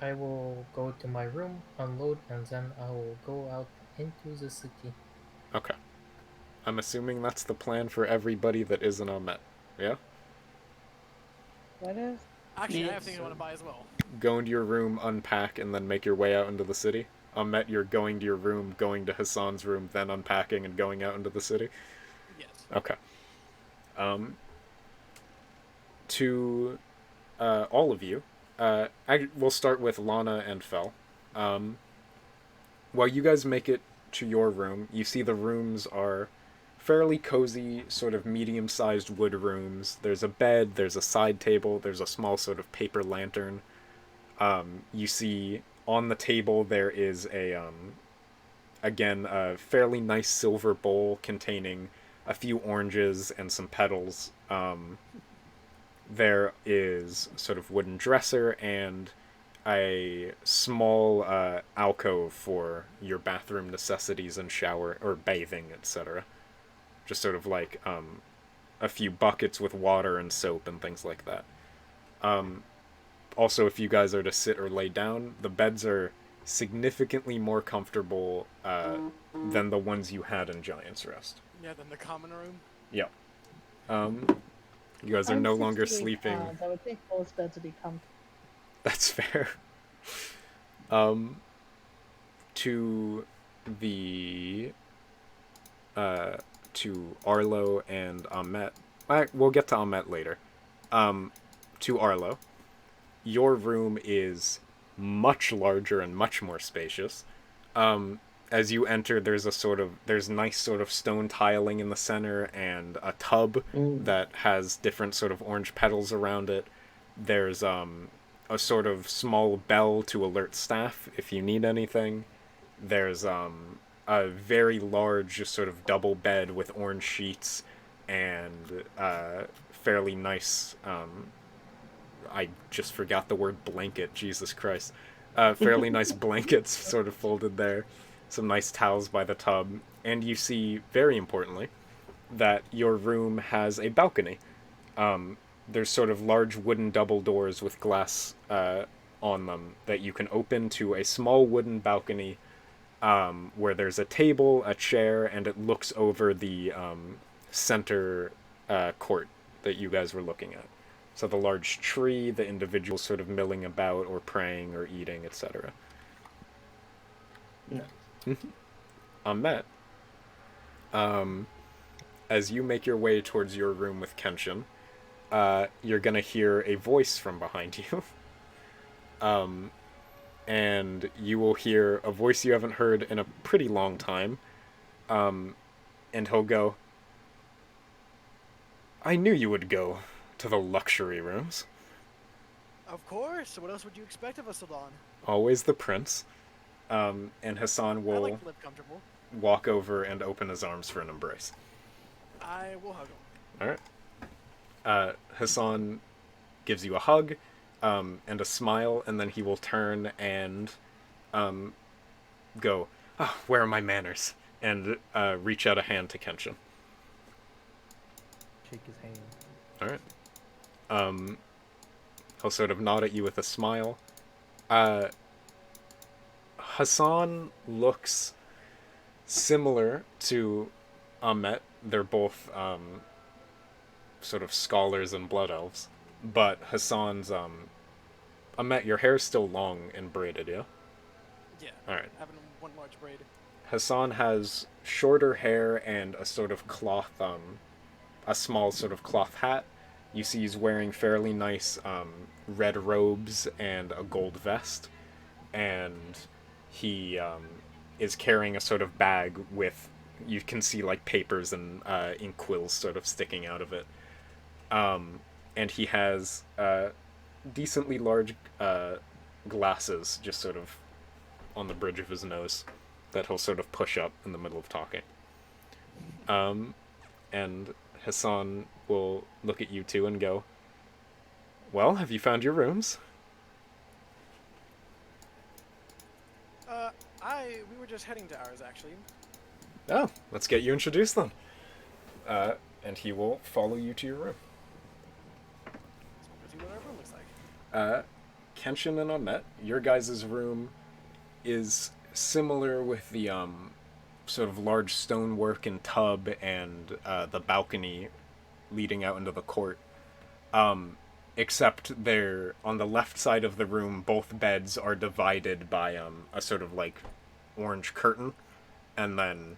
I will go to my room, unload, and then I will go out into the city.
Okay. I'm assuming that's the plan for everybody that isn't on Met. Yeah?
That is.
Actually, I have things I want to buy as well.
Go into your room, unpack, and then make your way out into the city. On Met, you're going to your room, going to Hassan's room, then unpacking and going out into the city?
Yes.
Okay. To all of you, we'll start with Lana and Fel. While you guys make it to your room, you see the rooms are fairly cozy, sort of medium-sized wood rooms. There's a bed, there's a side table, there's a small sort of paper lantern. You see on the table there is a fairly nice silver bowl containing a few oranges and some petals. There is a sort of wooden dresser and a small alcove for your bathroom necessities and shower or bathing, etc. Just sort of like a few buckets with water and soap and things like that. Also, if you guys are to sit or lay down, the beds are significantly more comfortable than the ones you had in Giant's Rest.
Yeah, then the common room.
Yeah. You guys are
I'm
no longer
68
sleeping.
pounds. I would think most beds would be comfortable.
That's fair. To the to Arlo and Ahmet. We'll get to Ahmet later. To Arlo, your room is much larger and much more spacious. As you enter, there's nice sort of stone tiling in the center and a tub that has different sort of orange petals around it. There's a sort of small bell to alert staff if you need anything. There's a very large sort of double bed with orange sheets and fairly nice I just forgot the word blanket, Jesus Christ. Fairly nice blankets sort of folded there. Some nice towels by the tub. And you see, very importantly, that your room has a balcony. There's sort of large wooden double doors with glass on them that you can open to a small wooden balcony where there's a table, a chair, and it looks over the center court that you guys were looking at. So the large tree, the individuals sort of milling about or praying or eating, etc.
Yeah.
Ahmet, as you make your way towards your room with Kenshin, you're gonna hear a voice from behind you. And you will hear a voice you haven't heard in a pretty long time. And he'll go, I knew you would go to the luxury rooms.
Of course. What else would you expect of us, Adon?
Always the prince. And Hassan
I
will
like to live comfortable.
walk over and open his arms for an embrace.
I will hug him.
Alright. Hassan gives you a hug and a smile, and then he will turn and go, where are my manners? And reach out a hand to Kenshin.
Shake his hand.
Alright. He'll sort of nod at you with a smile. Hassan looks similar to Ahmet. They're both sort of scholars and blood elves. But Hassan's Ahmet, your hair's still long and braided, yeah?
Yeah.
Alright.
Having one large braid.
Hassan has shorter hair and a sort of cloth, a small sort of cloth hat. You see he's wearing fairly nice red robes and a gold vest. And he is carrying a sort of bag with you can see like papers and ink quills sort of sticking out of it. And he has decently large glasses just sort of on the bridge of his nose that he'll sort of push up in the middle of talking. And Hassan will look at you two and go, "Well, have you found your rooms?"
We were just heading to ours, actually.
Oh, let's get you introduced then. And he will follow you to your room.
So we'll see what our room looks like.
Kenshin and Ahmet, your guys' room is similar with the sort of large stonework and tub and the balcony leading out into the court. Except they're on the left side of the room, both beds are divided by a sort of like orange curtain, and then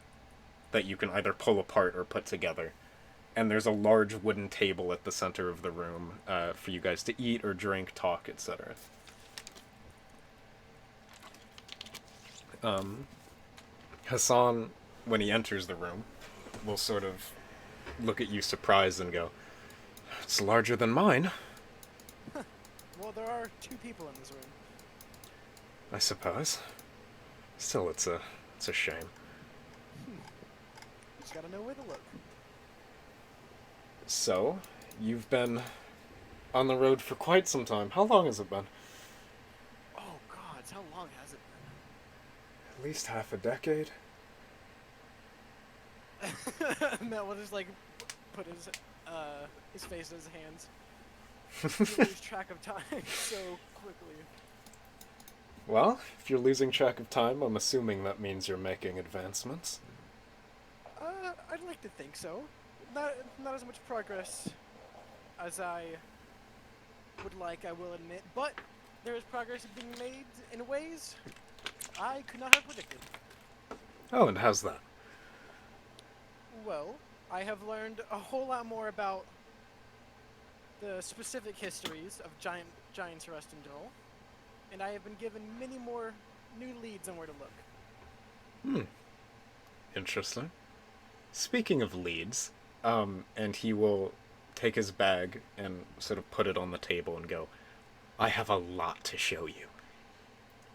that you can either pull apart or put together. And there's a large wooden table at the center of the room for you guys to eat or drink, talk, etc. Hassan, when he enters the room, will sort of look at you surprised and go, "It's larger than mine."
Well, there are 2 people in this room.
I suppose. Still, it's a shame.
Just gotta know where to look.
So, you've been on the road for quite some time. How long has it been?
Oh gods, how long has it
At least half a decade.
been? Matt will just like put his face in his hands. You lose track of time so quickly.
Well, if you're losing track of time, I'm assuming that means you're making advancements.
I'd like to think so. Not as much progress as I would like, I will admit, but there is progress being made in ways I could not have predicted.
Oh, and how's that?
Well, I have learned a whole lot more about the specific histories of Giants Rest and Dull, and I have been given many more new leads on where to look.
Interesting. Speaking of leads, and he will take his bag and sort of put it on the table and go, "I have a lot to show you."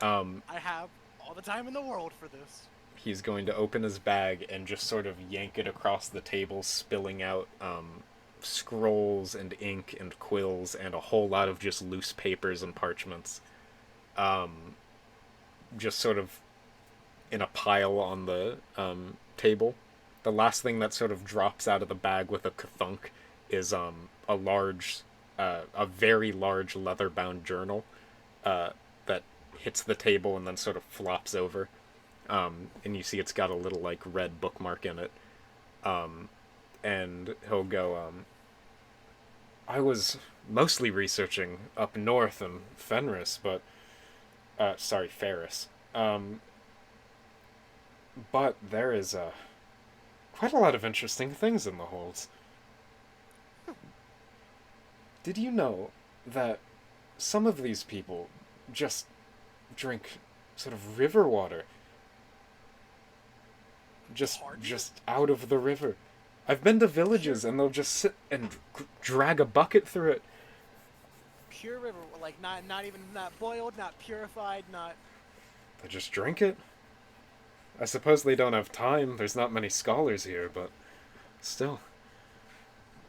I have all the time in the world for this.
He's going to open his bag and just sort of yank it across the table, spilling out scrolls and ink and quills and a whole lot of just loose papers and parchments. Just sort of in a pile on the table. The last thing that sort of drops out of the bag with a kathunk is a very large leather-bound journal that hits the table and then sort of flops over. And you see it's got a little like red bookmark in it. And he'll go, "I was mostly researching up north in Fenris, but Ferris. But there is quite a lot of interesting things in the holds. Did you know that some of these people just drink sort of river water? Just out of the river. I've been to villages and they'll just sit and drag a bucket through it.
Pure river, like not even not boiled, not purified, not.
They just drink it. I suppose they don't have time. There's not many scholars here, but still,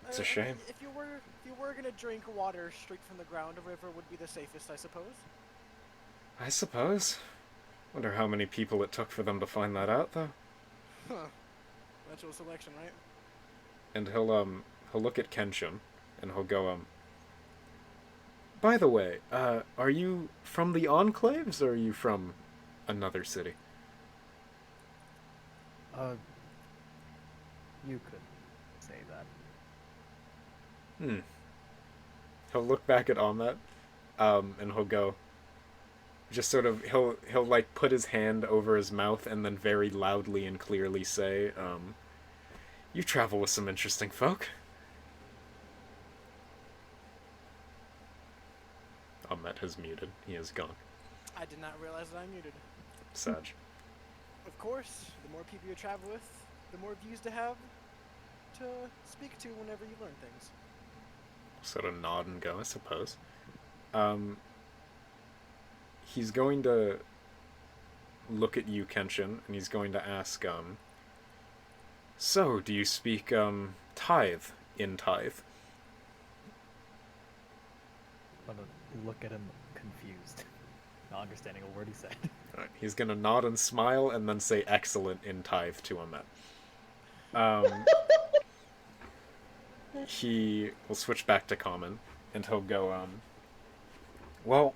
it's a shame.
If you were gonna drink water straight from the ground, a river would be the safest, I suppose.
I suppose. Wonder how many people it took for them to find that out, though.
Huh. Natural selection, right?
And he'll look at Kenshin, and he'll go, "By the way, are you from the Enclaves, or are you from another city?"
You could say that.
He'll look back at Ahmet, and he'll go, just sort of, he'll like put his hand over his mouth and then very loudly and clearly say, "You travel with some interesting folk." Ahmet has muted. He is gone.
I did not realize that I muted.
Sag.
Of course, the more people you travel with, the more views to have to speak to whenever you learn things.
Sort of nod and go, I suppose. He's going to look at you, Kenshin, and he's going to ask, so, do you speak, tithe in tithe?
I'm gonna look at him confused, not understanding a word he said.
Alright, he's gonna nod and smile and then say excellent in tithe to Ahmet. He will switch back to common, and he'll go, well,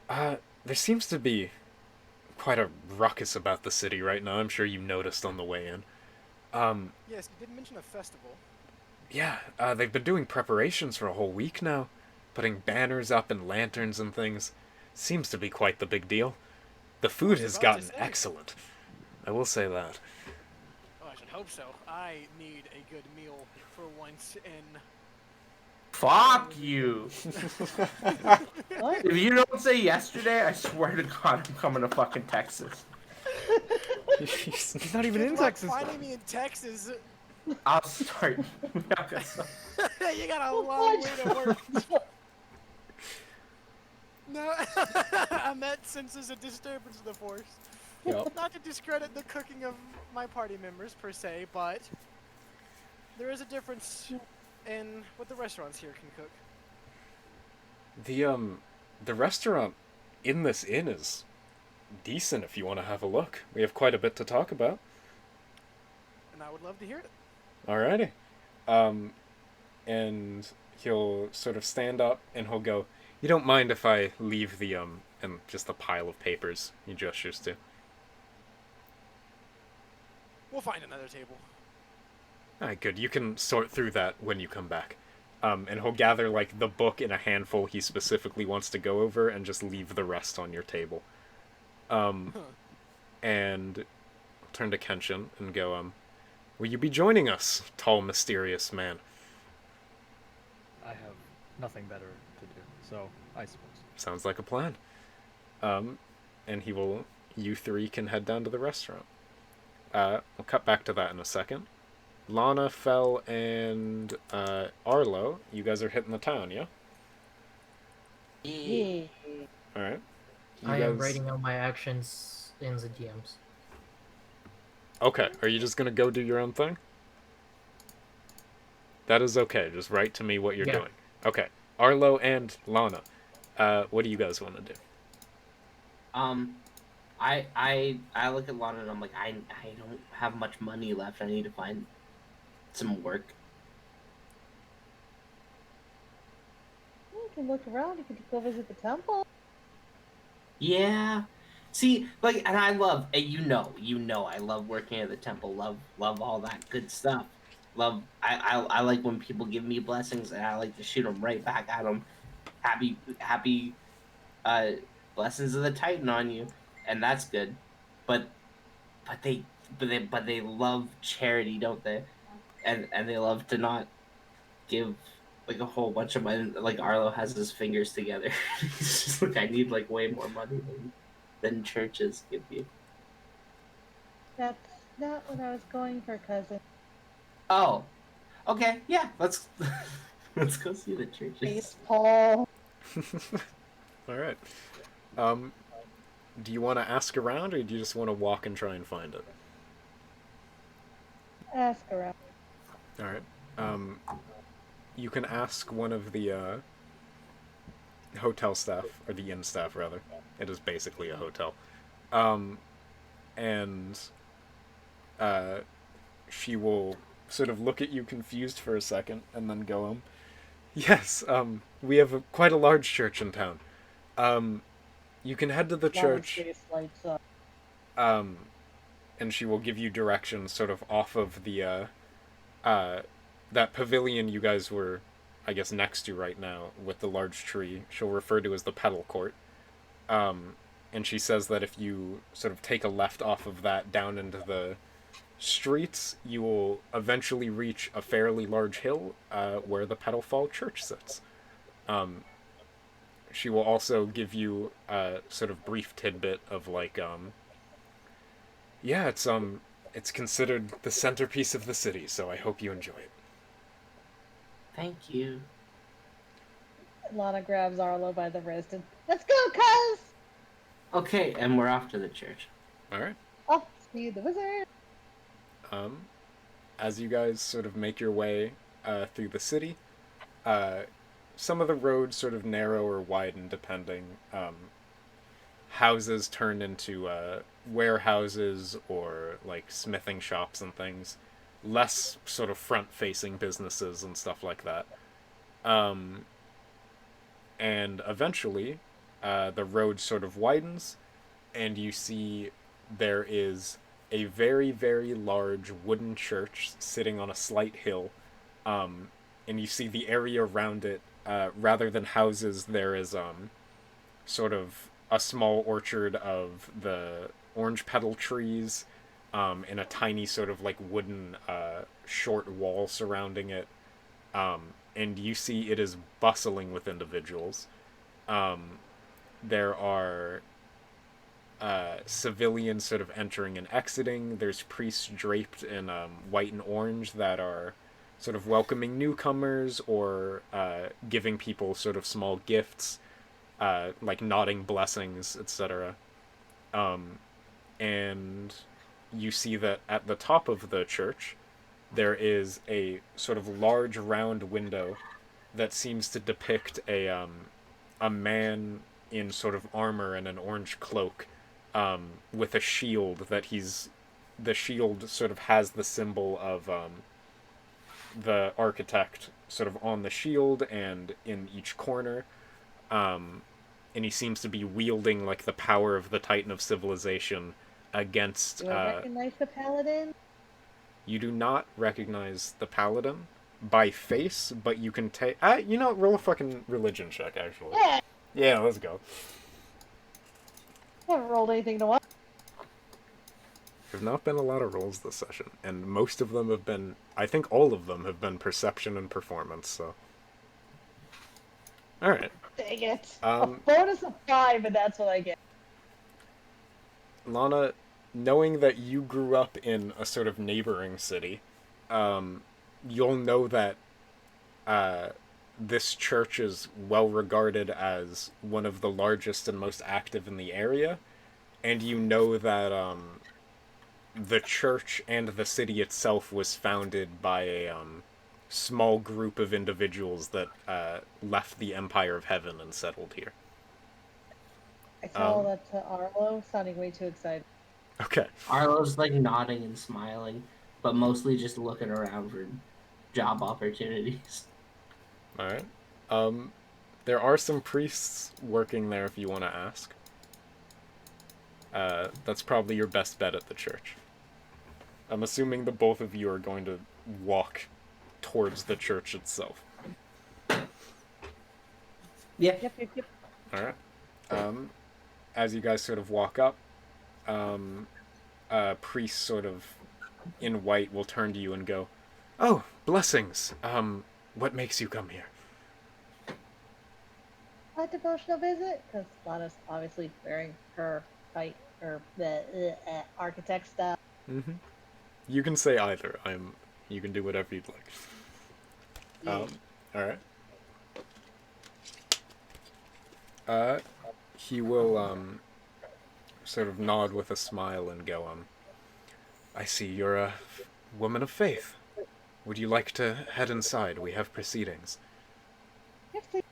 there seems to be quite a ruckus about the city right now. I'm sure you noticed on the way in.
Yes, you did mention a festival.
Yeah, they've been doing preparations for a whole week now, putting banners up and lanterns and things. Seems to be quite the big deal. The food has gotten excellent. I will say that.
Oh, I should hope so. I need a good meal for once in...
Fuck you.
What?
If you don't say yesterday, I swear to God, I'm coming to fucking Texas.
He's not even in
Good luck
Texas.
finding me in Texas.
I'll start.
You got a long way to work. No, Ahmet senses a disturbance of the force.
Yep.
Not to discredit the cooking of my party members per se, but there is a difference in what the restaurants here can cook.
The restaurant in this inn is decent if you want to have a look. We have quite a bit to talk about.
And I would love to hear it.
Alrighty. And he'll sort of stand up and he'll go, you don't mind if I leave the, and just a pile of papers he gestures to.
We'll find another table.
Alright, good. You can sort through that when you come back. And he'll gather, like, the book in a handful he specifically wants to go over and just leave the rest on your table. And I'll turn to Kenshin and go, will you be joining us, tall, mysterious man?
I have nothing better to do, so I suppose.
Sounds like a plan. And you three can head down to the restaurant. I'll cut back to that in a second. Lana, Fel, and Arlo, you guys are hitting the town, yeah?
Yeah.
Alright.
I am writing out my actions in the DMs.
Okay, are you just gonna go do your own thing? That is okay, just write to me what you're doing. Okay, Arlo and Lana, what do you guys want to do?
I look at Lana and I'm like, I don't have much money left. I need to find some work.
You can look around. You can go visit the temple.
Yeah. See, like, and I love, you know, I love working at the temple. Love all that good stuff. I like when people give me blessings, and I like to shoot them right back at them. Happy, blessings of the Titan on you, and that's good. But they love charity, don't they? And they love to not give like a whole bunch of money. Like Arlo has his fingers together. He's just like, I need like way more money than churches give you.
That's not what I was going for, cousin.
Oh, okay, yeah. Let's go see the churches.
Face Paul.
All right. Do you want to ask around, or do you just want to walk and try and find it?
Ask around.
All right. You can ask one of the hotel staff, or the inn staff, rather. It is basically a hotel. And she will sort of look at you confused for a second, and then go, yes, we have quite a large church in town. You can head to the church,
Lights up.
and she will give you directions sort of off of the, that pavilion you guys were, I guess, next to right now, with the large tree. She'll refer to as the pedal court. And she says that if you sort of take a left off of that down into the streets, you will eventually reach a fairly large hill, where the Pedalfall Church sits. She will also give you a sort of brief tidbit of like, yeah, It's considered the centerpiece of the city, so I hope you enjoy it.
Thank you.
Lana grabs Arlo by the wrist and let's go, cuz!
Okay, and we're off to the church.
All right.
Oh, speed the wizard.
As you guys sort of make your way through the city, some of the roads sort of narrow or widen depending. Houses turn into warehouses or like smithing shops and things. Less sort of front-facing businesses and stuff like that. And eventually, the road sort of widens, and you see there is a very, very large wooden church sitting on a slight hill. And you see the area around it, rather than houses, there is sort of a small orchard of the orange petal trees, and a tiny sort of like wooden short wall surrounding it. And you see it is bustling with individuals. There are civilians sort of entering and exiting. There's priests draped in white and orange that are sort of welcoming newcomers or giving people sort of small gifts, like nodding blessings, etc. And you see that at the top of the church, there is a sort of large round window that seems to depict a man in sort of armor and an orange cloak, with a shield the shield sort of has the symbol of the architect sort of on the shield and in each corner, and he seems to be wielding like the power of the Titan of Civilization against.
Do I recognize the paladin?
You do not recognize the paladin by face, but you can take. Roll a fucking religion check, actually.
Yeah.
Yeah, let's go.
I haven't rolled anything to watch.
There's not been a lot of rolls this session, and most of them have been. I think all of them have been perception and performance. So. All right.
Dang it. A bonus of 5, and that's what I get.
Lana, knowing that you grew up in a sort of neighboring city, you'll know that this church is well regarded as one of the largest and most active in the area, and you know that the church and the city itself was founded by a small group of individuals that left the Empire of Heaven and settled here.
I tell that to Arlo, sounding way too excited.
Okay.
Arlo's like nodding and smiling, but mostly just looking around for job opportunities.
Alright. There are some priests working there if you want to ask. That's probably your best bet at the church. I'm assuming the both of you are going to walk towards the church itself.
Yeah.
Yep.
Alright. As you guys sort of walk up, a priest sort of in white will turn to you and go, "Oh, blessings. What makes you come here?"
A devotional visit? Because Lana's obviously wearing her fight, or the architect stuff.
Mm-hmm. You can say either. You can do whatever you'd like.
Yeah.
Alright. He will, sort of nod with a smile and go, "I see you're a woman of faith. Would you like to head inside? We have proceedings."
Yes, please.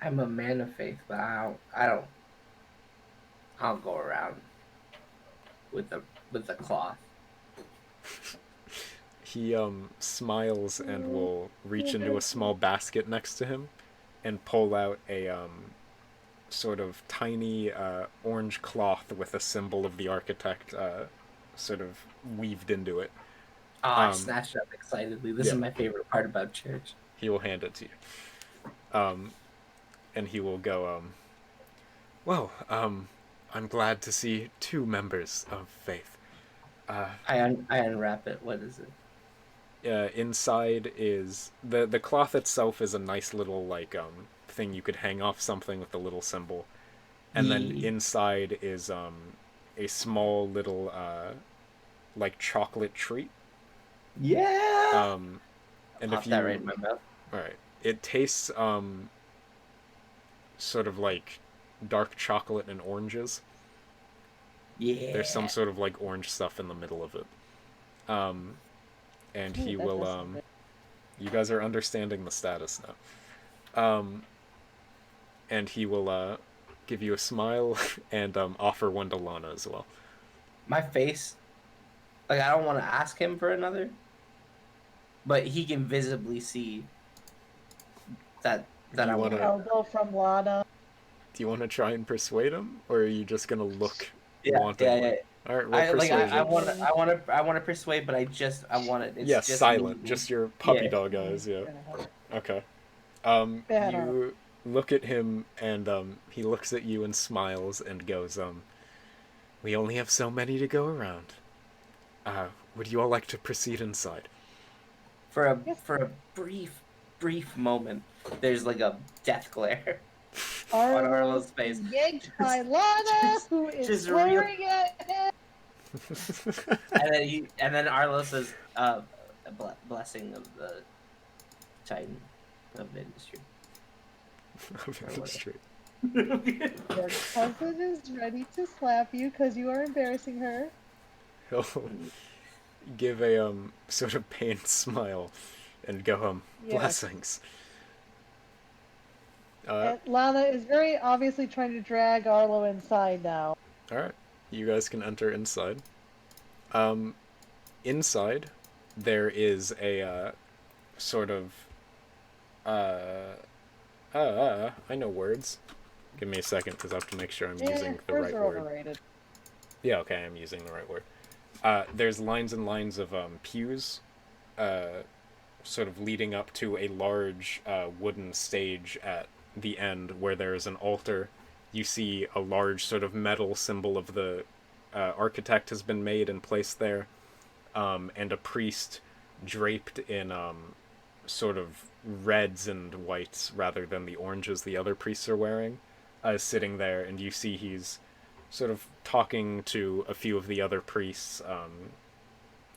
I'm a man of faith, but I'll go around with the cloth.
He smiles and will reach into a small basket next to him and pull out a sort of tiny orange cloth with a symbol of the architect sort of weaved into it.
I snatched it up excitedly. This is my favorite part about church.
He will hand it to you. And he will go, "Well, I'm glad to see 2 members of faith."
I unwrap it. What is it?
Inside is the cloth itself is a nice little like thing you could hang off something with a little symbol, and then inside is a small little like chocolate treat.
Yeah.
And
Pop
if you
that right in my mouth.
all right, it tastes sort of like dark chocolate and oranges.
Yeah.
There's some sort of like orange stuff in the middle of it. And
Ooh,
he
that
will
does sound good.
you guys are understanding the status now. And he will give you a smile and offer one to Lana as well.
My face, like I don't want to ask him for another, but he can visibly see that
Do you
I
wanna-
want
Elbow from Lana.
Do you want to try and persuade him, or are you just gonna look
Yeah,
wantingly?
yeah.
All right, roll
I
persuasion.
want to persuade, but I want it. It's
Yes,
just
silent,
me.
just your puppy
Yeah.
dog eyes. Yeah. Okay.
Bad
You look at him, and he looks at you and smiles and goes, "We only have so many to go around. Would you all like to proceed inside?"
For a brief moment, there's like a death glare on Arlo's face.
Yanked by Lana, who is
just
glaring at him.
And then Arlo says, a blessing of the Titan of industry.
Industry.
Your cousin is ready to slap you because you are embarrassing her.
He'll give a sort of pained smile and go,
Yes.
blessings.
And Lana is very obviously trying to drag Arlo inside now.
Alright, you guys can enter inside. Inside, there is a sort of I know words. Give me a second because I have to make sure I'm using the
words
right
are
word.
overrated.
Yeah, okay, I'm using the right word. There's lines and lines of pews, sort of leading up to a large wooden stage at the end where there is an altar. You see a large sort of metal symbol of the architect has been made and placed there, and a priest draped in sort of reds and whites rather than the oranges the other priests are wearing, is sitting there, and you see he's sort of talking to a few of the other priests,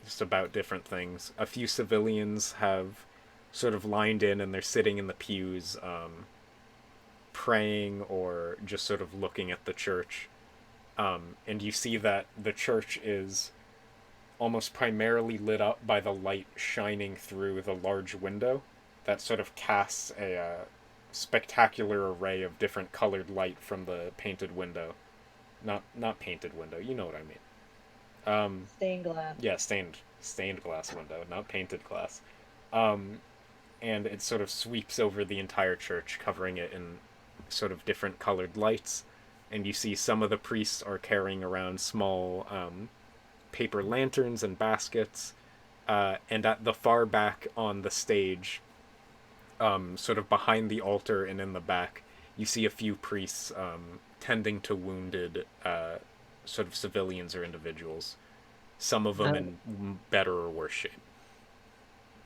just about different things. A few civilians have sort of lined in, and they're sitting in the pews, praying or just sort of looking at the church. And you see that the church is almost primarily lit up by the light shining through the large window that sort of casts a spectacular array of different colored light from the painted window. Not painted window, you know what I mean.
Stained glass.
Yeah, stained glass window, not painted glass. And it sort of sweeps over the entire church, covering it in sort of different colored lights. And you see some of the priests are carrying around small paper lanterns and baskets. And at the far back on the stage, sort of behind the altar and in the back, you see a few priests tending to wounded sort of civilians or individuals. Some of them in better or worse shape.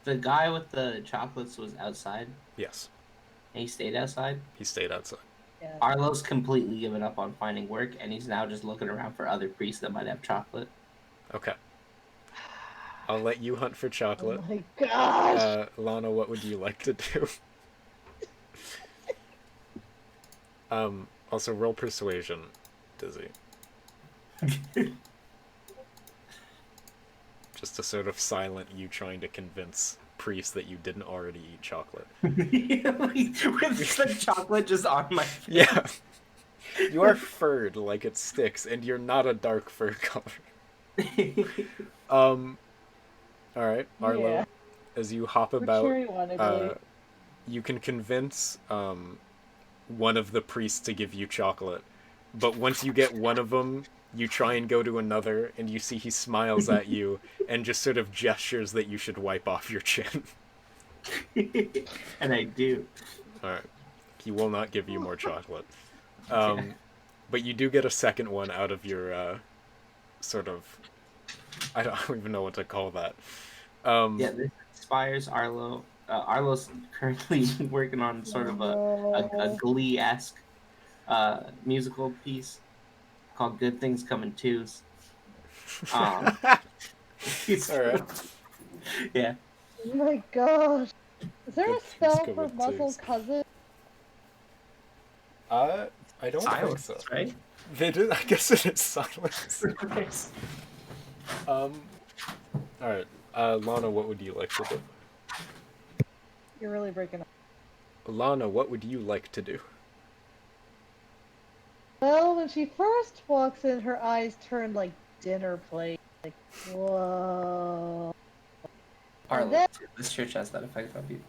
The guy with the chocolates was outside.
Yes.
And he stayed outside.
He stayed outside.
Yeah.
Arlo's completely given up on finding work, and he's now just looking around for other priests that might have chocolate.
Okay. I'll let you hunt for chocolate.
Oh my gosh!
Lana, what would you like to do? Also roll persuasion, Dizzy. Just to sort of silent you trying to convince priests that you didn't already eat chocolate.
With the chocolate just on my face.
Yeah. You are furred like it sticks, and you're not a dark fur color. Alright, Arlo,
Yeah.
as you hop
Or
about,
cherry one, I believe.
you can convince one of the priests to give you chocolate. But once you get one of them, you try and go to another, and you see he smiles at you and just sort of gestures that you should wipe off your chin.
And I do.
Alright. He will not give you more chocolate. But you do get a second one out of your sort of... I don't even know what to call that.
Yeah, this inspires Arlo. Arlo's currently working on sort of a Glee-esque musical piece called "Good Things Come in Twos."
Alright.
Yeah.
Oh my gosh. Is there
Good
a
things
spell
come
for
with
muscle
twos.
cousin?
I don't think
Silence,
so.
right?
They did. I guess it is silence. Alright. Lana, what would you like to do?
You're really breaking up.
Lana, what would you like to do?
Well, when she first walks in, her eyes turn like dinner plate. Like, whoa. And
Arlo,
then
this church has that effect on people.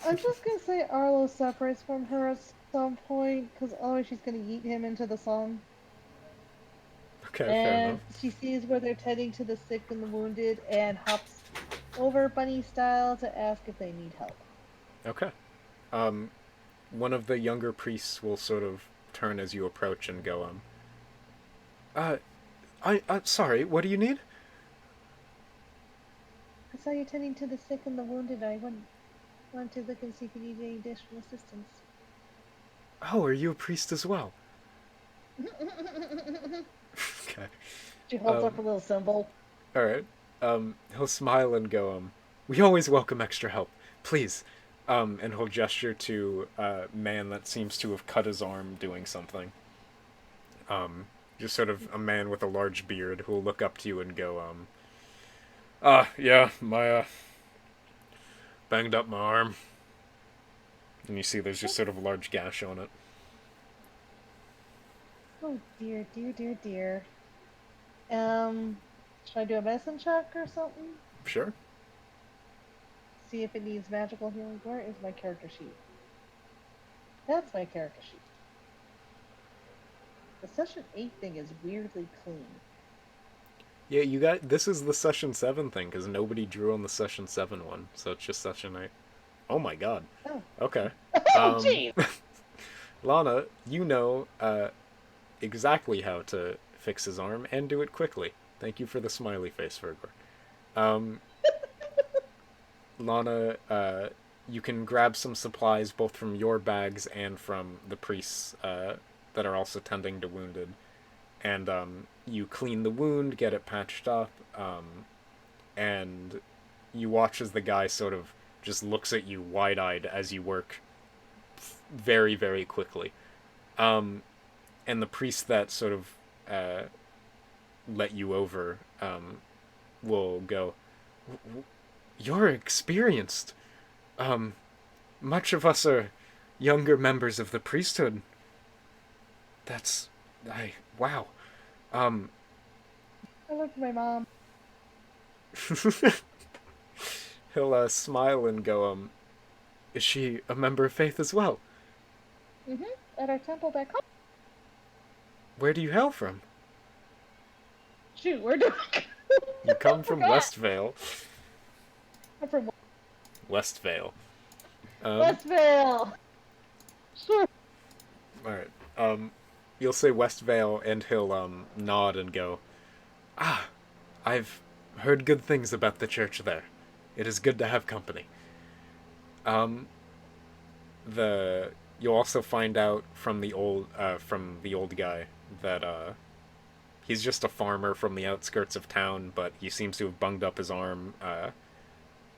I'm just gonna say Arlo separates from her at some point, because otherwise she's gonna yeet him into the sun.
Okay, fair
And
enough.
she sees where they're tending to the sick and the wounded and hops over bunny style to ask if they need help.
Okay. One of the younger priests will sort of turn as you approach and go, I'm sorry, what do you need?
I saw you tending to the sick and the wounded. I wanted to look and see if you need any additional assistance.
Oh, are you a priest as well? Okay.
She holds up a little symbol.
Alright. He'll smile and go, we always welcome extra help. Please. And he'll gesture to a man that seems to have cut his arm doing something. Just sort of a man with a large beard who will look up to you and go, yeah, banged up my arm. And you see there's just sort of a large gash on it.
Oh dear, dear, dear, dear. Should I do a medicine check or something?
Sure.
See if it needs magical healing. Where is my character sheet? That's my character sheet. The session 8 thing is weirdly clean.
Yeah, you got. This is the session 7 thing, because nobody drew on the session 7 one, so it's just session 8. Oh my god.
Oh.
Okay.
Oh, jeez!
Lana, you know exactly how to fix his arm and do it quickly. Thank you for the smiley face, Fergor. Lana, you can grab some supplies both from your bags and from the priests that are also tending to wounded. And you clean the wound, get it patched up, and you watch as the guy sort of just looks at you wide-eyed as you work very, very quickly. And the priest that sort of let you over will go, you're experienced. Much of us are younger members of the priesthood. Wow.
I looked at my mom.
He'll smile and go, is she a member of faith as well?
Mm-hmm. At our temple back home.
Where do you hail from?
Shoot, where do I go?
You come from Westvale.
I'm from
Westvale.
Westvale! Sure.
Alright. You'll say Westvale, and he'll nod and go, I've heard good things about the church there. It is good to have company. You'll also find out from the old guy that he's just a farmer from the outskirts of town, but he seems to have bunged up his arm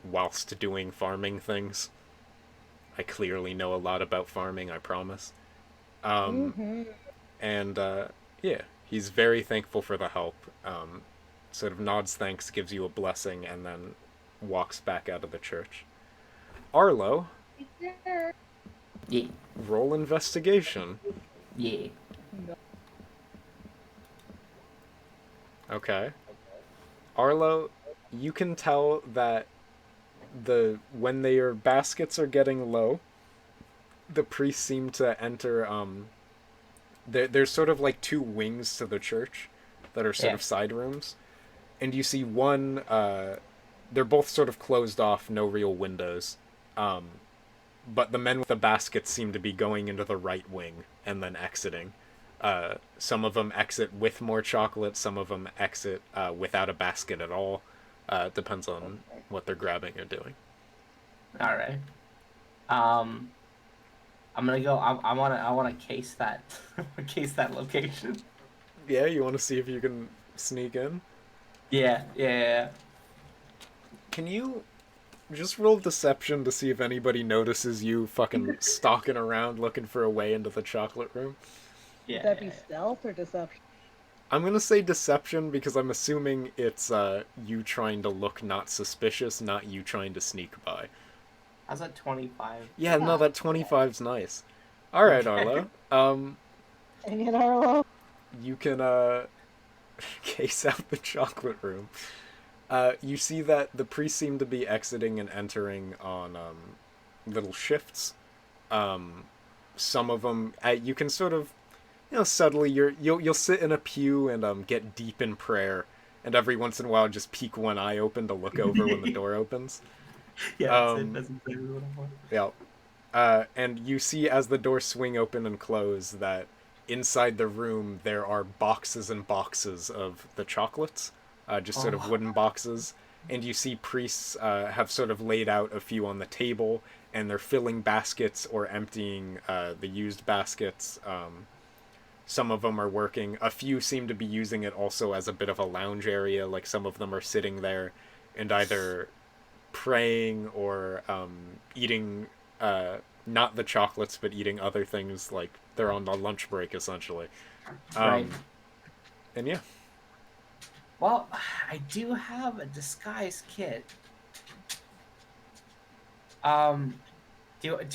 whilst doing farming things. I clearly know a lot about farming, I promise. And yeah, he's very thankful for the help. Sort of nods thanks, gives you a blessing, and then walks back out of the church. Arlo,
Yeah.
roll investigation.
Yeah.
Okay. Arlo, you can tell that when their baskets are getting low, the priests seem to enter there's sort of like two wings to the church that are sort of side rooms. And you see one they're both sort of closed off, no real windows. But the men with the baskets seem to be going into the right wing and then exiting. Some of them exit with more chocolate, some of them exit without a basket at all. Depends on what they're grabbing or doing.
All right. I'm gonna go. I wanna case that location.
Yeah, you want to see if you can sneak in?
Yeah.
Can you just roll deception to see if anybody notices you fucking stalking around looking for a way into the chocolate room?
Would that be stealth or deception?
I'm gonna say deception because I'm assuming it's you trying to look not suspicious, not you trying to sneak by.
How's that 25?
Yeah, no,
Yeah.
that 25's nice. All right,
Okay.
Arlo.
Dang it, Arlo.
You can case out the chocolate room. You see that the priests seem to be exiting and entering on little shifts. Some of them you can sort of, subtly you'll sit in a pew and get deep in prayer, and every once in a while just peek one eye open to look over when the door opens.
Yeah, that's it.
Um,
That's exactly what I want.
Yeah. And you see as the doors swing open and close that inside the room there are boxes and boxes of the chocolates, just sort of wooden boxes. And you see priests have sort of laid out a few on the table, and they're filling baskets or emptying the used baskets. Some of them are working. A few seem to be using it also as a bit of a lounge area, like some of them are sitting there and either praying or eating not the chocolates but eating other things, like they're on the lunch break essentially.
Right.
And yeah.
Well, I do have a disguise kit. Do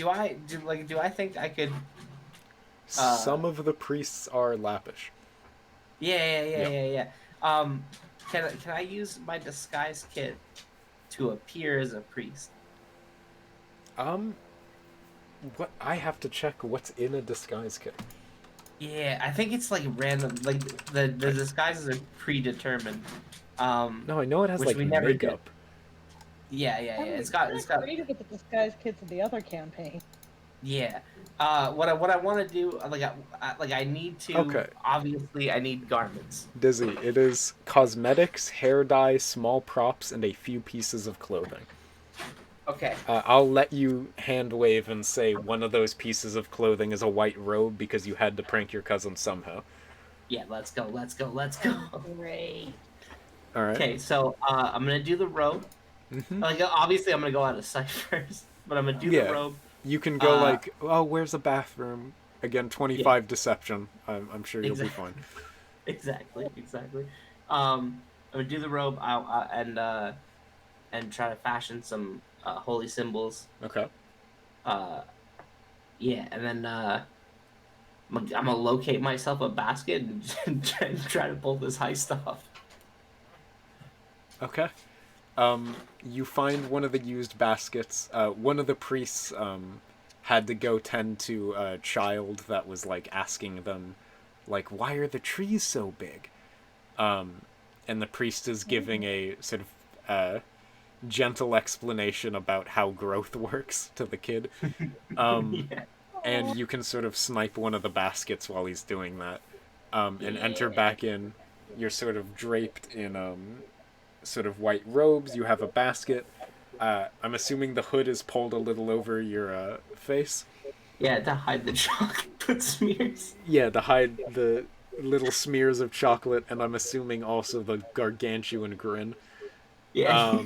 I think I could?
Some of the priests are lappish.
Yeah. Can I use my disguise kit to appear as a priest?
What I have to check what's in a disguise kit.
Yeah, I think it's like random. Like the disguises are predetermined.
No, I know it has
which
like
we never did.
makeup.
Yeah. It's got
created with the disguise kits in the other campaign.
Yeah. What I want to do, I need to.
Okay.
Obviously, I need garments.
Dizzy, it is cosmetics, hair dye, small props, and a few pieces of clothing.
Okay.
I'll let you hand wave and say one of those pieces of clothing is a white robe because you had to prank your cousin somehow.
Yeah, let's go.
Great.
All right.
Okay, so I'm gonna do the robe.
Mm-hmm.
Like, obviously, I'm gonna go out of sight first, but I'm gonna do the robe.
You can go like, oh, where's a bathroom? Again, 25 deception. I'm sure you'll be fine.
Exactly. I'm gonna do the robe out and try to fashion some holy symbols.
Okay.
Yeah, and then I'm gonna locate myself a basket and try to pull this heist off.
Okay. You find one of the used baskets. One of the priests had to go tend to a child that was like asking them, like, why are the trees so big? And the priest is giving a sort of gentle explanation about how growth works to the kid. And you can sort of snipe one of the baskets while he's doing that, and enter back in. You're sort of draped in sort of white robes. You have a basket. I'm assuming the hood is pulled a little over your face.
Yeah, to hide the chocolate smears.
Yeah, to hide the little smears of chocolate, and I'm assuming also the gargantuan grin.
Yeah.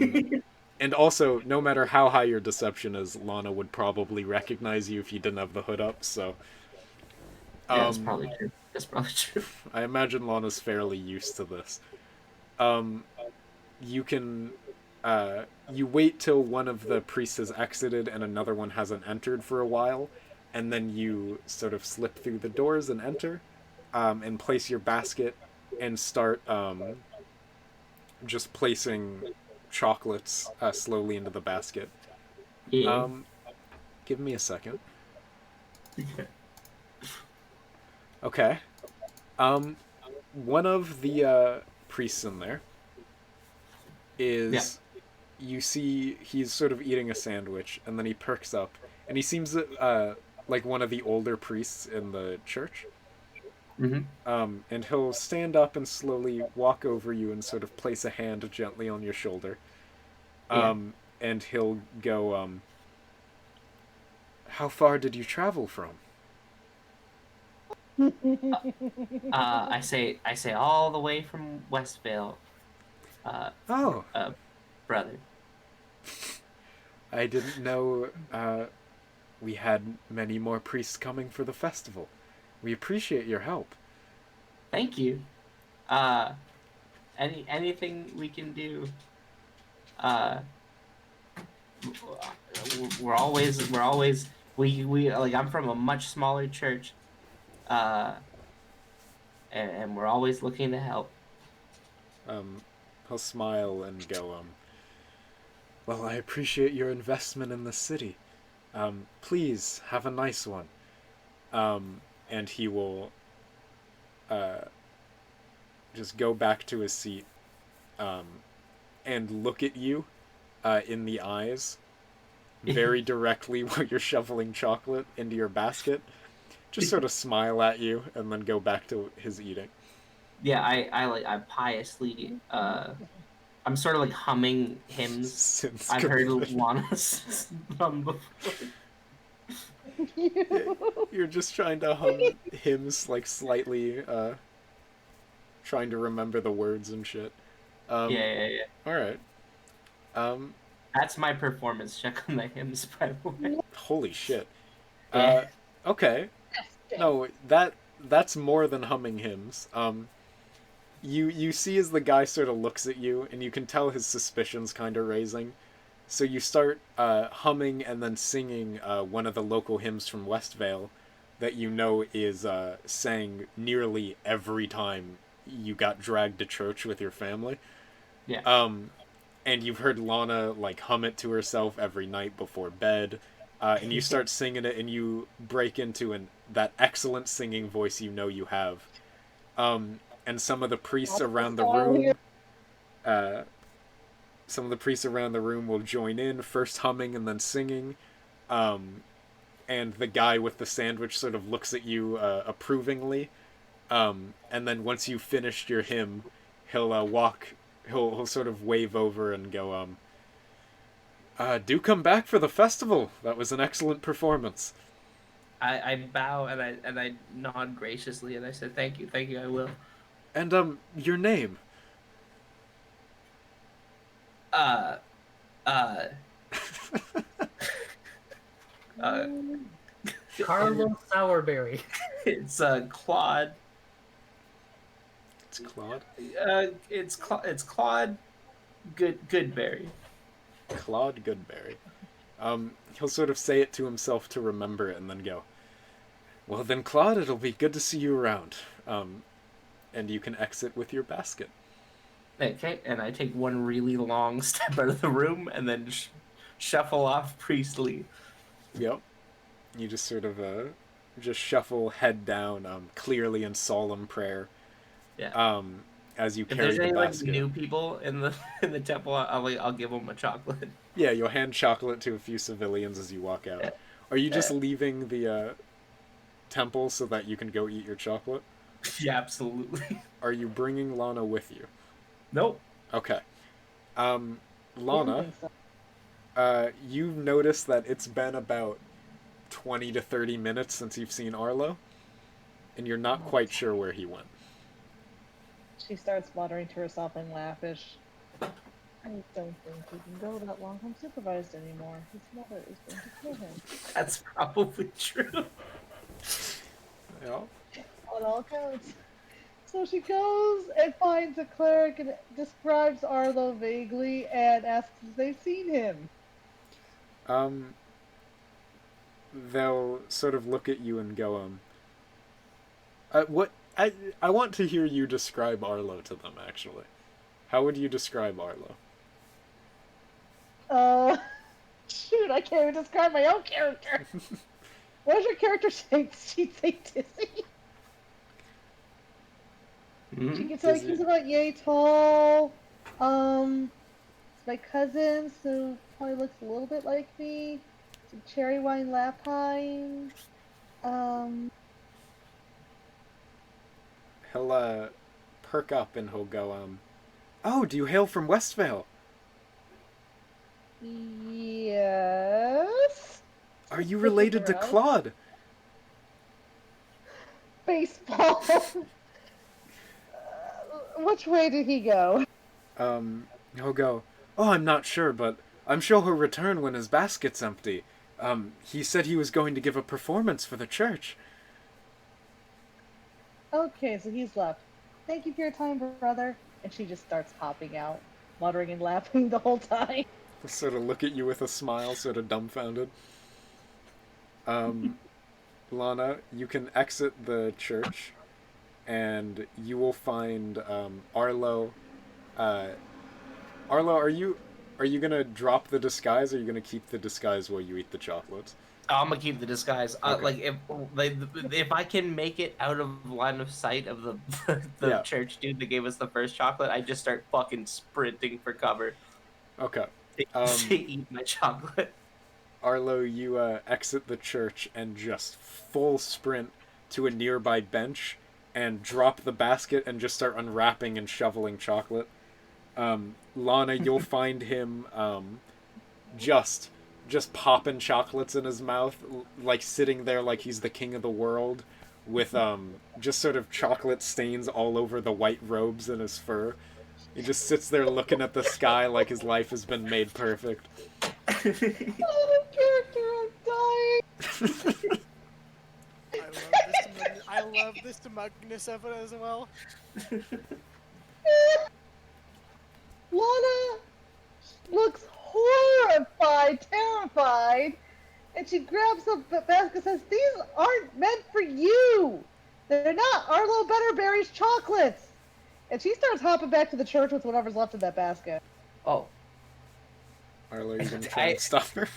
And also, no matter how high your deception is, Lana would probably recognize you if you didn't have the hood up, so...
Yeah, that's probably true.
I imagine Lana's fairly used to this. You can... you wait till one of the priests has exited and another one hasn't entered for a while, and then you sort of slip through the doors and enter, and place your basket, and start just placing chocolates slowly into the basket.
Yeah.
Give me a second. Okay. One of the priests in there is... You see he's sort of eating a sandwich, and then he perks up, and he seems like one of the older priests in the church.
Mm-hmm.
And he'll stand up and slowly walk over you and sort of place a hand gently on your shoulder. And he'll go, how far did you travel from?
I say all the way from Westvale.
Oh,
brother.
I didn't know we had many more priests coming for the festival. We appreciate your help.
Thank you. Anything we can do. Uh, we're always we like I'm from a much smaller church, uh, and we're always looking to help.
He'll smile and go, well, I appreciate your investment in the city. Please have a nice one. And he will just go back to his seat and look at you in the eyes very directly while you're shoveling chocolate into your basket. Just sort of smile at you and then go back to his eating.
Yeah, I piously I'm sort of like humming hymns.
Since
I've heard
confession.
Lana's hum before.
You're just trying to hum hymns, like slightly trying to remember the words and shit.
Yeah.
Alright.
That's my performance check on the hymns, by the way.
Holy shit.
Yeah.
Okay. No, that's more than humming hymns. You see as the guy sort of looks at you, and you can tell his suspicions kind of raising. So you start humming and then singing one of the local hymns from Westvale that you know is sang nearly every time you got dragged to church with your family.
Yeah.
And you've heard Lana like hum it to herself every night before bed. And you start singing it, and you break into that excellent singing voice you know you have. And some of the priests around the room, will join in, first humming and then singing. And the guy with the sandwich sort of looks at you approvingly. And then once you've finished your hymn, he'll sort of wave over and go, do come back for the festival. That was an excellent performance.
I bow and I nod graciously and I said thank you, I will.
And your name?
Carlos Sourberry.
It's Claude.
It's Claude.
It's Claude Goodberry.
Claude Goodberry. He'll sort of say it to himself to remember it and then go, well then, Claude, it'll be good to see you around. And you can exit with your basket.
Okay, and I take one really long step out of the room and then shuffle off priestly.
Yep. You just sort of just shuffle head down, clearly in solemn prayer.
Yeah.
As you
If
carry
there's
the
any
basket.
like new people in the temple, I'll give them a chocolate.
Yeah, you'll hand chocolate to a few civilians as you walk out.
Yeah.
Are you just leaving the temple so that you can go eat your chocolate?
Yeah, absolutely.
Are you bringing Lana with you?
Nope.
Okay. Lana, you've noticed that it's been about 20 to 30 minutes since you've seen Arlo, and you're not quite sure where he went.
She starts muttering to herself in Lappish. I don't think he can go that long unsupervised anymore. His mother is going to kill him.
That's probably true.
Yeah.
On all counts. So she goes and finds a cleric and describes Arlo vaguely and asks if they've seen him.
They'll sort of look at you and go, what? I want to hear you describe Arlo to them, actually. How would you describe Arlo?
Shoot, I can't even describe my own character. What does your character say? She'd say dizzy.
Mm-hmm.
She can say he's about yay tall. It's my cousin, so probably looks a little bit like me. It's a cherry wine lapine.
He'll perk up and he'll go, oh, do you hail from Westvale?
Yes.
Are you related to Claude?
Baseball. Which way did he go?
he'll go, "Oh, I'm not sure, but I'm sure he'll return when his basket's empty. He said he was going to give a performance for the church."
Okay, so he's left. Thank you for your time, brother. And she just starts hopping out, muttering and laughing the whole time.
Sort of look at you with a smile, sort of dumbfounded. Lana, you can exit the church, and you will find Arlo. Arlo, are you gonna drop the disguise, or are you gonna keep the disguise while you eat the chocolates?
I'm gonna keep the disguise.
Okay.
Like if I can make it out of line of sight of the
Yeah.
church dude that gave us the first chocolate, I just start fucking sprinting for cover
Okay.
to eat my chocolate.
Arlo, you exit the church and just full sprint to a nearby bench and drop the basket and just start unwrapping and shoveling chocolate. Lana, you'll find him just popping chocolates in his mouth, like sitting there like he's the king of the world, with just sort of chocolate stains all over the white robes and his fur. He just sits there looking at the sky like his life has been made perfect.
Oh, character, I'm dying.
I love this smugness of it as well.
Lana looks horrified, terrified, and she grabs the basket and says, "These aren't meant for you. They're not Arlo Betterberry's chocolates." And she starts hopping back to the church with whatever's left in that basket.
Oh.
Arlo, you gonna try and stop her?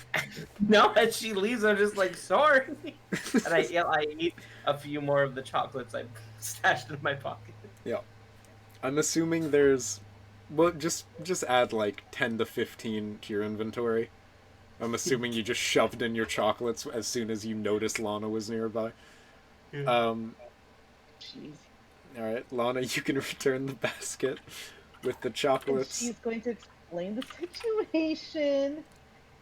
No, as she leaves, I'm just like, sorry. And I eat a few more of the chocolates I stashed in my pocket.
Yeah. I'm assuming there's... Well, just add like 10 to 15 to your inventory. I'm assuming you just shoved in your chocolates as soon as you noticed Lana was nearby.
Jeez.
Alright, Lana, you can return the basket with the
And
chocolates.
she's going to explain the situation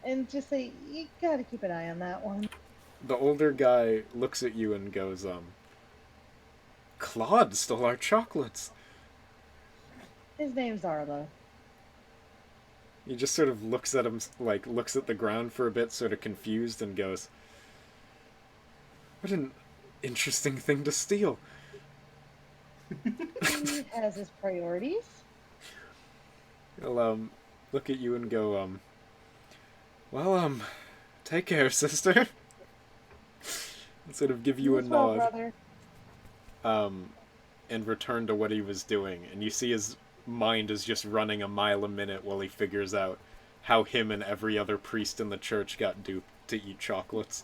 and just say, "You gotta keep an eye on that one."
The older guy looks at you and goes, Claude stole our chocolates.
His name's Arlo.
He just sort of looks at him, like, looks at the ground for a bit, sort of confused, and goes, "What an interesting thing to steal."
He has his priorities.
He'll, look at you and go, well, take care, sister. And sort of give you a
As well,
nod.
brother.
And return to what he was doing. And you see his mind is just running a mile a minute while he figures out how him and every other priest in the church got duped to eat chocolates.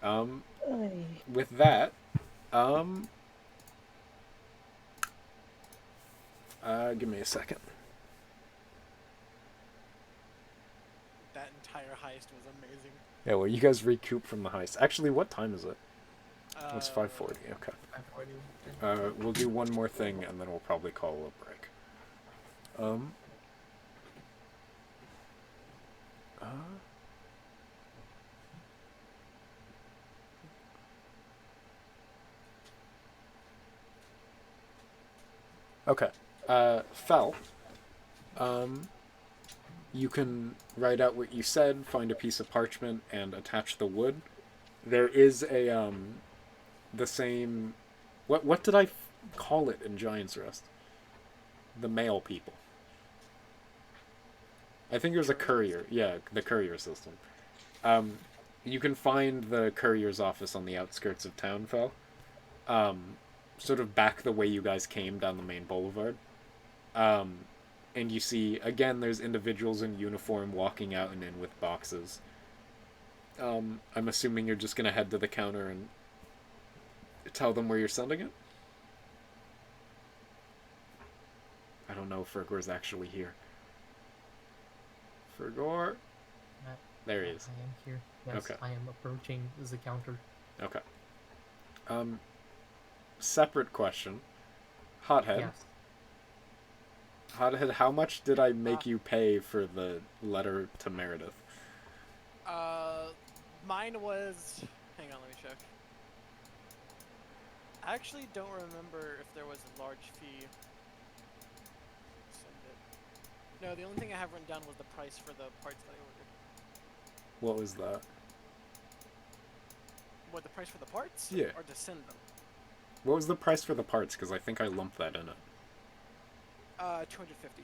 With that, give me a second.
That entire heist was amazing.
Yeah, well, you guys recoup from the heist. Actually, what time is it? It's 5:40. Okay.
5:40.
We'll do one more thing, and then we'll probably call a break. Okay. Fel, you can write out what you said, find a piece of parchment, and attach the wood. There is a, the same... What did I call it in Giant's Rest? The mail people. I think there's a courier. Yeah, the courier system. You can find the courier's office on the outskirts of town, Fel. Sort of back the way you guys came down the main boulevard. And you see, again, there's individuals in uniform walking out and in with boxes. I'm assuming you're just going to head to the counter and tell them where you're sending it? I don't know if Fergor's actually here. Fergor? There he is.
I am here. Yes,
Okay.
I am approaching the counter.
Okay. Separate question. Hothead.
Yes.
Hothead, how much did I make you pay for the letter to Meredith?
Mine was... Hang on, let me check. I actually don't remember if there was a large fee. No, the only thing I have written down was the price for the parts that I ordered.
What was that?
What, the price for the parts?
Yeah.
Or to send them?
What was the price for the parts? Because I think I lumped that in it.
250.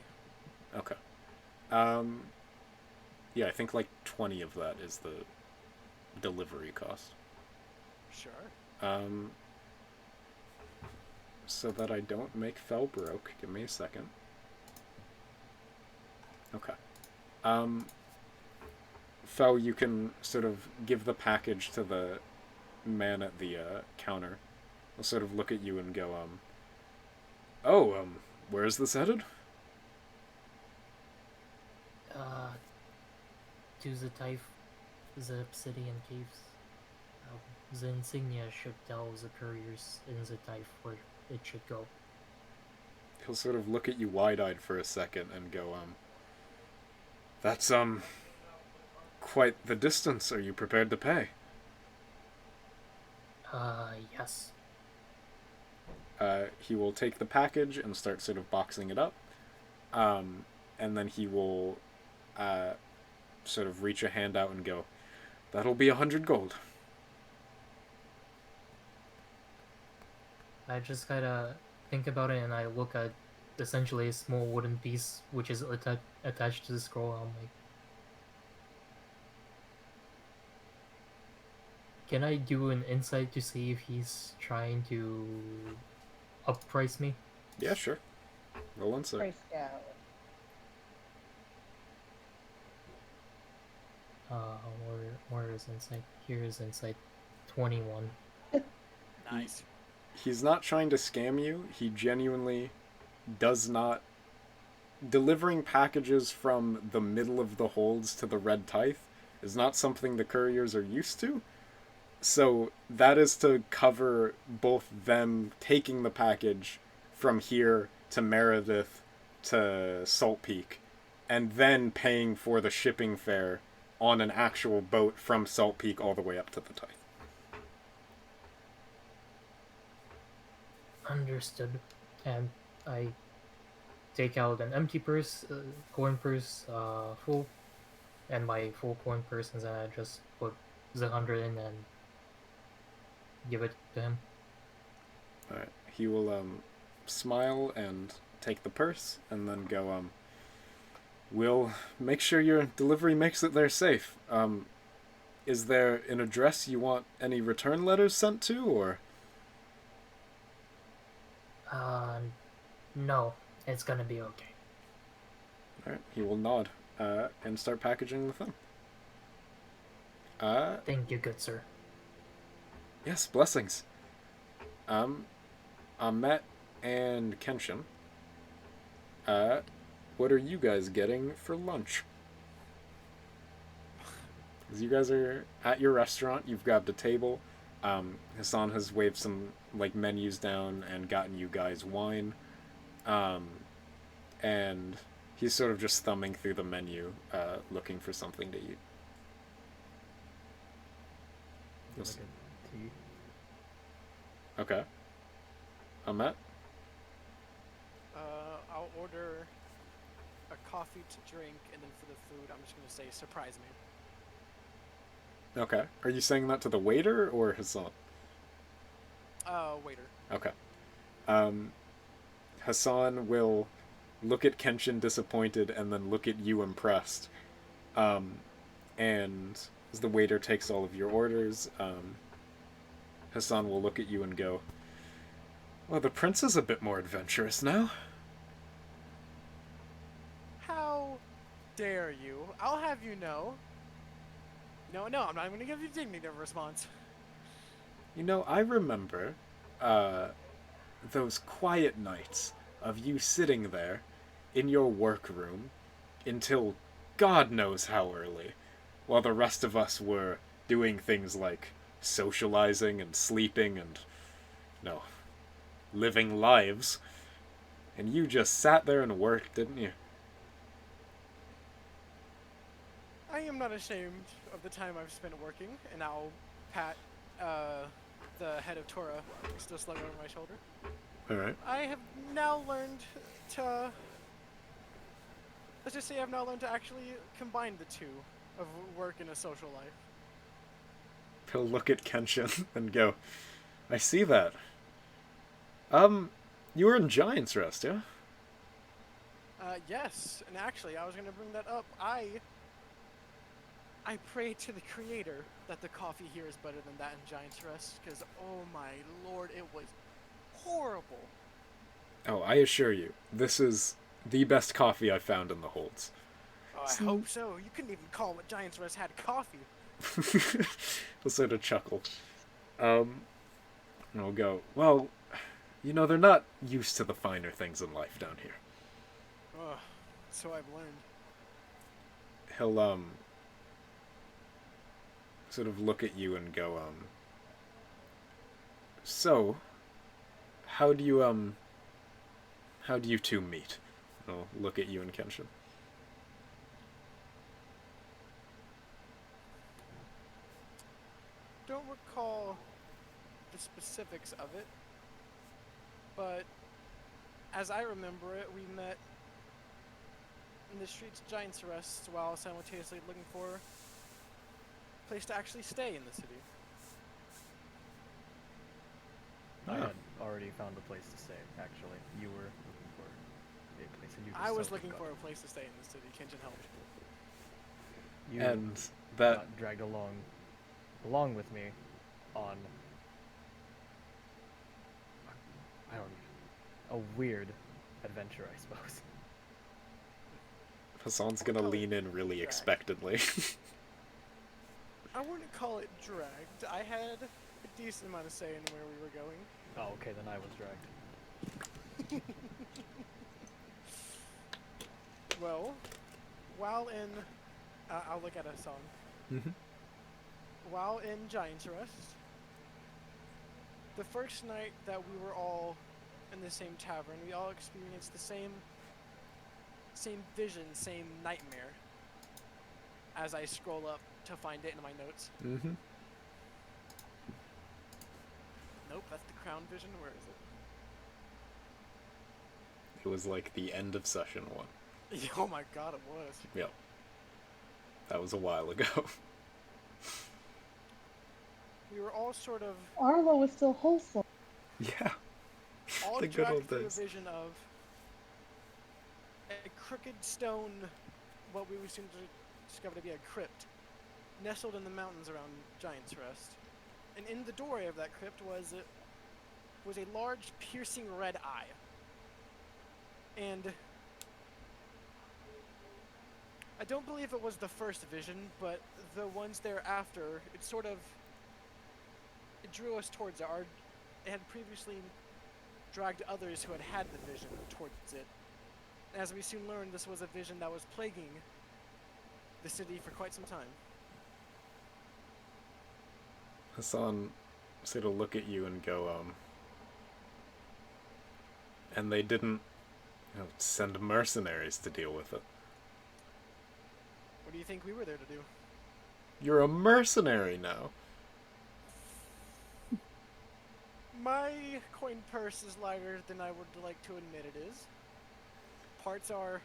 Okay. Yeah, I think like 20 of that is the delivery cost.
Sure.
So that I don't make Fell broke, give me a second. Okay. Fell, you can sort of give the package to the man at the counter. He'll sort of look at you and go, where's this headed?
To the the obsidian caves. The insignia should tell the couriers in the Taif where it should go.
He'll sort of look at you wide-eyed for a second and go, that's, quite the distance. Are you prepared to pay?
Yes.
He will take the package and start sort of boxing it up. And then he will, sort of reach a hand out and go, that'll be 100 gold.
I just gotta think about it and I look at essentially a small wooden piece which is attached to the scroll. I'm like, can I do an insight to see if he's trying to upprice me?
Yeah, sure. Roll insight.
Price gouged.
Where is insight? Here is insight. 21.
Nice.
He's not trying to scam you. He genuinely does not. Delivering packages from the middle of the holds to the Red Tithe is not something the couriers are used to. So that is to cover both them taking the package from here to Meredith to Salt Peak, and then paying for the shipping fare on an actual boat from Salt Peak all the way up to the Tithe.
Understood. And I take out an empty purse, coin purse, full, and my full coin purse, and then I just put the 100 in and give it to him.
Alright. He will smile and take the purse and then go, we'll make sure your delivery makes it there safe. Is there an address you want any return letters sent to, or?
No, it's gonna be okay.
Alright, he will nod, and start packaging the thing.
Thank you, good sir.
Yes, blessings. Ahmet and Kenshin. What are you guys getting for lunch? As you guys are at your restaurant, you've grabbed a table. Hassan has waved some like menus down and gotten you guys wine. And he's sort of just thumbing through the menu, looking for something to eat.
Get like a tea.
Okay. Ahmet?
I'll order a coffee to drink, and then for the food, I'm just gonna say surprise me.
Okay. Are you saying that to the waiter or Hassan?
Waiter.
Okay. Hassan will look at Kenshin disappointed and then look at you impressed. And as the waiter takes all of your orders, Hassan will look at you and go, well, the prince is a bit more adventurous now.
How dare you? I'll have you know. No, I'm not gonna give you dignitive response.
You know, I remember, those quiet nights of you sitting there in your workroom until God knows how early, while the rest of us were doing things like socializing and sleeping and, living lives. And you just sat there and worked, didn't you?
I am not ashamed of the time I've spent working, and I'll pat the head of Torah still slung over my shoulder.
Alright.
I have now learned to let's just say I've now learned to actually combine the two of work and a social life.
He'll look at Kenshin and go, I see that. You were in Giant's Rest, yeah?
Yes, and actually, I was gonna bring that up. I pray to the creator that the coffee here is better than that in Giant's Rest, because oh my lord, it was horrible.
Oh, I assure you, this is the best coffee I've found in the holds.
Oh, I hope so. You couldn't even call what Giant's Rest had coffee.
He'll sort of chuckle. And we'll go, well, you know, they're not used to the finer things in life down here.
Ugh, so I've learned.
He'll, sort of look at you and go, so, how do you two meet? I'll look at you and Kenshin.
Don't recall the specifics of it, but as I remember it, we met in the streets of Giant's Rest while simultaneously looking for a place to actually stay in the city.
I
Oh.
had already found a place to stay, actually. You were looking for a place, and you
I was
just
looking
got
for a place to stay in the city. Kenshin helped.
You
And that,
got dragged along with me on I don't know, a weird adventure, I suppose.
Hassan's gonna lean in really
Drag.
expectantly.
I wouldn't call it dragged. I had a decent amount of say in where we were going.
Oh, okay, then I was dragged.
Well, while in... I'll look at a song.
Mhm.
While in Giant's Rest, the first night that we were all in the same tavern, we all experienced the same vision, same nightmare. As I scroll up to find it in my notes.
Mm-hmm.
Nope, that's the crown vision. Where is
It was like the end of session 1.
it? Oh my god, it was.
Yep. That was a while ago.
We were all sort of
Arlo was still wholesome.
Yeah.
all
The good
dragged
old
through a
days.
vision of a crooked stone, what we would soon discover to be a crypt, nestled in the mountains around Giant's Rest. And in the doorway of that crypt was a large, piercing red eye. And I don't believe it was the first vision, but the ones thereafter, it drew us towards it. It had previously dragged others who had had the vision towards it. As we soon learned, this was a vision that was plaguing the city for quite some time.
Hassan sort of look at you and go, and they didn't, send mercenaries to deal with it.
What do you think we were there to do?
You're a mercenary now.
My coin purse is lighter than I would like to admit it is. Parts are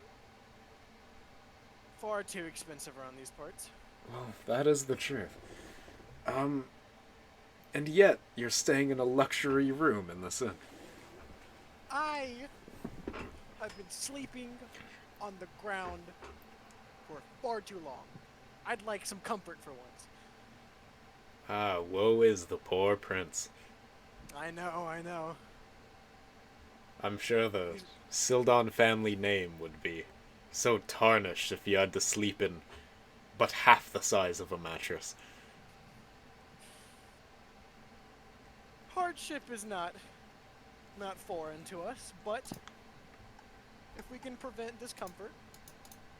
far too expensive around these parts.
Well, that is the truth. And yet, you're staying in a luxury room in this inn.
I have been sleeping on the ground for far too long. I'd like some comfort for once.
Ah, woe is the poor prince.
I know.
I'm sure the Sildon family name would be so tarnished if you had to sleep in but half the size of a mattress.
Hardship is not foreign to us, but if we can prevent discomfort,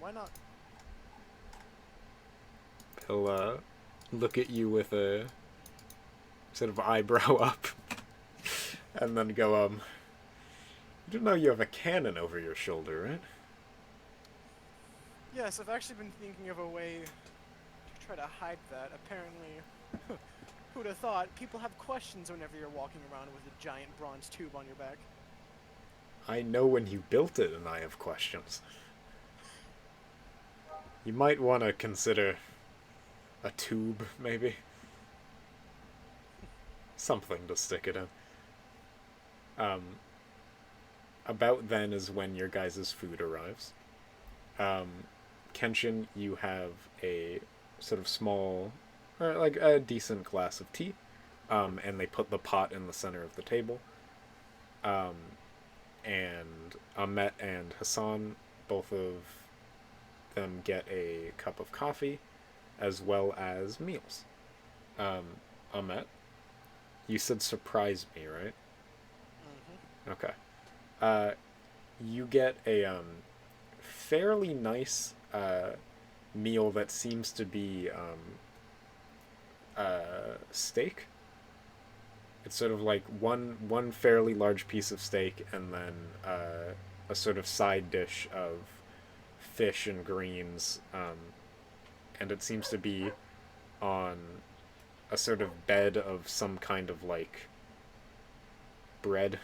why not?
He'll, look at you with a sort of eyebrow up, and then go, you do know you have a cannon over your shoulder, right?
Yes, I've actually been thinking of a way to try to hide that. Apparently, who'd have thought, people have questions whenever you're walking around with a giant bronze tube on your back.
I know when you built it, and I have questions. You might want to consider a tube, maybe. Something to stick it in. About then is when your guys' food arrives. Kenshin, you have a sort of small, or like a decent glass of tea, and they put the pot in the center of the table. And Ahmet and Hassan, both of them get a cup of coffee, as well as meals. Ahmet, you said surprise me, right?
Mm-hmm.
Okay. You get a fairly nice meal that seems to be steak. It's sort of like one fairly large piece of steak, and then a sort of side dish of fish and greens, and it seems to be on a sort of bed of some kind of like bread.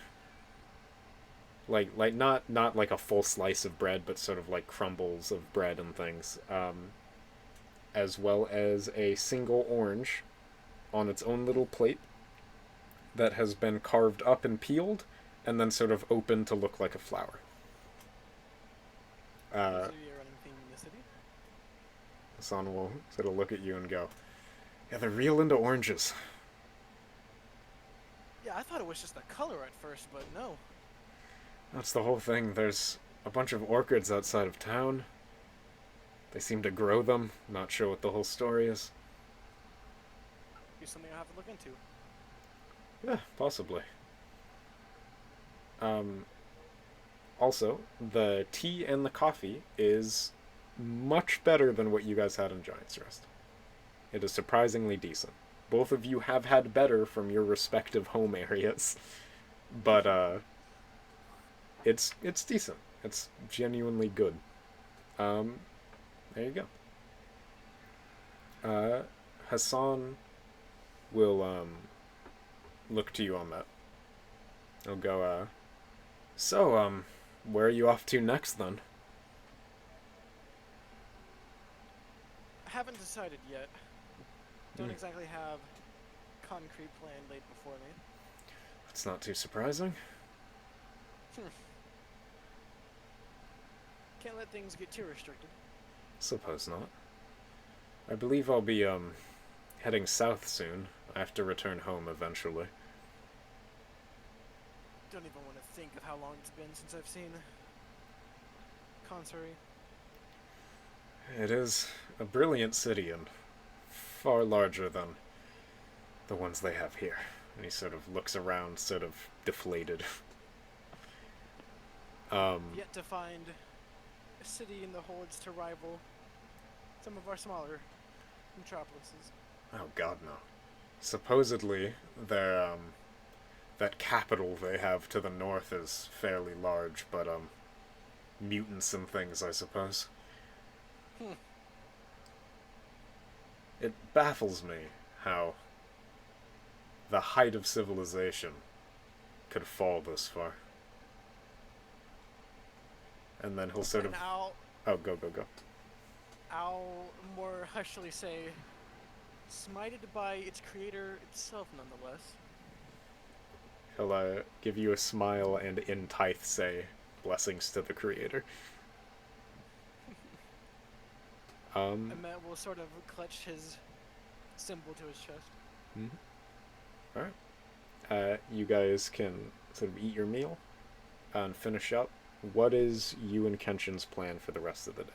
Like not like a full slice of bread, but sort of like crumbles of bread and things, as well as a single orange on its own little plate that has been carved up and peeled, and then sort of opened to look like a flower.
So you're running theme in the city?
Hassan will sort of look at you and go, "Yeah, they're real into oranges."
Yeah, I thought it was just the color at first, but no.
That's the whole thing. There's a bunch of orchards outside of town. They seem to grow them. Not sure what the whole story is.
Be something I'll have to look into.
Yeah, possibly. Also, the tea and the coffee is much better than what you guys had in Giant's Rest. It is surprisingly decent. Both of you have had better from your respective home areas, but it's decent. It's genuinely good. There you go. Hassan will look to you on that. He'll go, so, where are you off to next then?
I haven't decided yet. Don't exactly have concrete plan laid before me.
That's not too surprising.
Can't let things get too restricted.
Suppose not. I believe I'll be, heading south soon. I have to return home eventually.
Don't even want to think of how long it's been since I've seen Consori.
It is a brilliant city and far larger than the ones they have here. And he sort of looks around, sort of deflated.
Yet to find a city in the hordes to rival some of our smaller metropolises.
Oh god, no. Supposedly, their, that capital they have to the north is fairly large, but, mutants and things, I suppose. It baffles me how the height of civilization could fall this far. And then he'll sort of... Oh, go.
I'll more hushily say, smited by its creator itself, nonetheless.
He'll give you a smile and in tithe say, blessings to the creator.
Ahmet will sort of clutch his symbol to his chest.
Alright. You guys can sort of eat your meal and finish up. What is you and Kenshin's plan for the rest of the day?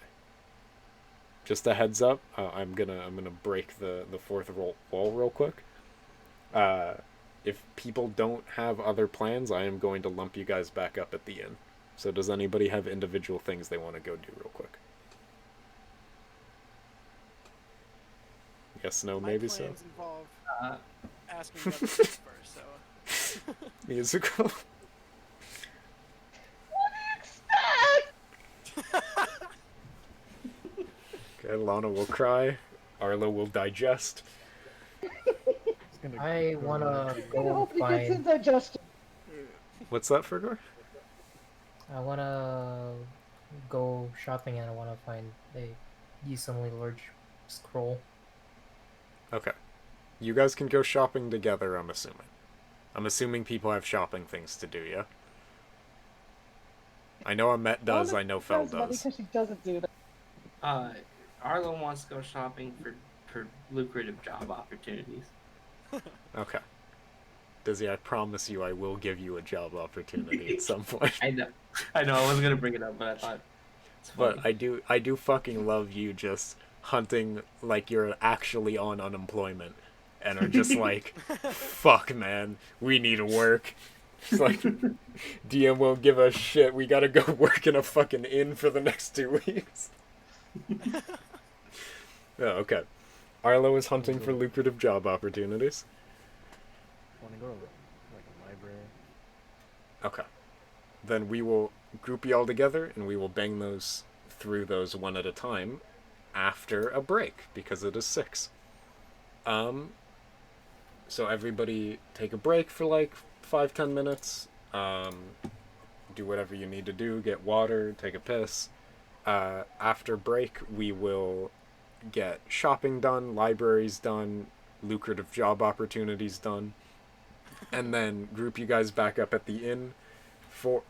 Just a heads up, I'm gonna break the fourth wall real quick. If people don't have other plans, I am going to lump you guys back up at the inn. So does anybody have individual things they want to go do real quick? Yes, no, maybe so.
My plans involve asking the other things first, so...
Musical. Okay, Lana will cry. Arlo will digest.
I wanna
I
go
hope he gets
find.
indigestion.
What's that, Fergor?
I wanna go shopping and I wanna find a decently large scroll.
Okay. You guys can go shopping together, I'm assuming. I'm assuming people have shopping things to do, yeah? I know Amet does, I know Fel does.
Because she doesn't do that.
Arlo wants to go shopping for lucrative job opportunities.
Okay. Dizzy, I promise you I will give you a job opportunity at some point.
I know, I wasn't gonna bring it up, but I thought it's funny.
But I do fucking love you just hunting like you're actually on unemployment and are just like, fuck man, we need to work. It's like, DM won't give a shit, we gotta go work in a fucking inn for the next 2 weeks. Oh, okay. Arlo is hunting for lucrative job opportunities.
Want to go to like a library?
Okay. Then we will group you all together and we will bang those through those one at a time after a break because it is 6. So everybody take a break for like 5-10 minutes. Do whatever you need to do, get water, take a piss. After break, we will get shopping done, libraries done, lucrative job opportunities done, and then group you guys back up at the inn for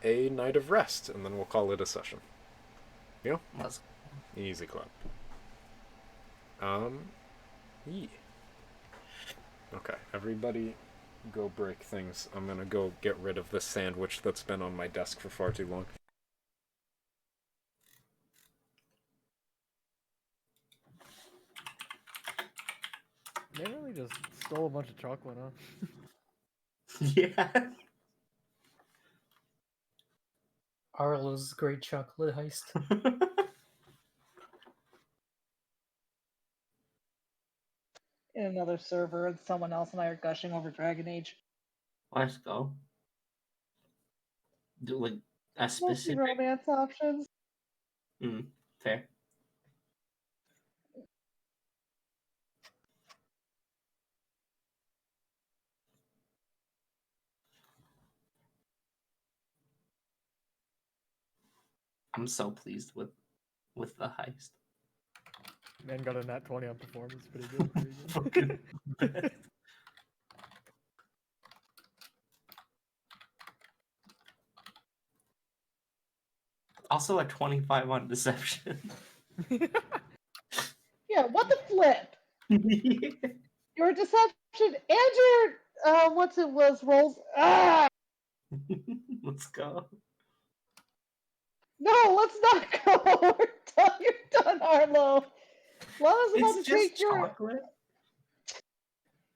a night of rest, and then we'll call it a session. Yeah? Easy club. Yeah. Okay, everybody go break things. I'm gonna go get rid of this sandwich that's been on my desk for far too long.
They really just stole a bunch of chocolate, huh?
Yeah.
Arlo's great chocolate heist.
In another server, and someone else and I are gushing over Dragon Age.
Let's go. Do like a
Mostly
specific.
romance options.
Fair. I'm so pleased with the heist.
Man got a nat 20 on performance. Pretty good.
Fucking best. Also a 25 on deception.
Yeah, what the flip? Your deception and your what's it was rolls. Ah,
Let's go.
no, let's not go. We're done. You're done, Arlo. Lana's about
It's
to take
just
your.
chocolate.
I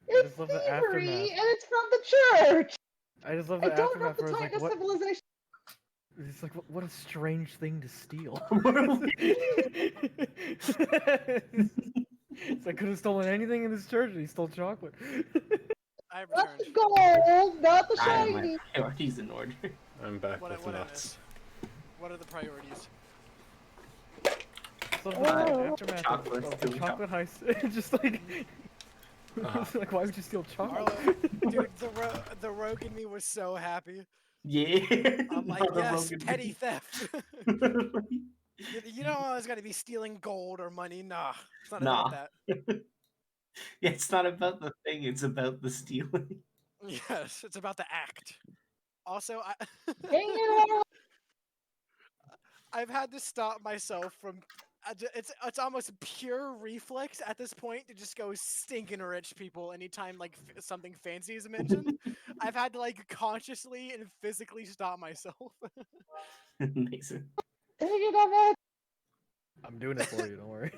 It's
just love the
thievery,
aftermath.
and it's from the church.
I just love
I
the
don't know
aftermath
the
where it's
time
like,
of
what?
civilization.
It's like, what a strange thing to steal.
What are we-
It's like, could have stolen anything in this church, and he stole chocolate.
I have
Not
returned.
the gold, not the
I have my
shiny.
priorities in order.
I'm back
What,
with
what I
nuts.
miss? What are the priorities?
So the
Oh.
aftermath
Chocolate,
of the
stealing
chocolate heist, just like, it's like, why would you steal chocolate?
Arlo, dude, the rogue in me was so happy.
Yeah.
I'm like,
Not a
yes,
broken
petty
bean.
theft. You don't always got to be stealing gold or money. Nah, it's not
Nah.
about that.
Yeah, it's not about the thing, it's about the stealing.
Yes, it's about the act. Also,
Dang it, Arlo.
I've had to stop myself from. It's almost pure reflex at this point to just go stinking rich people anytime like something fancy is mentioned. I've had to like consciously and physically stop myself.
Amazing.
Dang it, Ahmed.
I'm doing it for you, don't worry.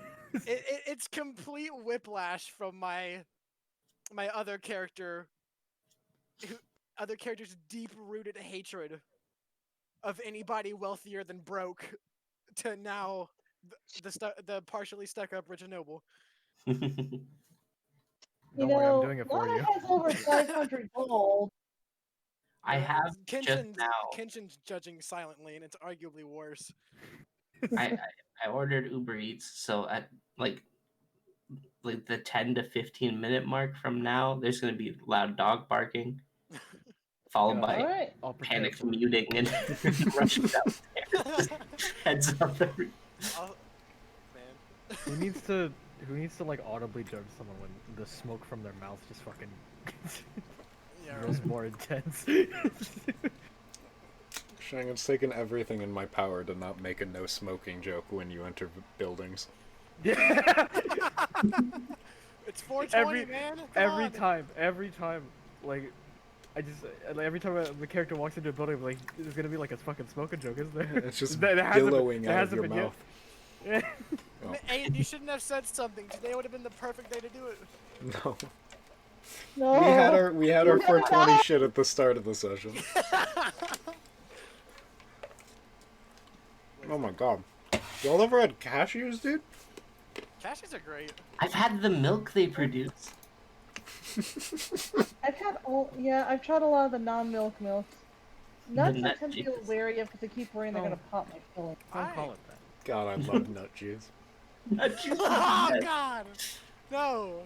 It's complete whiplash from my other character, other character's deep rooted hatred of anybody wealthier than broke, to now the partially stuck up rich and noble.
You
Don't worry, I'm
know,
doing it for
Lana
you.
has over 500 gold.
I have just
Kenshin's,
now.
Kenshin's judging silently, and it's arguably worse.
I ordered Uber Eats, so at like the 10 to 15-minute mark from now, there's gonna be loud dog barking, followed
Yeah,
by
All right.
I'll prepare
panicked
for it.
muting and rushing downstairs. Just heads up every.
Man,
Who needs to like audibly judge someone when the smoke from their mouth just fucking
Yeah,
grows
right.
more intense?
Shang, it's taken everything in my power to not make a no smoking joke when you enter buildings.
Yeah.
It's 420,
Every
man. Come
every
on.
time, like I just like, every time the character walks into a building, I'm like, there's gonna be like a fucking smoking joke, isn't there?
It's just
There hasn't been-
billowing
there
out of
hasn't
your
been yet.
mouth.
Yeah.
Oh.
Aiden, you shouldn't have said something. Today would have been the perfect day to do it.
No.
No.
We had our 420 shit at the start of the session. Oh my god. Y'all ever had cashews, dude?
Cashews are great.
I've had the milk they produce.
I've tried a lot of the non-milk milks. Nuts I
nut
tend to be a little
juice.
wary of because I keep worrying they're
Oh.
gonna pop my filling.
Don't call it that.
God, I love nut juice.
Nut juice is
Oh
the best.
God, no.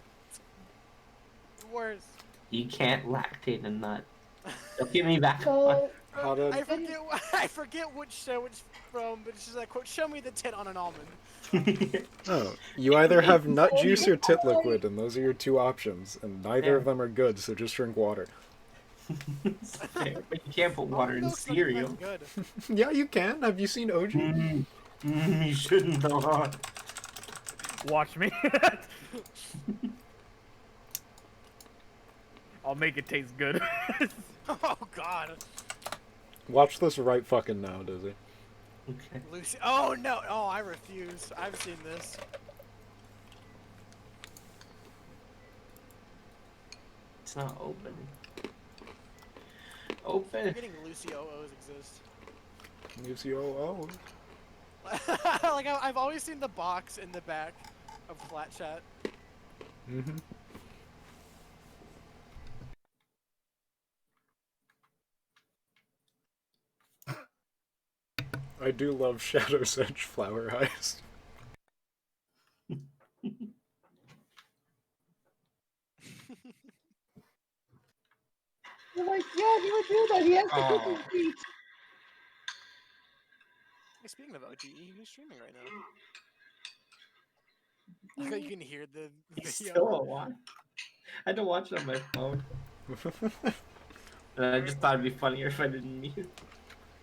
Worse.
You can't lactate a nut. Don't get me back on.
So
How did...
I forget which show it's from, but it's just like, quote, "Show me the tit on an almond."
Oh, you either have nut juice or tit liquid, and those are your two options, and neither of them are good, so just drink water.
It's fair, but you can't put water in
Milk's not even
cereal.
that good.
Yeah, you can. Have you seen OG?
You shouldn't have.
Watch me. I'll make it taste good.
Oh God,
Watch this right fucking now, Dizzy.
Okay.
Lucy. Oh no. Oh, I refuse. I've seen this.
It's not open.
I'm
Open.
forgetting Lucy OOs exist.
UCOO.
Like I've always seen the box in the back of Flat Chat.
Mm-hmm. I do love Shadow's Edge Flower Heist.
you're like, yeah, he would do that. He has to cook
Oh.
his feet.
Hey, speaking of OGE, he's streaming right now. Like, you can hear the
It's
video.
still a watch. I had to watch it on my phone. And I just thought it'd be funnier if I didn't mute.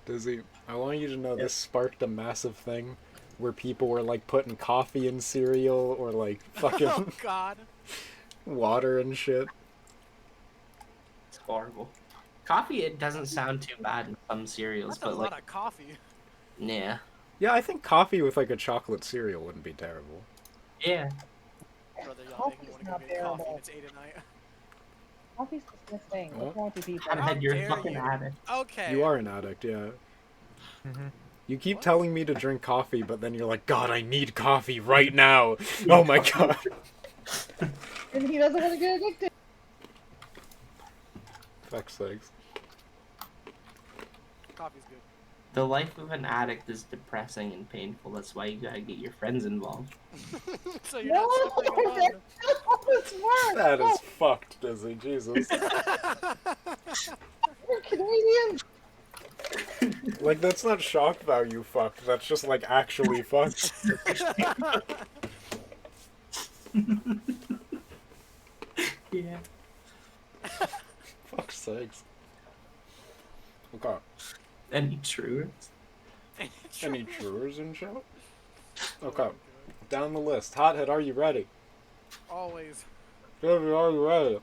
Dizzy, I want you to know this sparked a massive thing where people were like putting coffee in cereal or like
Oh
fucking
God.
water and shit.
It's horrible. Coffee, it doesn't sound too bad in some cereals,
That's a
but
lot
like,
of coffee.
yeah.
Yeah, I think coffee with like a chocolate cereal wouldn't be terrible.
Yeah.
Brother, y'all make me
Coffee's
want to go
not
get coffee
bearable.
and it's 8 at night.
Coffee's disgusting.
Oh.
What's wrong with you people?
How
Head, you're a
dare
fucking
you.
addict.
Okay.
You are an addict, yeah.
Mm-hmm.
You keep
What?
telling me to drink coffee, but then you're like, God, I need coffee right now. Oh my god.
And he doesn't want to get addicted.
Fuck's sakes.
Coffee's good.
The life of an addict is depressing and painful. That's why you gotta get your friends involved.
So you're
No,
not suffering alone.
that's not how this works.
That is fucked, Dizzy. Jesus.
We're Canadians.
Like, that's not shock value fucked. That's just, like, actually fucked.
Yeah.
Fuck's sakes. Okay.
Any truth?
Any truers in show? Okay.
Oh, God.
Down the list. Hothead, are you ready?
Always.
Fergie, are you ready?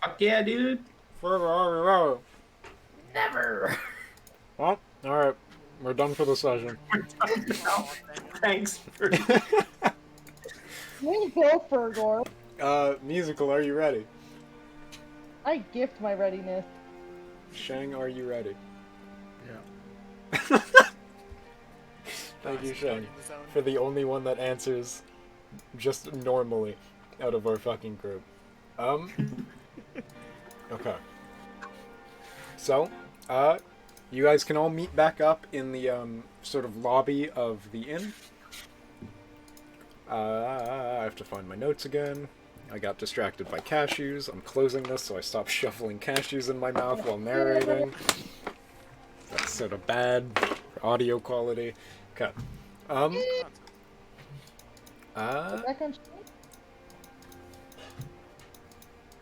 Fuck yeah, dude.
Fergie, are you ready?
Never.
Well, alright. We're done for the session.
Oh, dang it.
Thanks for.
Way to go, Fergor.
Musical, are you ready?
I gift my readiness.
Shang, are you ready?
Yeah.
Thank you,
Nice,
Shang,
guarding the zone.
for the only one that answers just normally out of our fucking group. Okay. So, you guys can all meet back up in the, sort of lobby of the inn. I have to find my notes again. I got distracted by cashews. I'm closing this so I stop shuffling cashews in my mouth while narrating. That's sort of bad for audio quality. Okay.
Is that gonna change?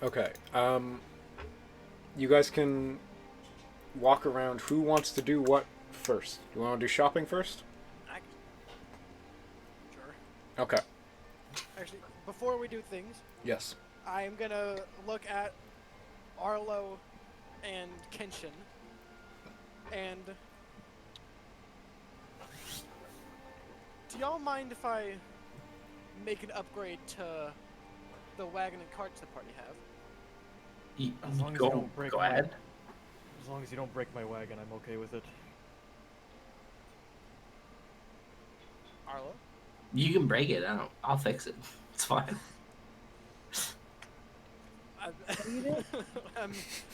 Okay. You guys can walk around. Who wants to do what first? Do you want to do shopping first?
I, sure.
Okay.
Actually, before we do things,
Yes.
I'm gonna look at Arlo and Kenshin, and do y'all mind if I make an upgrade to the wagon and carts the party have?
As long as you don't break
go
my-
ahead.
As long as you don't break my wagon, I'm okay with it.
Arlo?
You can break it. I'll fix it. It's fine.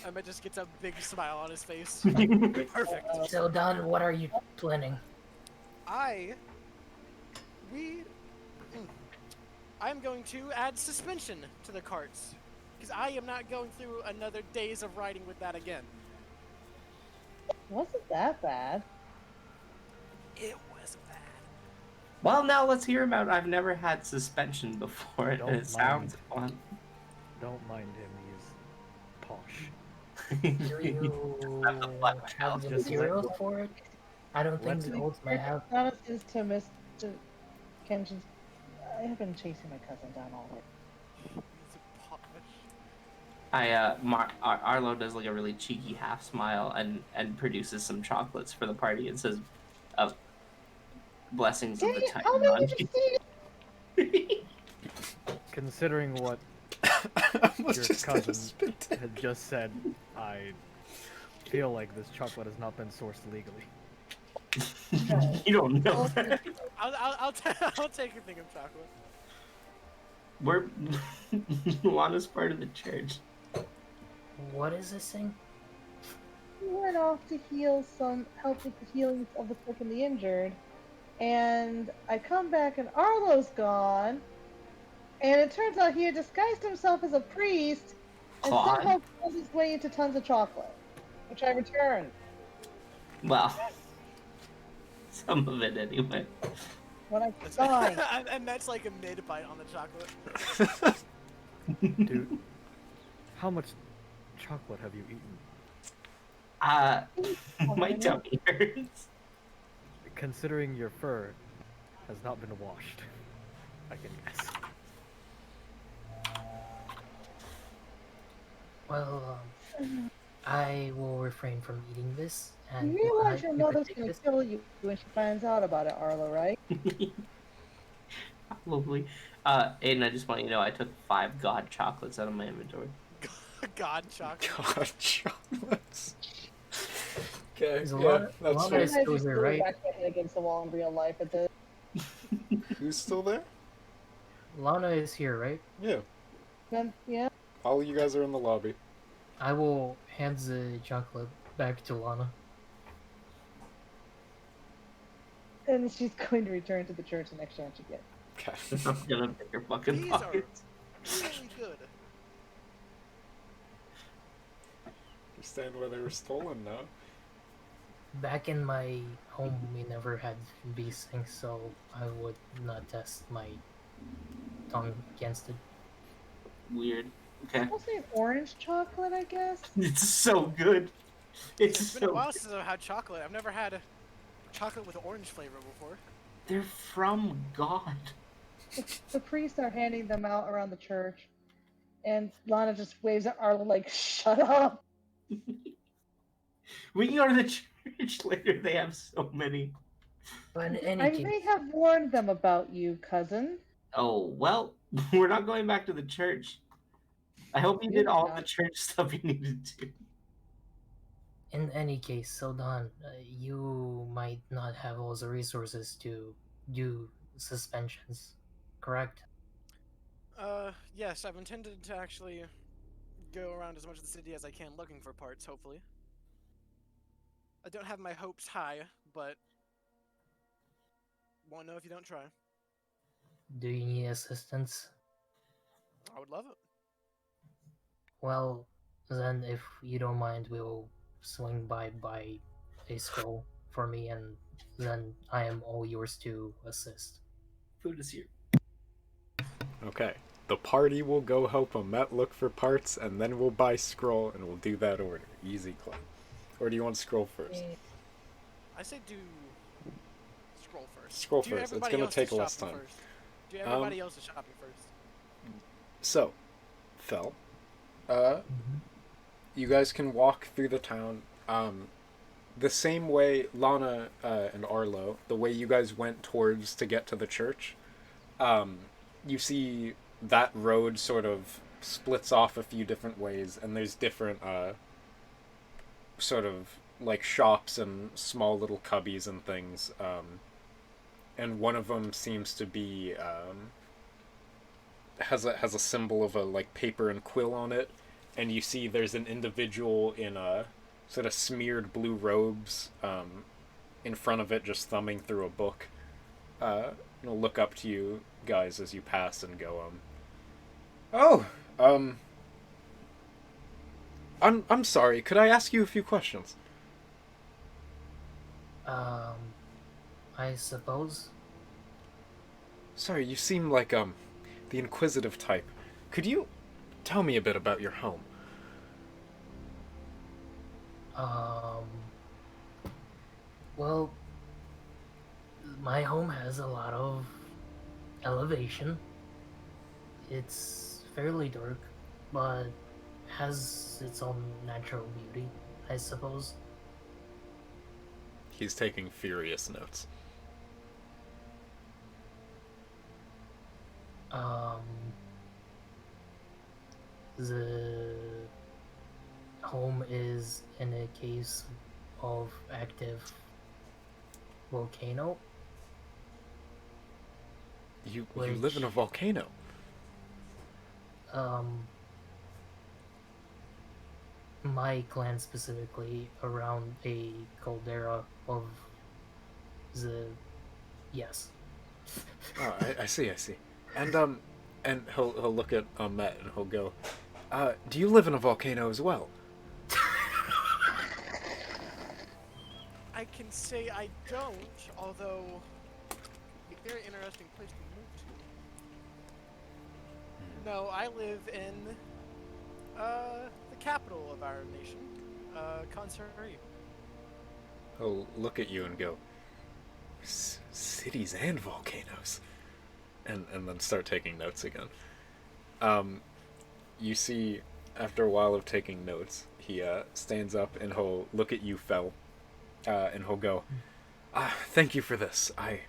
Emma just gets a big smile on his face.
Perfect.
Perfect.
So Don, what are you planning?
I'm going to add suspension to the carts, because I am not going through another days of riding with that again.
Wasn't that bad?
It was bad.
Well, now let's hear about. I've never had suspension before, and
Don't
it sounds fun.
Don't mind him, he's posh.
Do you
Have the black
have the
Just
materials for it? I don't think
Let's-
the olds might have.
Honestly, to Mr. Kenshin's. I have been chasing my cousin down all day.
It's posh.
Arlo does like a really cheeky half smile and produces some chocolates for the party and says, "Blessings of
Dang
the
it, how
Titan
many did you see?
Considering what
I almost
your
just
cousin
spit it.
had just said, I feel like this chocolate has not been sourced legally.
You don't know that.
I'll take a thing of chocolate.
We're Lana's part of the church.
What is this thing?
We went off to help with the healings of the sick and the injured, and I come back and Arlo's gone, and it turns out he had disguised himself as a priest and
Claude?
somehow found his way into tons of chocolate, which I returned.
Well, some of it anyway.
When I died.
And that's like a mid-bite on the chocolate.
Dude, how much chocolate have you eaten?
My tummy hurts.
Considering your fur has not been washed, I can guess.
Well, I will refrain from eating this. And
You realize
if
your
I
mother's
take
gonna
this-
kill you when she finds out about it, Arlo, right?
Probably. Aiden, I just want you to know I took 5 god chocolates out of my inventory.
God chocolate.
God, chocolates. Okay,
There's a
yeah,
lot-
that's
a lot
fair.
of-
Sometimes
still
you
here,
throw
right?
back your head against the wall in real life at this.
Who's still there?
Lana is here, right?
Yeah,
Then, yeah.
all of you guys are in the lobby.
I will hand the chocolate back to Lana.
And she's going to return to the church the next chance she gets.
Okay.
I'm gonna pick your fucking
These are
pockets.
really good.
Understand why they were stolen now.
Back in my home, we never had these things, so I would not test my tongue against it.
Weird. Okay.
Mostly an orange chocolate, I guess.
It's so good. It's
It's been a
so
while since I've had chocolate. I've never had chocolate with orange flavor before.
They're from God.
The priests are handing them out around the church, and Lana just waves at Arlo like, "Shut up!"
We can go to the church later. They have so many.
But in any
I
case,
may have warned them about you, cousin.
Oh, well, we're not going back to the church. I hope you did all the church stuff you needed to.
in any case, so Don, you might not have all the resources to do suspensions, correct?
Yes, I've intended to actually go around as much of the city as I can looking for parts, hopefully. I don't have my hopes high, but won't know if you don't try.
Do you need assistance?
I would love it.
Well, then if you don't mind, we'll swing by a scroll for me, and then I am all yours to assist.
Food is here.
Okay. The party will go help Amet look for parts, and then we'll buy scroll, and we'll do that order. Easy clap. Or do you want scroll first?
I say do scroll first.
Scroll
Do
first. It's
everybody
gonna
else
take
do
less
shopping
time.
First. Do everybody else is shopping first.
So, Fel,
Mhm.
you guys can walk through the town. The same way Lana and Arlo, the way you guys went towards to get to the church, you see that road sort of splits off a few different ways, and there's different sort of like shops and small little cubbies and things. And one of them seems to be has a symbol of a like paper and quill on it, and you see there's an individual in a sort of smeared blue robes in front of it, just thumbing through a book. He'll look up to you guys as you pass and go, "Oh, I'm sorry. Could I ask you a few questions?"
I suppose.
Sorry, you seem like the inquisitive type. Could you tell me a bit about your home?
Um, well, my home has a lot of elevation. It's fairly dark, but has its own natural beauty, I suppose.
He's taking furious notes.
Um, the home is in a case of active volcano.
You live in a
Which-
volcano.
My clan specifically around a caldera of the yes.
Oh, I see. And he'll look at Matt and he'll go, do you live in a volcano as well?
I can say I don't, although it's a very interesting place to move to. No, I live in the capital of our nation, Consari.
He'll look at you and go, cities and volcanoes, and then start taking notes again. You see, after a while of taking notes, he stands up and he'll look at you, Fel, and he'll go, thank you for this. I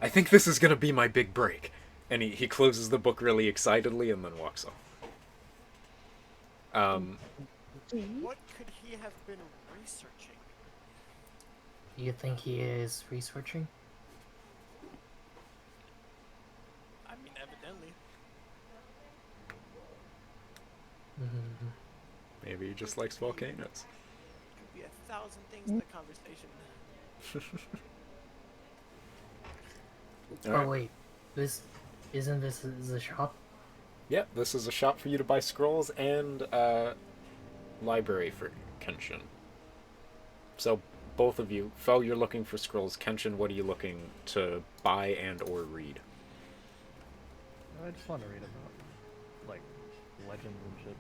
think this is gonna be my big break. And he closes the book really excitedly and then walks off.
What could he have been researching?
You think he is researching?
I mean, evidently.
Mm-hmm.
Maybe he just likes volcanoes.
Could be 1,000 things in the conversation.
Oh
Alright.
wait, isn't this the shop?
Yep, this is a shop for you to buy scrolls and library for Kenshin. So both of you, Fel, you're looking for scrolls. Kenshin, what are you looking to buy and or read?
I just want to read about, like, legends and shit.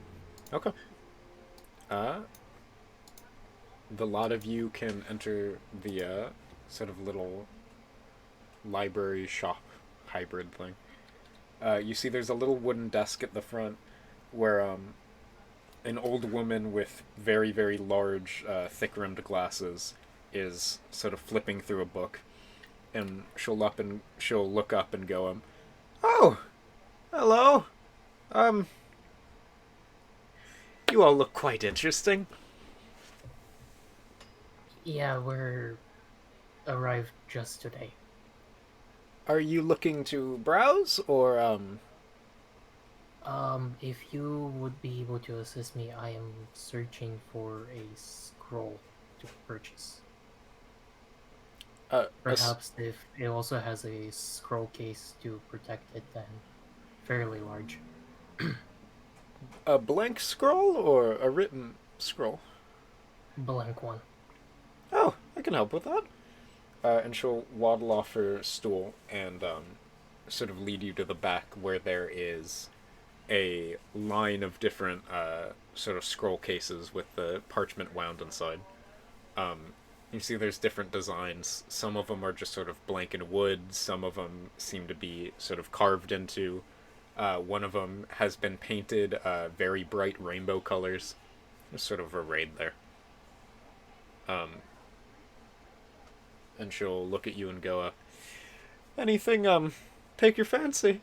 Okay. The lot of you can enter the sort of little library shop hybrid thing. You see there's a little wooden desk at the front where an old woman with very, very large, thick-rimmed glasses is sort of flipping through a book. And she'll look up and go, "Oh, hello. You all look quite interesting."
Yeah, we're arrived just today.
Are you looking to browse, or,
If you would be able to assist me, I am searching for a scroll to purchase. Perhaps if it also has a scroll case to protect it, then fairly large.
a blank scroll or a written scroll?
Blank one.
Oh, I can help with that. And she'll waddle off her stool and sort of lead you to the back where there is a line of different sort of scroll cases with the parchment wound inside. You see there's different designs. Some of them are just sort of blank in wood. Some of them seem to be sort of carved into. One of them has been painted very bright rainbow colors. There's sort of arrayed there. And she'll look at you and go, anything, take your fancy?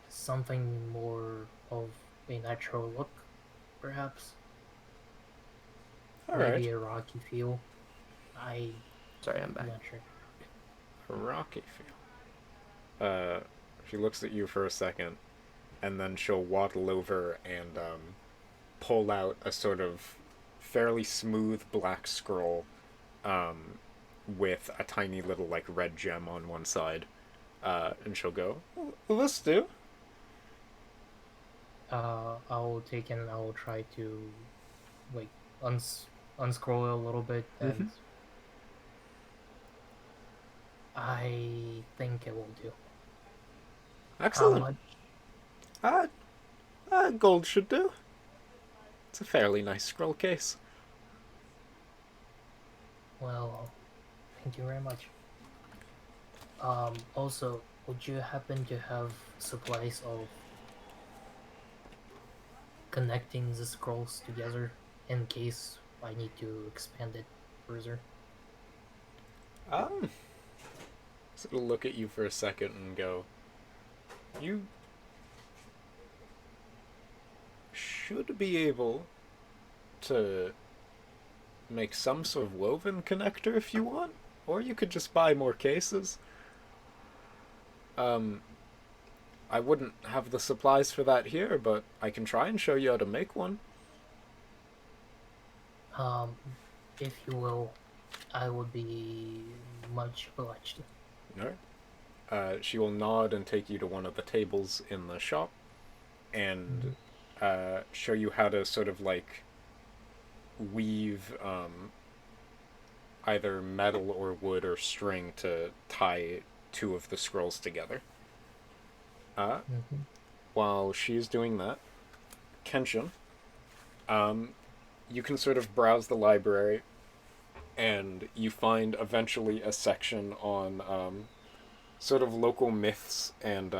Something more of a natural look, perhaps.
Alright.
Maybe a rocky feel.
Sorry, I'm back.
I'm not sure.
A rocky feel. She looks at you for a second, and then she'll waddle over and pull out a sort of fairly smooth black scroll with a tiny little like red gem on one side. And she'll go, will this do?
I'll take it and I'll try to like unscroll it a little bit, and I think it will do.
Excellent. Gold should do. It's a fairly nice scroll case.
Well, thank you very much. Also, would you happen to have supplies of connecting the scrolls together in case I need to expand it further?
So it'll look at you for a second and go, you should be able to make some sort of woven connector if you want, or you could just buy more cases. I wouldn't have the supplies for that here, but I can try and show you how to make one.
If you will, I would be much obliged.
Alright. She will nod and take you to one of the tables in the shop and show you how to sort of like weave either metal or wood or string to tie two of the scrolls together. While she's doing that, Kenshin, you can sort of browse the library and you find eventually a section on sort of local myths and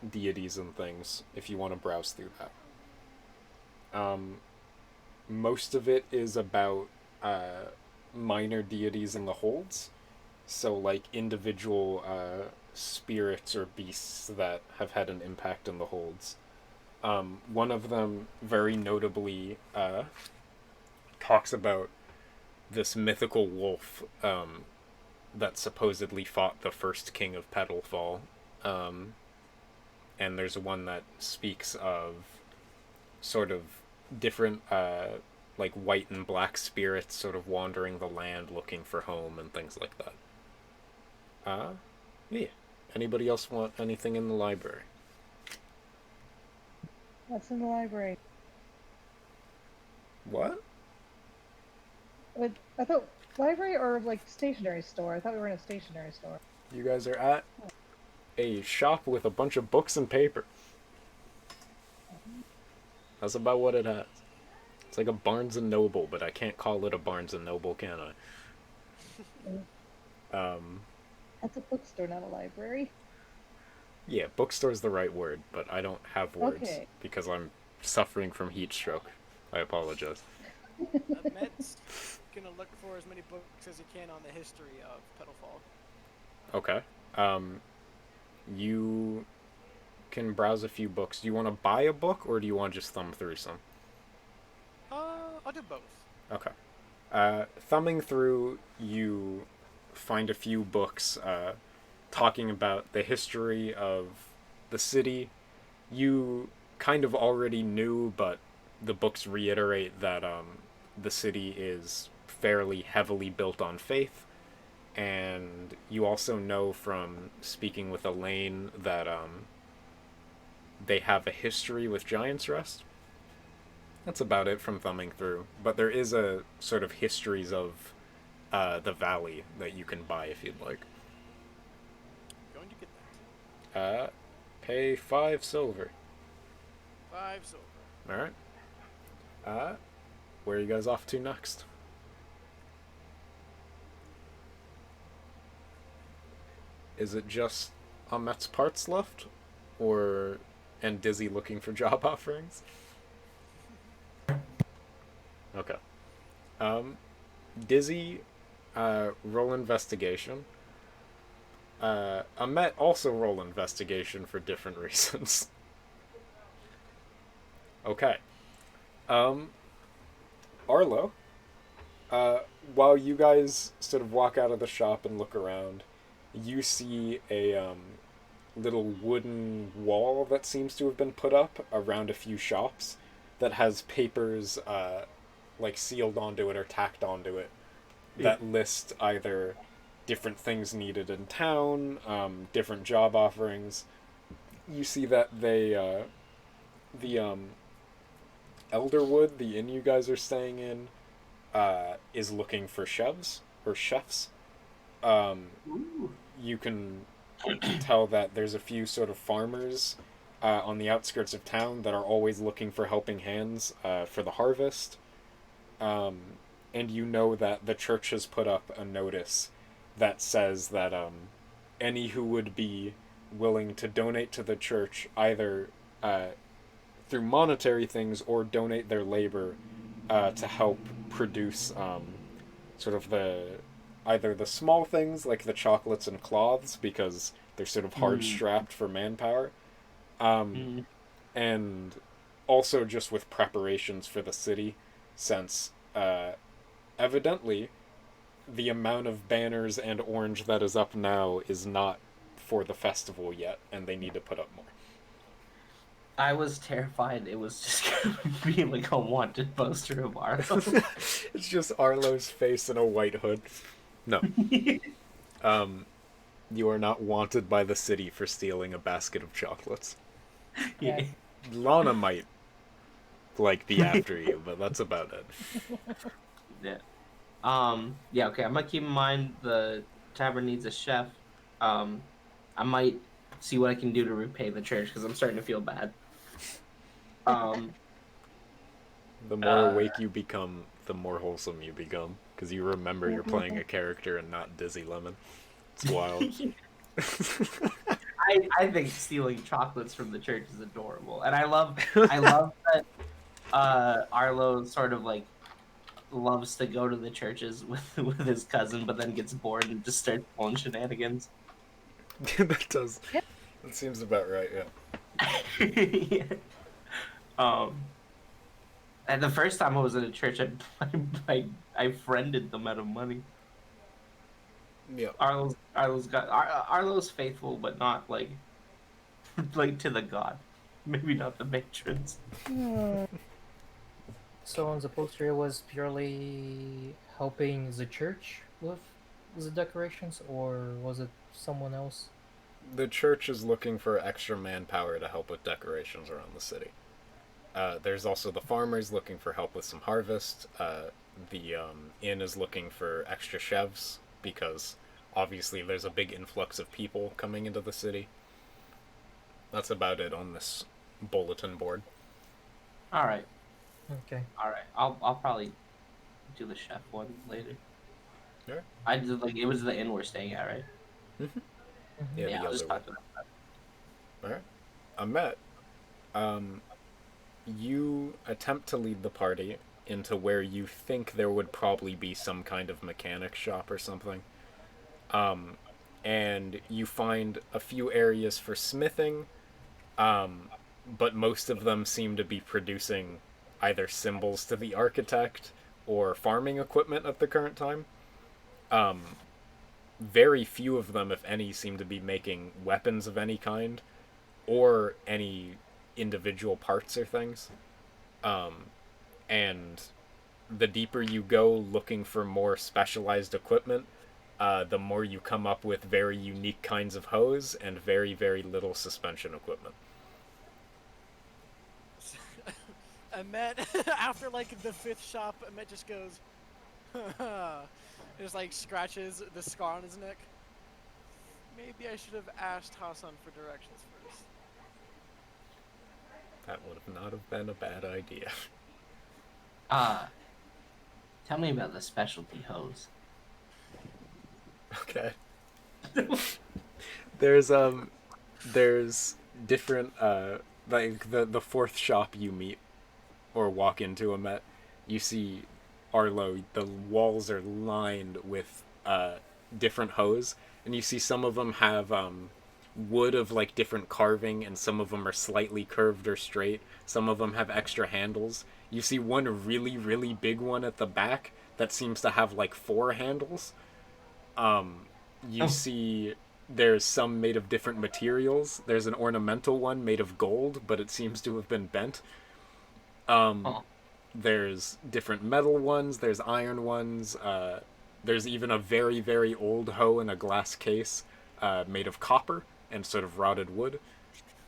deities and things if you want to browse through that. Most of it is about minor deities in the holds, so like individual spirits or beasts that have had an impact in the holds. One of them very notably talks about this mythical wolf that supposedly fought the first king of Petalfall. And there's one that speaks of sort of different like white and black spirits sort of wandering the land looking for home and things like that. Yeah. Anybody else want anything in the library?
What's in the library?
What?
I thought library or like stationery store. I thought we were in a stationery store.
You guys are at a shop with a bunch of books and paper. That's about what it has. It's like a Barnes and Noble, but I can't call it a Barnes and Noble, can I?
That's a bookstore, not a library.
Yeah, bookstore's the right word, but I don't have words because I'm suffering from heat stroke. I apologize.
Matt's gonna look for as many books as he can on the history of Petalfall.
Okay. You can browse a few books. Do you want to buy a book, or do you want to just thumb through some?
I'll do both.
Okay. Thumbing through, you find a few books talking about the history of the city. You kind of already knew, but the books reiterate that the city is fairly heavily built on faith. And you also know from speaking with Elaine that they have a history with Giant's Rest. That's about it from thumbing through. But there is a sort of histories of the valley that you can buy if you'd like.
Going to
Pay 5 silver.
5 silver.
Alright. Where are you guys off to next? Is it just Ahmet's parts left? Or... and Dizzy looking for job offerings? Okay. Dizzy, roll investigation. Ahmet also roll investigation for different reasons. Okay. Arlo, while you guys sort of walk out of the shop and look around, you see a, little wooden wall that seems to have been put up around a few shops that has papers, like sealed onto it or tacked onto it that list either different things needed in town, different job offerings. You see that they, the Elderwood, the inn you guys are staying in, is looking for chefs. You can tell that there's a few sort of farmers on the outskirts of town that are always looking for helping hands for the harvest. And you know that the church has put up a notice that says that any who would be willing to donate to the church either through monetary things or donate their labor to help produce sort of either the small things like the chocolates and cloths because they're sort of hard strapped for manpower, and also just with preparations for the city, since evidently the amount of banners and orange that is up now is not for the festival yet, and they need to put up more.
I was terrified it was just gonna be like a wanted poster of Arlo.
It's just Arlo's face in a white hood. No. You are not wanted by the city for stealing a basket of chocolates.
Yeah.
Lana might, like, be after you, but that's about it.
Yeah. Yeah, okay, I'm gonna keep in mind the tavern needs a chef. I might see what I can do to repay the church, because I'm starting to feel bad.
The more awake you become, the more wholesome you become, because you remember you're playing a character and not Dizzy Lemon. It's wild.
I think stealing chocolates from the church is adorable, and I love that Arlo sort of like loves to go to the churches with his cousin, but then gets bored and just starts pulling shenanigans.
That does. That seems about right. Yeah.
Yeah. And the first time I was in a church, I friended them out of money.
Yeah.
Arlo's faithful, but not like to the god. Maybe not the matrons.
So on the poster, it was purely helping the church with the decorations, or was it someone else?
The church is looking for extra manpower to help with decorations around the city. There's also the farmers looking for help with some harvest. The inn is looking for extra chefs because obviously there's a big influx of people coming into the city. That's about it on this bulletin board.
All right.
Okay.
All right. I'll probably do the chef one later.
Sure.
I did it was the inn we're staying at, right?
Mm-hmm.
Mm-hmm.
Yeah,
I'll just
the other
talk to them.
one. Alright. Ahmet, you attempt to lead the party into where you think there would probably be some kind of mechanic shop or something. And you find a few areas for smithing, but most of them seem to be producing either symbols to the architect or farming equipment at the current time. Very few of them, if any, seem to be making weapons of any kind or any individual parts or things. And the deeper you go looking for more specialized equipment, the more you come up with very unique kinds of hose and very, very little suspension equipment.
Ahmet, after like the 5th shop, Ahmet just goes, just like scratches the scar on his neck. Maybe I should have asked Hassan for directions first.
That would have not have been a bad idea.
Tell me about the specialty hose.
Okay. There's different like the fourth shop you meet or walk into a met, you see Arlo, the walls are lined with different hose, and you see some of them have wood of like different carving, and some of them are slightly curved or straight. Some of them have extra handles. You see one really, really big one at the back that seems to have like 4 handles. You see there's some made of different materials. There's an ornamental one made of gold, but it seems to have been bent. There's different metal ones, there's iron ones, there's even a very, very old hoe in a glass case made of copper and sort of rotted wood.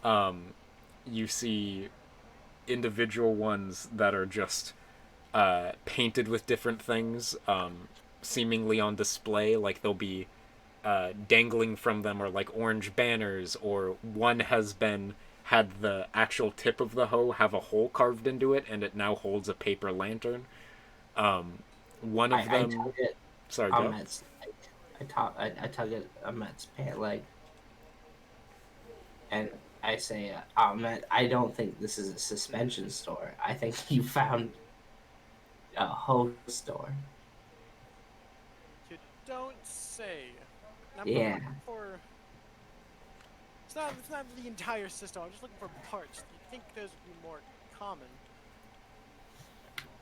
You see individual ones that are just painted with different things, seemingly on display, like they'll be dangling from them, or like orange banners, or one has been had the actual tip of the hoe have a hole carved into it, and it now holds a paper lantern. One of them.
I tug it.
Sorry, go.
I tug it a Met's pant leg, and I say, Met, I don't think this is a suspension store. I think you found a hose store.
You don't say. I'm
Yeah.
looking for. It's not the entire system. I'm just looking for parts. You think those would be more common?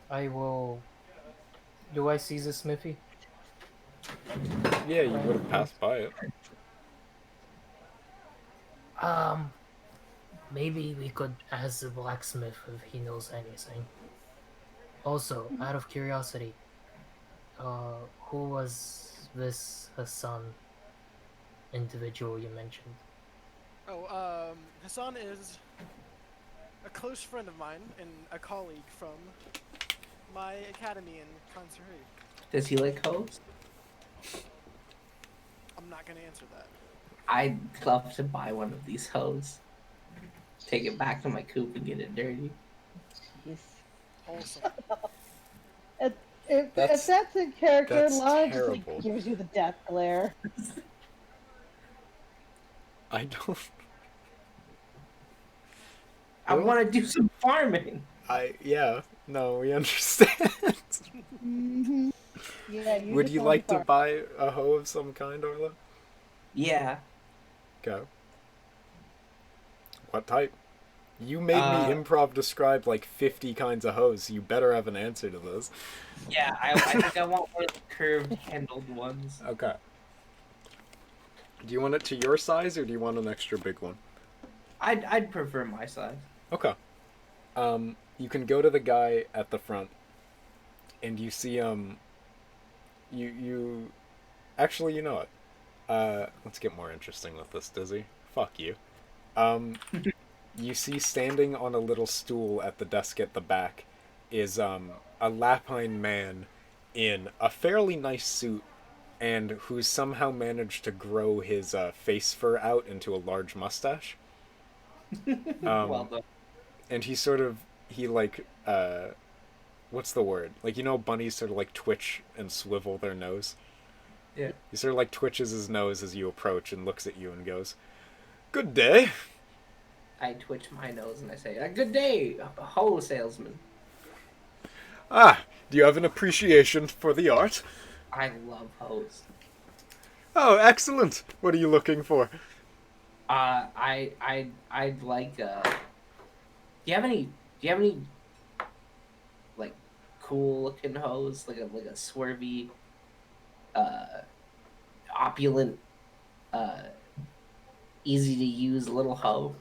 I will. Do I see the smithy?
Yeah, you would have passed by it.
Maybe we could ask the blacksmith if he knows anything. Also, out of curiosity, who was this Hassan individual you mentioned?
Oh, Hassan is a close friend of mine and a colleague from my academy in Kanseri.
Does he like hose?
I'm not gonna answer that.
I'd love to buy one of these hose. Take it back to my coop and get it dirty.
Jeez.
Awesome.
If that's in character,
that's
Lana just
terrible.
like gives you the death glare.
I don't.
I want to do some farming.
Yeah. No, we understand.
Mm-hmm. Yeah.
Would you like to buy a hoe of some kind, Orla?
Yeah.
Go. What type? You made me improv describe like 50 kinds of hoes, so you better have an answer to this.
Yeah, I think I want one of the curved handled ones.
Okay. Do you want it to your size, or do you want an extra big one?
I'd prefer my size.
Okay. You can go to the guy at the front, and you see you actually, you know what? Let's get more interesting with this, Dizzy. Fuck you. You see standing on a little stool at the desk at the back is a Lapine man in a fairly nice suit, and who's somehow managed to grow his face fur out into a large mustache.
Well done.
And he like what's the word? Like, you know, bunnies sort of like twitch and swivel their nose.
Yeah.
He sort of like twitches his nose as you approach and looks at you and goes, "Good day."
I twitch my nose and I say, "Good day, hoe salesman."
Ah, do you have an appreciation for the art?
I love hoes.
Oh, excellent. What are you looking for?
I'd like. Do you have any like cool looking hoes, like a swervy, opulent, easy to use little hoe?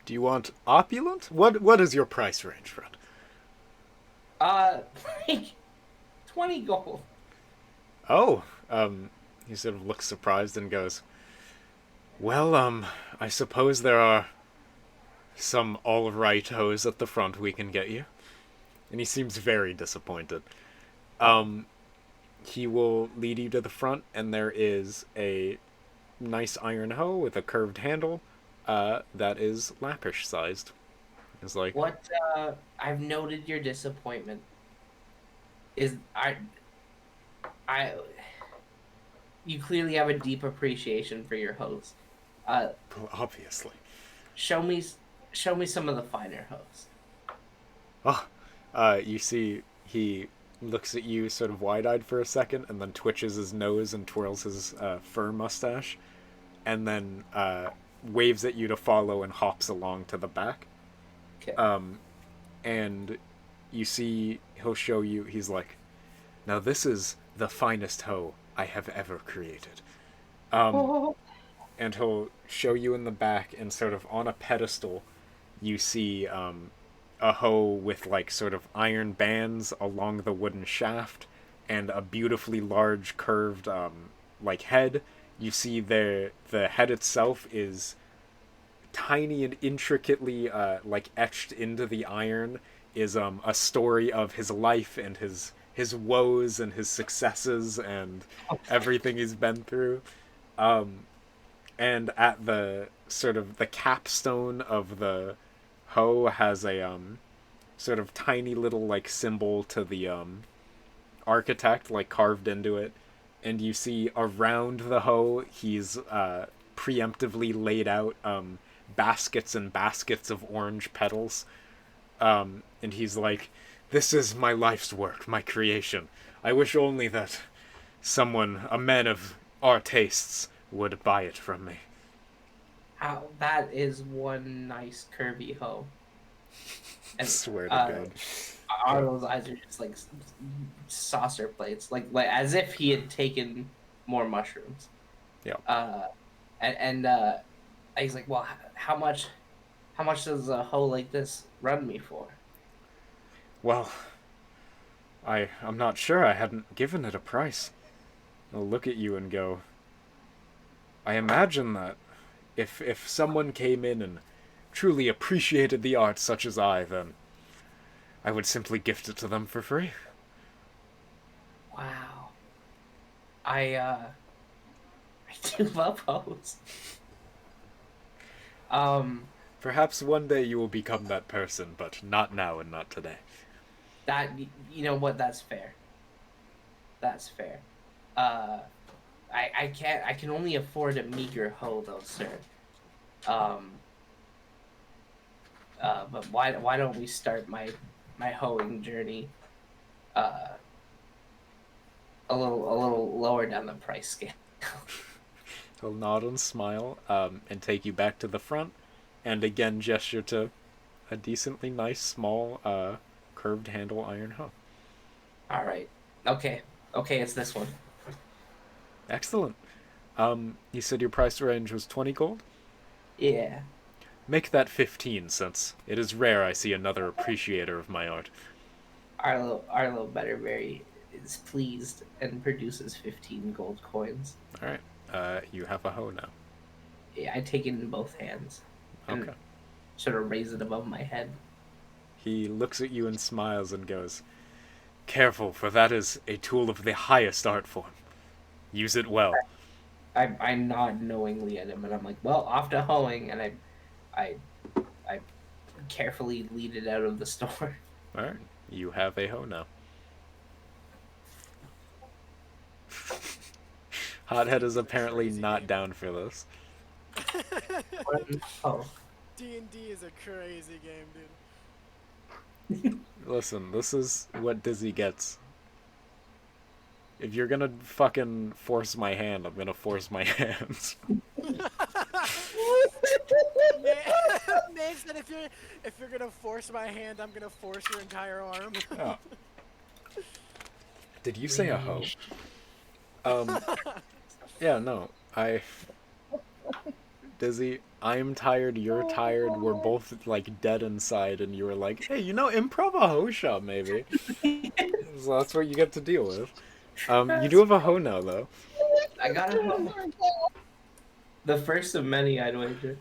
Do you want opulent? What is your price range, friend?
Like 20 gold.
Oh, he sort of looks surprised and goes, "Well, I suppose there are some all-right hoes at the front we can get you." And he seems very disappointed. he will lead you to the front, and there is a nice iron hoe with a curved handle that is lappish sized. It's like,
What I've noted your disappointment is I you clearly have a deep appreciation for your hoes.
obviously.
Show me some of the finer hoes.
You see, he looks at you sort of wide-eyed for a second, and then twitches his nose and twirls his fur mustache, and then waves at you to follow and hops along to the back.
Okay.
And you see, he'll show you. He's like, "Now this is the finest hoe I have ever created." And he'll show you in the back, and sort of on a pedestal, you see a hoe with like sort of iron bands along the wooden shaft, and a beautifully large curved like head. You see the head itself is tiny and intricately like etched into the iron is a story of his life and his woes and his successes and everything he's been through. And at the sort of the capstone of the hoe has a sort of tiny little like symbol to the architect like carved into it, and you see around the hoe he's preemptively laid out baskets and baskets of orange petals, and he's like, "This is my life's work, my creation. I wish only that someone, a man of our tastes, would buy it from me."
How that is one nice curvy hoe.
I swear to God.
Arnold's eyes are just like saucer plates, like as if he had taken more mushrooms.
Yeah.
And he's like, "Well, how much does a hoe like this run me for?"
Well, I'm not sure. I hadn't given it a price. I'll look at you and go, I imagine that if someone came in and truly appreciated the art such as I, then I would simply gift it to them for free.
Wow. I do love hoes.
Perhaps one day you will become that person, but not now and not today.
That, you know what? That's fair. That's fair. I can only afford a meager hoe though, sir. But why don't we start my hoeing journey a little lower down the price scale?
He'll nod and smile, and take you back to the front, and again gesture to a decently nice, small, curved handle iron hoe.
All right. Okay, it's this one.
Excellent. You said your price range was 20 gold?
Yeah.
Make that 15, since it is rare I see another appreciator of my art.
Arlo Butterberry is pleased and produces 15 gold coins.
Alright. You have a hoe now.
Yeah, I take it in both hands. And
Okay.
sort of raise it above my head.
He looks at you and smiles and goes, "Careful, for that is a tool of the highest art form. Use it well."
I nod knowingly at him, and I'm like, "Well, off to hoeing," and I carefully lead it out of the store.
Alright. You have a hoe now. Hothead is apparently not down for this.
Oh.
D&D is a crazy game, dude.
Listen, this is what Dizzy gets. If you're gonna fucking force my hand, I'm gonna force my hands.
Man said if you're gonna force my hand, I'm gonna force your entire arm.
Oh. Did you say a hoe? Yeah, no. Dizzy, I'm tired, you're tired, we're both, like, dead inside, and you were like, hey, improv a hoe shop, maybe. So that's what you get to deal with. You do have a hoe now, though.
I got a hoe. The first of many, I'd wager.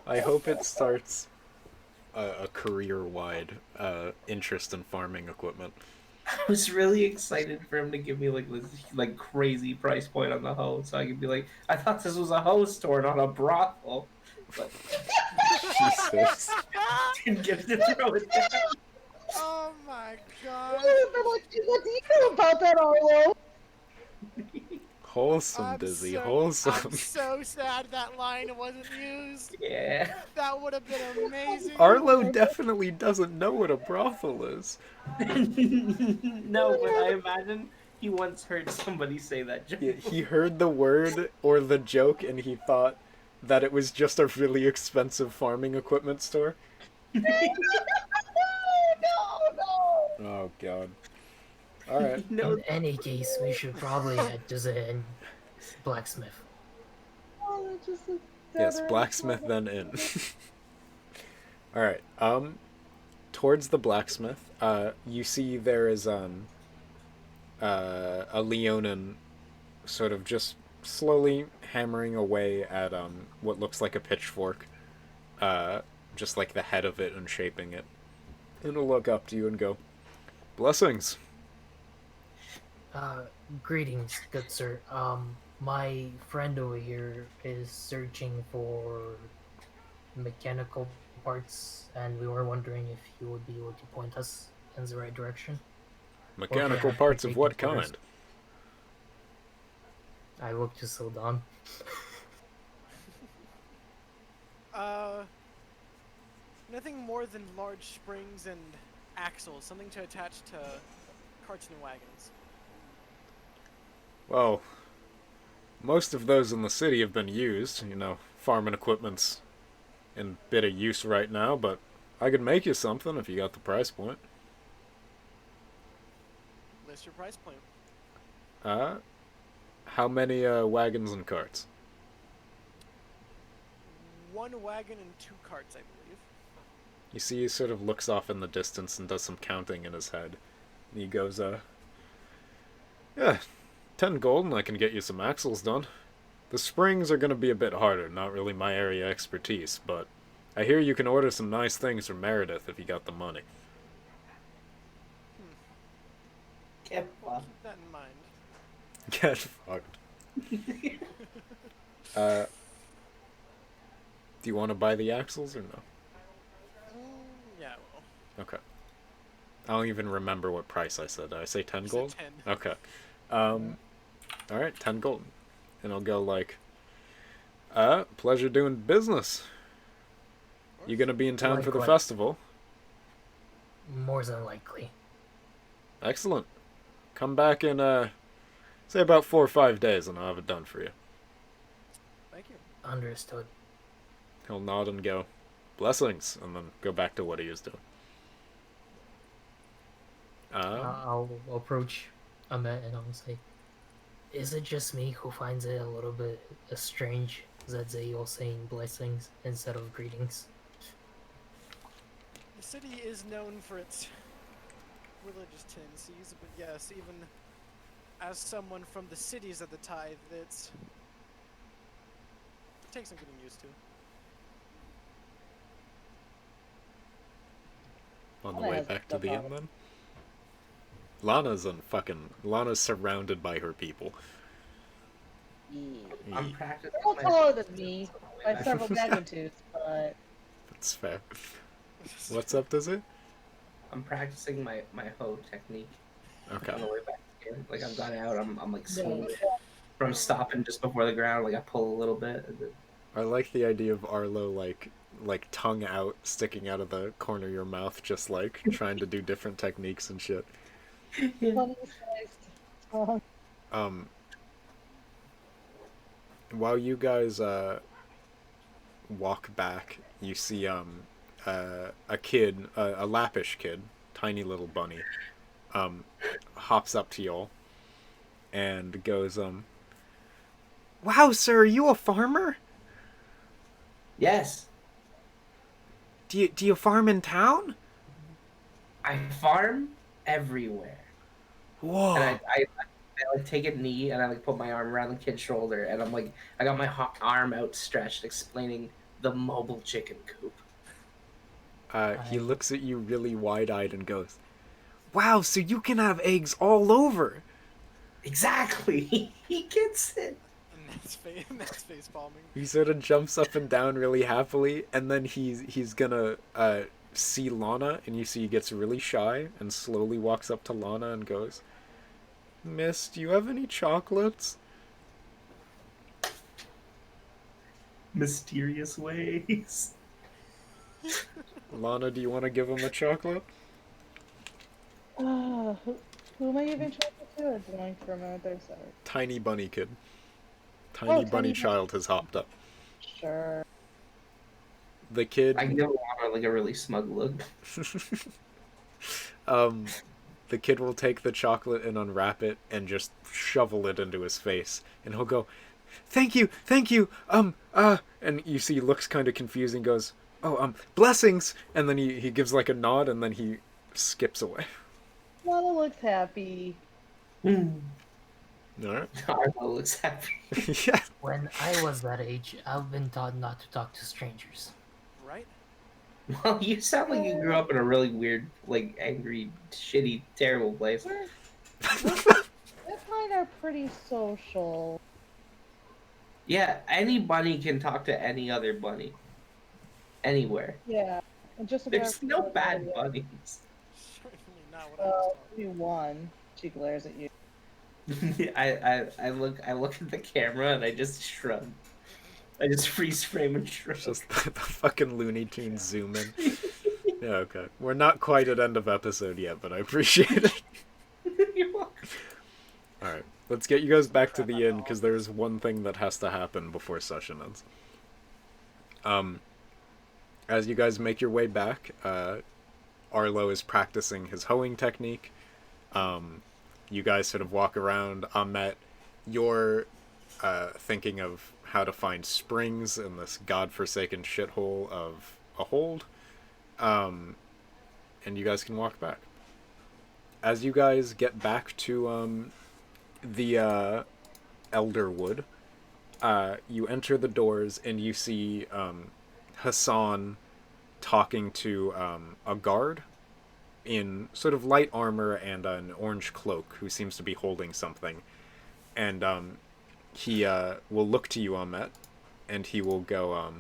I hope it starts a career-wide interest in farming equipment.
I was really excited for him to give me like this like crazy price point on the hoe, so I could be like, I thought this was a hoe store, not a brothel. But
Jesus.
didn't get to throw it down.
Oh my
I
god.
would have been like, what do you know about that, Arlo?
Wholesome, Dizzy, wholesome.
I'm so sad that line wasn't used.
Yeah.
That would have been amazing.
Arlo definitely doesn't know what a brothel is.
No, but I imagine he once heard somebody say that joke.
He heard the word or the joke and he thought that it was just a really expensive farming equipment store.
No.
Oh god. Alright.
No,
In any case, we should probably head to the blacksmith.
Oh, that just is
Yes,
better.
blacksmith then in. Alright, towards the blacksmith, you see there is a Leonin sort of just slowly hammering away at what looks like a pitchfork, just like the head of it and shaping it. And he'll look up to you and go, "Blessings."
Greetings, good sir. My friend over here is searching for mechanical parts, and we were wondering if you would be able to point us in the right direction.
Mechanical
Okay,
parts
I
of
take
what
it first.
kind?
I look to Sildan.
Nothing more than large springs and axles, something to attach to carts and wagons.
Well, most of those in the city have been used. Farming equipment's in bit of use right now, but I could make you something if you got the price point.
List your price point.
How many wagons and carts?
1 wagon and 2 carts, I believe.
You see he sort of looks off in the distance and does some counting in his head. And he goes, yeah, 10 gold and I can get you some axles done. The springs are going to be a bit harder, not really my area expertise, but I hear you can order some nice things from Meredith if you got the money.
Get fucked.
Keep that in mind.
Get fucked. Do you want to buy the axles or no?
Yeah, well.
Okay. I don't even remember what price I said. Did I say 10
You said
gold?
10.
Okay. Alright, 10 gold. And I'll go like, pleasure doing business. You gonna be in town for the
Likewise.
festival?
More than likely.
Excellent. Come back in, say about 4 or 5 days and I'll have it done for you.
Thank you.
Understood.
He'll nod and go, blessings, and then go back to what he was doing.
I'll approach Ahmet and I'll say, is it just me who finds it a little bit strange that they all saying blessings instead of greetings?
The city is known for its religious tendencies, but yes, even as someone from the cities of the tithe, it takes some getting used to.
On the
Lana
way
has
back to
no
the inn,
problem.
then? Lana's surrounded by her people.
I'm practicing.
They're all taller than me by several magnitudes, but
That's fair. What's up, does it?
I'm practicing my hoe technique
Okay.
on the way back here. Like I've got out. I'm like swinging from stopping just before the ground. Like I pull a little bit. And then...
I like the idea of Arlo like tongue out, sticking out of the corner of your mouth, just like trying to do different techniques and shit. While you guys walk back, you see a kid, a Lappish kid, tiny little bunny, hops up to y'all and goes, "Wow, sir, are you a farmer?
Yes,
Do you farm in town?"
I farm everywhere.
Whoa.
And I like take a knee and I like put my arm around the kid's shoulder and I'm like I got my arm outstretched explaining the mobile chicken coop.
He looks at you really wide-eyed and goes, Wow, so you can have eggs all over.
Exactly. He gets it.
And that's face palming.
He sort of jumps up and down really happily, and then he's gonna see Lana, and you see he gets really shy and slowly walks up to Lana and goes, "Miss, do you have any chocolates?"
Mysterious ways.
Lana, do you want to give him a chocolate?
Who am I giving chocolate to? I blanked for a minute there, sorry.
Tiny bunny kid. Tiny
Oh,
bunny
tiny
child has hopped up.
Sure.
The kid,
I give Lana like a really smug look.
the kid will take the chocolate and unwrap it and just shovel it into his face, and he'll go, "Thank you, and you see he looks kind of confused and goes, "Oh, blessings," and then he gives like a nod, and then he skips away.
Lana looks happy.
Alright.
Arlo looks happy.
Yeah.
When I was that age, I've been taught not to talk to strangers.
Right?
Well, you sound like you grew up in a really weird, like, angry, shitty, terrible place.
That kind are pretty social.
Yeah, any bunny can talk to any other bunny. Anywhere.
Yeah. And just
There's no
about
bad
everybody else.
bunnies.
Certainly not what I was taught.
You won. She glares at you.
I look at the camera and I just shrug. I just freeze frame and shrug.
Just the fucking Looney Tunes zoom in. Yeah, okay. We're not quite at end of episode yet, but I appreciate it.
You're welcome.
Alright, let's get you guys back to the inn, because there's one thing that has to happen before session ends. As you guys make your way back, Arlo is practicing his hoeing technique. You guys sort of walk around. Ahmet, you're thinking of how to find springs in this godforsaken shithole of a hold. And you guys can walk back. As you guys get back to the Elderwood, you enter the doors and you see Hassan talking to a guard in sort of light armor and an orange cloak who seems to be holding something. And he will look to you, Ahmet, and he will go,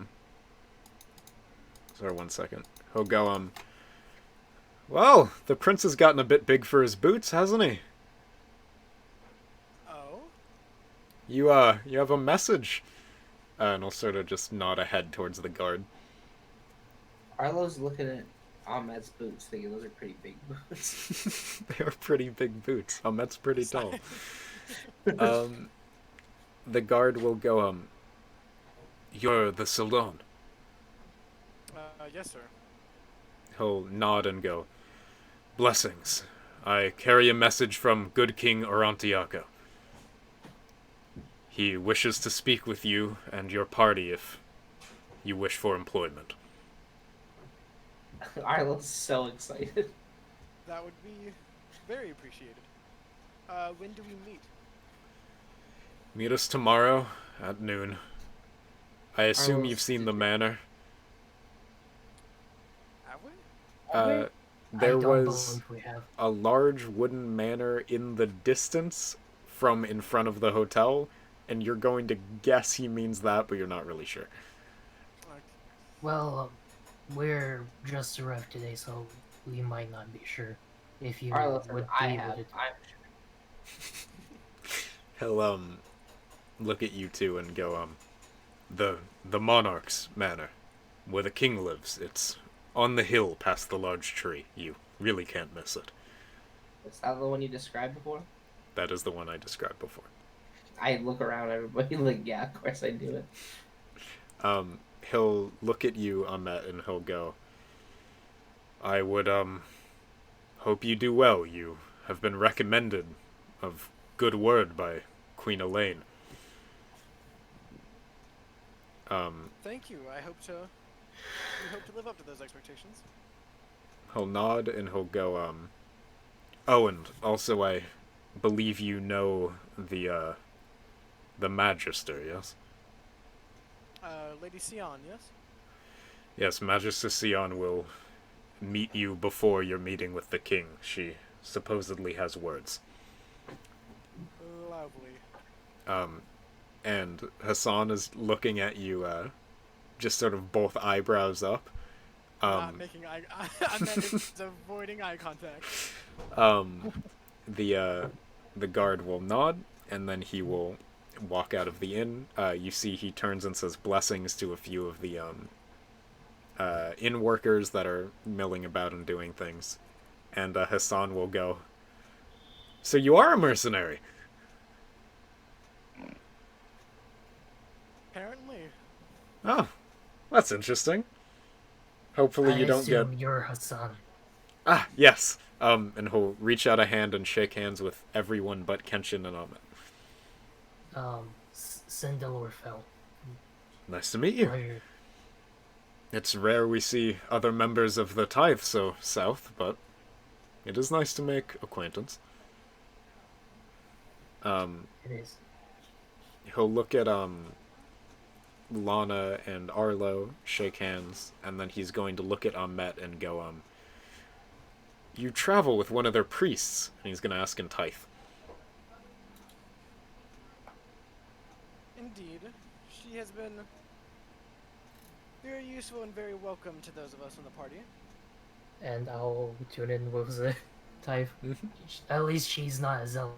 sorry, 1 second. He'll go, well, the prince has gotten a bit big for his boots, hasn't he?
Oh?
You have a message. And he'll sort of just nod ahead towards the guard.
Arlo's looking at Ahmed's boots, thinking those are pretty big boots.
They are pretty big boots. Ahmet's pretty tall. The guard will go, you're the Salon.
Yes, sir.
He'll nod and go, blessings. I carry a message from good King Orantiaco. He wishes to speak with you and your party if you wish for employment.
Arlo's so excited.
That would be very appreciated. When do we meet?
Meet us tomorrow at noon. I assume
Arlo's
you've seen the manor.
Have we?
There
I don't
was
believe we have.
a large wooden manor in the distance from in front of the hotel, and you're going to guess he means that, but you're not really sure.
Okay.
Well, we're just arrived today, so we might not be sure if you
Arlo says,
would
I
be
have.
able to.
I'm
He'll look at you two and go, the monarch's manor, where the king lives. It's on the hill past the large tree. You really can't miss it.
Is that the one you described before?
That is the one I described before.
I look around everybody like, yeah, of course I do it.
He'll look at you, Ahmet, and he'll go, I would, hope you do well. You have been recommended of good word by Queen Elaine.
Thank you. We hope to live up to those expectations.
He'll nod and he'll go, oh, and also I believe you know the Magister, yes?
Lady Sion, yes?
Yes, Magister Sion will meet you before your meeting with the king. She supposedly has words.
Lovely.
And Hassan is looking at you, just sort of both eyebrows up.
Not making eye. I meant it's avoiding eye contact.
The guard will nod, and then he will walk out of the inn. You see he turns and says blessings to a few of the inn workers that are milling about and doing things. And Hassan will go, "So you are a mercenary?"
Apparently.
Oh, that's interesting. Hopefully you don't get...
You're Hassan.
Ah, yes. And he'll reach out a hand and shake hands with everyone but Kenshin and Ahmet.
Sindelorfel.
Nice to meet you.
Pleasure.
It's rare we see other members of the Tithe so south, but it is nice to make acquaintance.
It is.
He'll look at Lana and Arlo, shake hands, and then he's going to look at Ahmet and go, "You travel with one of their priests," and he's going to ask in Tithe.
Indeed. She has been very useful and very welcome to those of us in the party.
And I'll tune in with the type. At least she's not a zealot.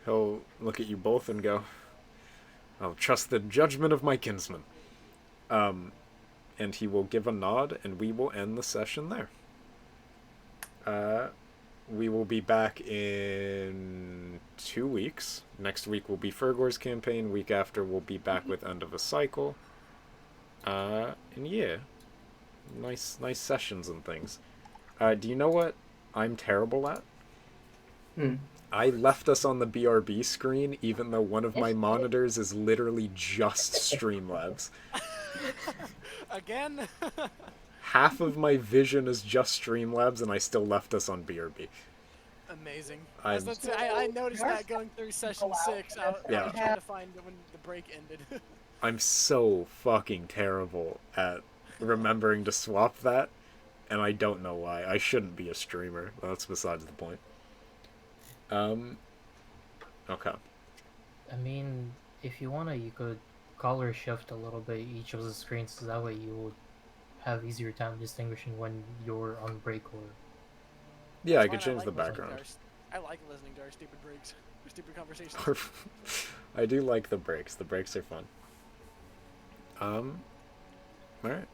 He'll look at you both and go, "I'll trust the judgment of my kinsman." And he will give a nod, and we will end the session there. We will be back in 2 weeks. Next week will be Fergor's campaign. Week after we'll be back with End of a Cycle. And yeah, nice sessions and things. Do you know what I'm terrible at? I left us on the BRB screen, even though one of my monitors is literally just Streamlabs.
Again?
Half of my vision is just Streamlabs, and I still left us on BRB.
Amazing.
I'm-
I noticed that going through session 6. I was trying to find when the break ended.
I'm so fucking terrible at remembering to swap that, and I don't know why. I shouldn't be a streamer. That's besides the point. Okay.
I mean, if you wanna, you could color shift a little bit each of the screens, so that way you will have easier time distinguishing when you're on break or...
Yeah, I
Fine,
could change the
like listening to
background.
I like listening to our stupid breaks. Our stupid conversations.
I do like the breaks. The breaks are fun. Alright.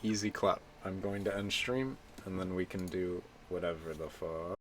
Easy clap. I'm going to end stream, and then we can do whatever the fuck.